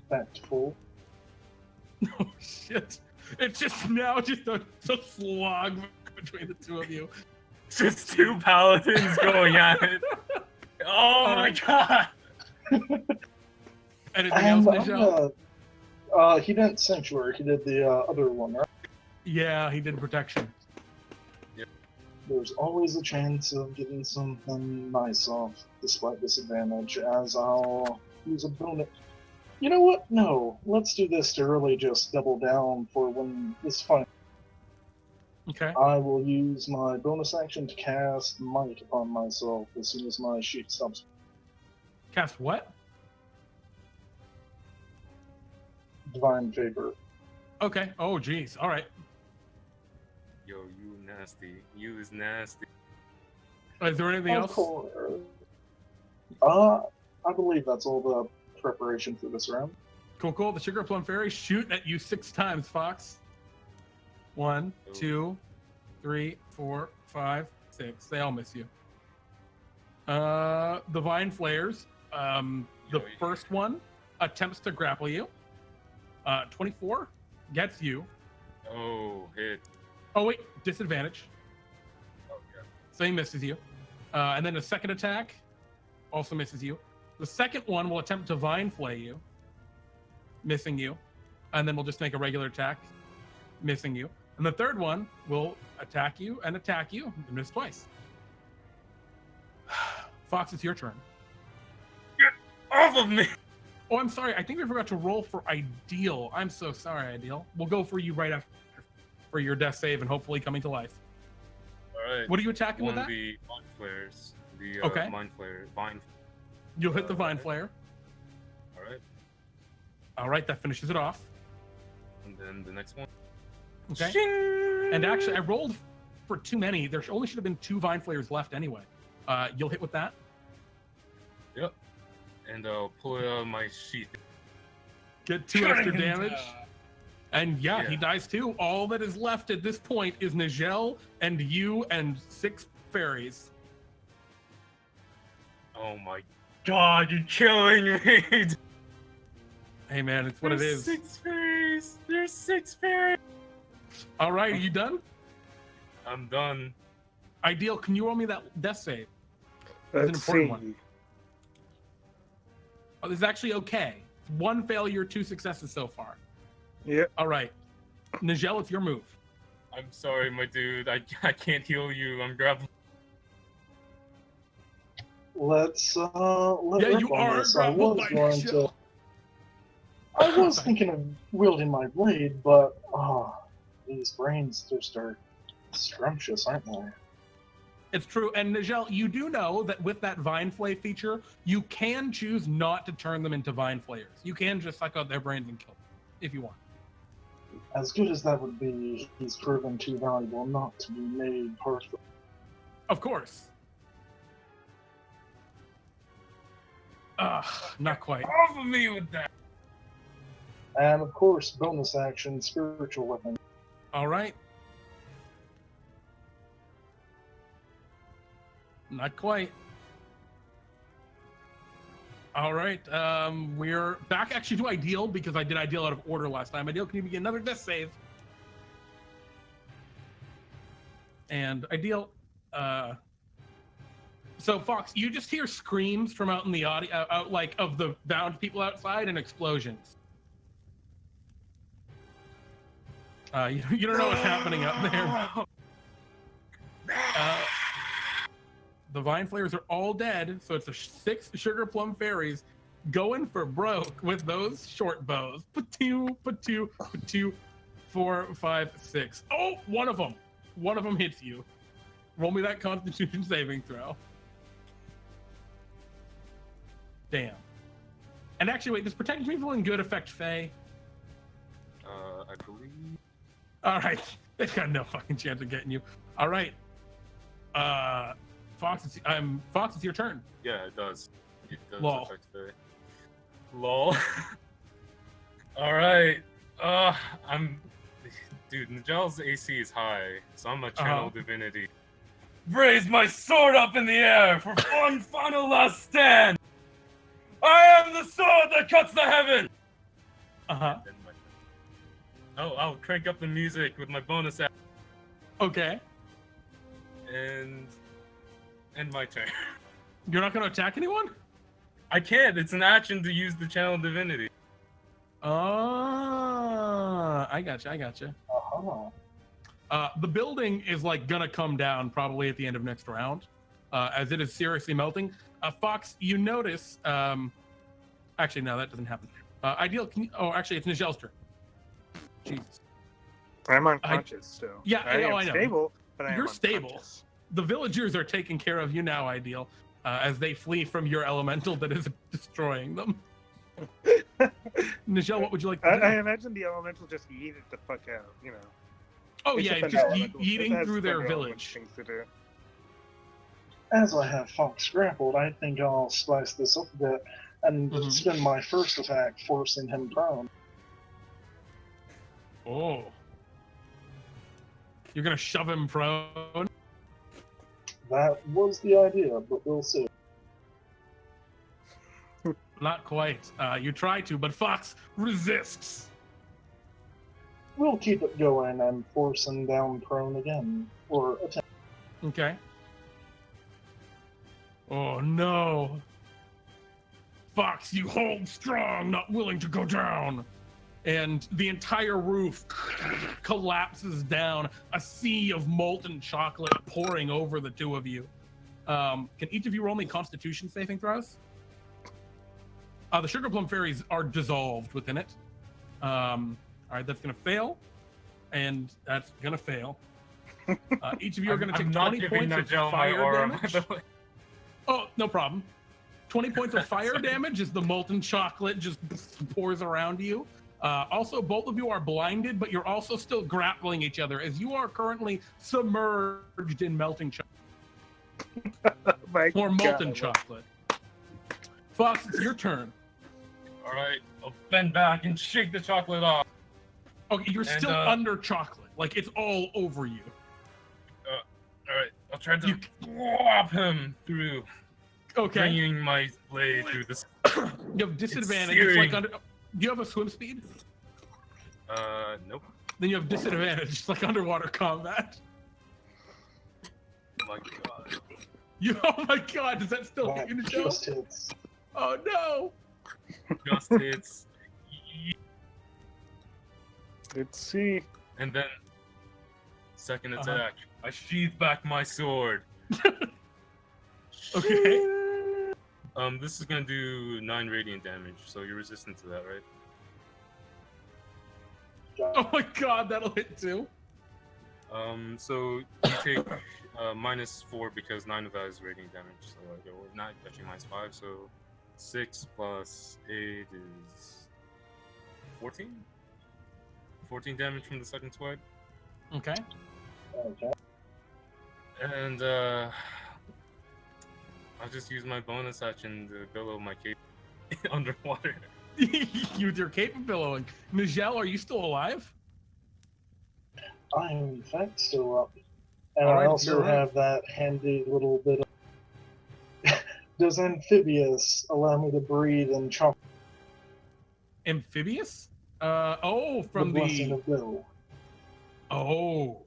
Back to full. Oh shit! It's just now just a slog between the two of you. just 2 paladins going at it. Oh my god! Anything else, And Nijel? he didn't Sanctuary, he did the other one, right? Yeah, he did protection. There's always a chance of getting something nice off, despite disadvantage, as I'll use a bonus. You know what? No, let's do this to really just double down for when this fight. Okay. I will use my bonus action to cast Might upon myself as soon as my sheet stops. Cast what? Divine Favor. Okay. Oh, geez. All right. Yo, you nasty. You is nasty. Is there anything else? Cool. I believe that's all the preparation for this round. Cool. The Sugar Plum Fairies shoot at you 6 times, Fawkes. 1, 2, 3, 4, 5, 6. They all miss you. The Vine Flayers. The first one attempts to grapple you. 24 gets you. Oh, hit. Oh wait, disadvantage. Oh, yeah. So he misses you. And then the second attack also misses you. The second one will attempt to vine flay you, missing you. And then we'll just make a regular attack, missing you. And the third one will attack you and miss twice. Fawkes, it's your turn. Off of me! Oh, I'm sorry. I think we forgot to roll for Ideal. I'm so sorry, Ideal. We'll go for you right after for your death save and hopefully coming to life. All right. What are you attacking with that? The mind flares. The Okay. mind flare. Vine. You'll hit the Vine alright. Flare. All right. All right, that finishes it off. And then the next one. Okay. And actually, I rolled for too many. There only should have been 2 Vine Flares left anyway. You'll hit with that. Yep. And I'll pull it out of my sheath. Get 2 Cutting extra him damage. down. And yeah, Yeah. he dies too. All that is left at this point is Nijel and you and 6 fairies. Oh my god, you're killing me! Hey man, it's what it There's is. 6 fairies! There's 6 fairies! All right, are you done? I'm done. Ideal, can you roll me that death save? Let's an important see. one. Oh, this is actually okay. 1 failure, 2 successes so far. Yep. All right. Nijel, it's your move. I'm sorry, my dude. I can't heal you. I'm grappling. Let's let Yeah, rip you on are this. I grappled was by going to. Nijel. I was thinking of wielding my blade, but these brains just are scrumptious, aren't they? It's true. And Nijel, you do know that with that Vine Flay feature, you can choose not to turn them into Vine Flayers. You can just suck out their brains and kill them if you want. As good as that would be, he's proven too valuable not to be made part of. Of course. Not quite. Off of me with that! And of course, bonus action, spiritual weapon. All right. Not quite. All right. We're back actually to Ideal because I did Ideal out of order last time. Ideal, can you begin another death save? And Ideal, so Fawkes, you just hear screams from out in the audio, out like of the bound people outside and explosions. You don't know what's happening out there. The Vine Flayers are all dead, so it's a 6 Sugar Plum Fairies going for broke with those short bows. Patoo, patoo, patoo, 4, 5, 6. Oh, one of them hits you. Roll me that Constitution saving throw. Damn. And actually, wait, does protecting people in good affect Fae? I believe. All right, they've got no fucking chance of getting you. All right, Fawkes, it's your turn. Yeah, it does. It does Lol. affect Fae. Lol. Alright. Dude, Nigel's AC is high, so I'm a channel divinity. Raise my sword up in the air for one final last stand! I am the sword that cuts the heaven! Uh-huh. Then I'll crank up the music with my bonus action. Okay. And my turn. You're not going to attack anyone? I can't. It's an action to use the channel divinity. I gotcha. Uh-huh. The building is like gonna come down probably at the end of next round, as it is seriously melting. Fawkes, you notice. Actually, no, that doesn't happen. Ideal. Actually, it's Nigel's turn. Jesus. I'm unconscious still. Yeah, I know, am I know. stable, but I am You're stable. unconscious. The villagers are taking care of you now, Ideal, as they flee from your elemental that is destroying them. Nijel, what would you like to do? I imagine the elemental just yeet it the fuck out, you know. Oh It's yeah, just it's an just elemental. eating That's through the their elemental village. thing to do. As I have Fawkes grappled, I think I'll slice this up a bit and Mhm. spend my first attack, forcing him prone. Oh. You're gonna shove him prone? That was the idea, but we'll see. Not quite. You try to, but Fawkes resists. We'll keep it going and force him down prone again. Or attack. Okay. Oh no. Fawkes, you hold strong, not willing to go down. And the entire roof collapses down, a sea of molten chocolate pouring over the two of you. Can each of you roll me Constitution saving throws? The sugar plum fairies are dissolved within it. All right, that's going to fail, and that's going to fail. Each of you are going to take 20 points of fire damage. Oh, no problem. 20 points of fire damage as the molten chocolate just pours around you. Also, both of you are blinded, but you're also still grappling each other as you are currently submerged in melting chocolate. Or molten chocolate. Fawkes, it's your turn. All right, I'll bend back and shake the chocolate off. Okay, you're still under chocolate. Like, it's all over you. All right, I'll try to whop him through. Okay. Bringing my blade through this. You have disadvantage. It's like under. Do you have a swim speed? Nope. Then you have disadvantage. It's like underwater combat. Oh my god. Oh my god, does that still hit you, Nijel? Just hits. Oh no! Just hits. Let's see. And then, second attack. I sheath back my sword. Okay. This is gonna do 9 radiant damage, so you're resistant to that, right? Oh my god, that'll hit too. So you take -4 because 9 of that is radiant damage. So I go not touching -5, so 6 plus 8 is 14. 14 damage from the second swipe. Okay. Okay. And I'll just use my bonus action to billow my cape underwater. Use your cape of billowing. Nijel, are you still alive? I am in fact still up. And Alright, I also you're right. have that handy little bit of... Does amphibious allow me to breathe in chocolate? Amphibious? From the blessing of Bill. Oh.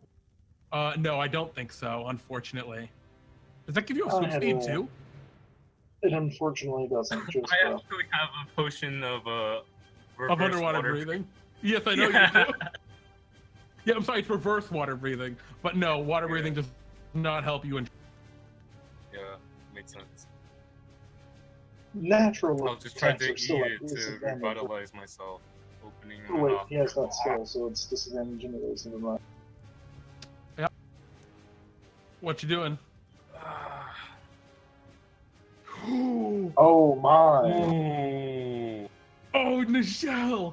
No, I don't think so, unfortunately. Does that give you a I swim have speed a- too? It unfortunately doesn't. Just I actually have a potion of Of reverse underwater water breathing? Yes, I know you do. Yeah, I'm sorry, it's reverse water breathing. But no, water breathing does not help you. Yeah, makes sense. natural I'll just try attacks to are still eat at it to disadvantage. revitalize myself. Opening Oh, my wait, mouth. he has that spell, so it's disadvantage anyways. Never mind. What you doing? Oh my! Ooh. Oh, Nijel!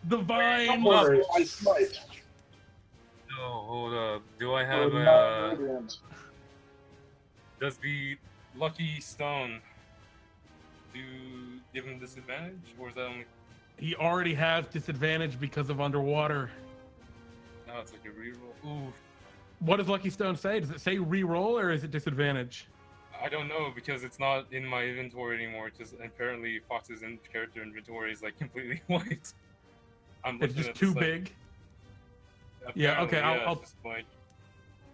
The vines! Don't worry, I smite. No, hold up. Do I For have 9 a... radiant. Does the lucky stone give him disadvantage, or is that only? He already has disadvantage because of underwater. No, it's like a reroll. Ooh, What does Lucky Stone say? Does it say reroll or is it disadvantage? I don't know because it's not in my inventory anymore. Because apparently Fox's character inventory is like completely wiped. I'm It's looking just at too this, like, big. Yeah, okay, apparently, I'll- it's just like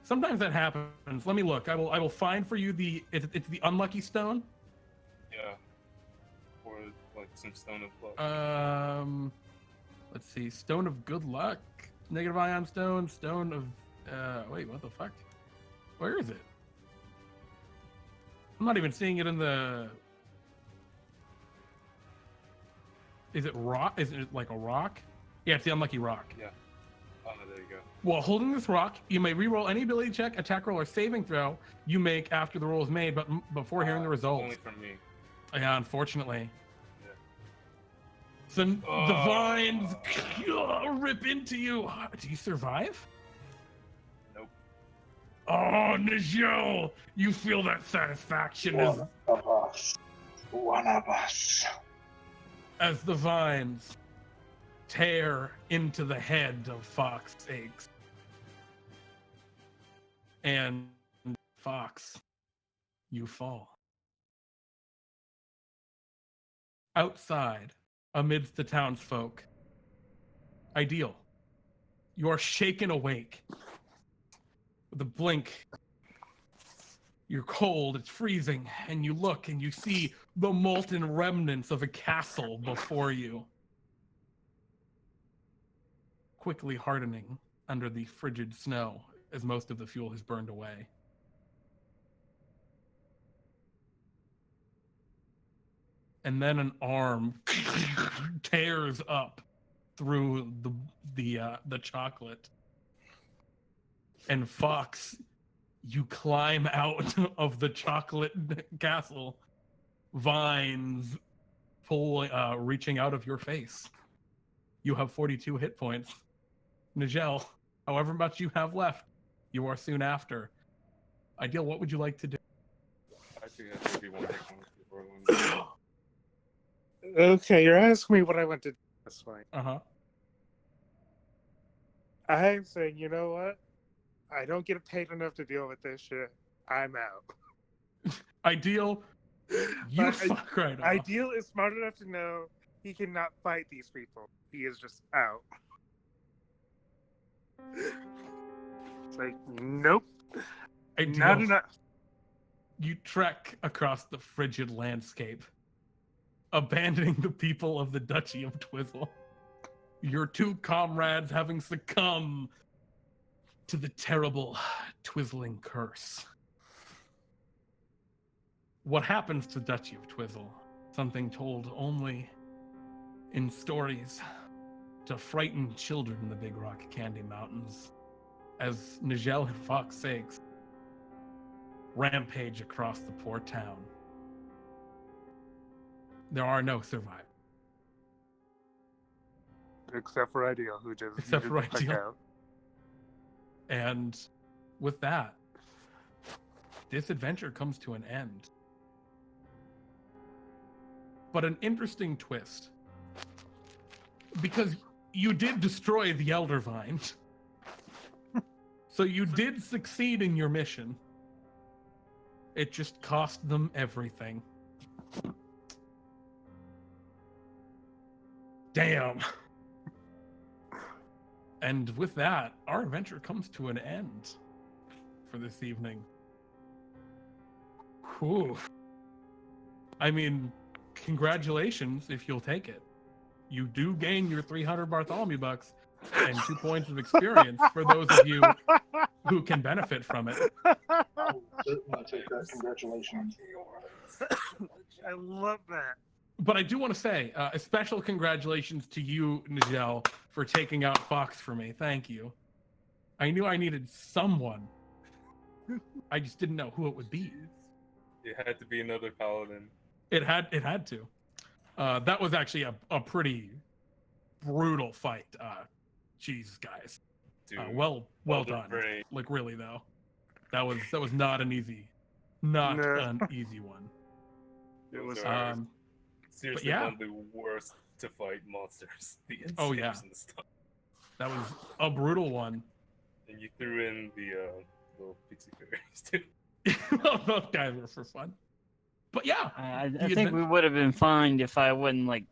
Sometimes that happens. Let me look. I will find for you it's the unlucky stone. yeah, or like some stone of luck. Let's see. Stone of good luck. Negative ion stone. Stone of wait, what the fuck? Where is it? I'm not even seeing it in the. Is it rock? Is it like a rock? Yeah, it's the unlucky rock. Yeah. Oh, there you go. While holding this rock, you may reroll any ability check, attack roll, or saving throw you make after the roll is made, but before hearing the results. Only from me. Yeah, unfortunately. Yeah. So the vines rip into you. Do you survive? Nope. Oh, Nijel, you feel that satisfaction One of us. One of us. as the vines tear into the head of Fawkes Eggs. And Fawkes, you fall. Outside, amidst the townsfolk, Ideal, you are shaken awake. With a blink, you're cold, it's freezing, and you look and you see the molten remnants of a castle before you. Quickly hardening under the frigid snow as most of the fuel has burned away. and then an arm tears up through the chocolate. And Fawkes, you climb out of the chocolate castle, vines reaching out of your face. You have 42 hit points. Nijel, however much you have left, you are soon after. Ideal, what would you like to do? I think that should be one hit points before I win. Okay, you're asking me what I want to do. That's fine. Uh-huh. I'm saying, you know what? I don't get paid enough to deal with this shit. I'm out. Ideal, you But fuck right off. Ideal is smart enough to know he cannot fight these people. He is just out. It's like, nope. Ideal, Not enough. you trek across the frigid landscape, abandoning the people of the Duchy of Twizzle. Your two comrades having succumbed to the terrible Twizzling curse. What happens to Duchy of Twizzle? Something told only in stories to frighten children in the Big Rock Candy Mountains, as Nijel and Fawkes rampage across the poor town. There are no survivors. Except for Ideal, who just Except for needed to check Ideal. out. And with that, this adventure comes to an end. But an interesting twist. Because you did destroy the Elder Vine. So you did succeed in your mission. It just cost them everything. Damn. And with that, our adventure comes to an end for this evening. Whew. I mean, congratulations if you'll take it. You do gain your 300 Bartholomew bucks and 2 points of experience for those of you who can benefit from it. I'll certainly take that. Congratulations. I love that. But I do want to say a special congratulations to you, Nijel, for taking out Fawkes for me. Thank you. I knew I needed someone. I just didn't know who it would be. It had to be another paladin. It had to. That was actually a pretty brutal fight. Jeez, guys. Dude, Well done. brain. Like really though, that was not an easy one. It was Seriously, yeah. one of the worst to fight monsters. The Oh, yeah. insects and stuff. That was a brutal one. And you threw in the little pixie fairies too. Those guys were for fun. But yeah. I think we would have been fine if I wouldn't like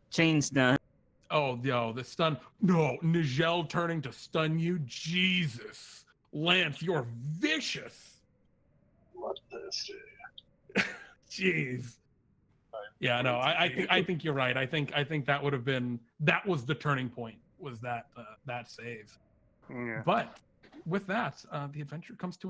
chain stun. Oh, yo, the stun. No, Nijel turning to stun you. Jesus. Lance, you're vicious. Bloodthirsty. Jeez. Yeah, no, I think you're right. I think that was the turning point, was that save. yeah. But with that, the adventure comes to an end.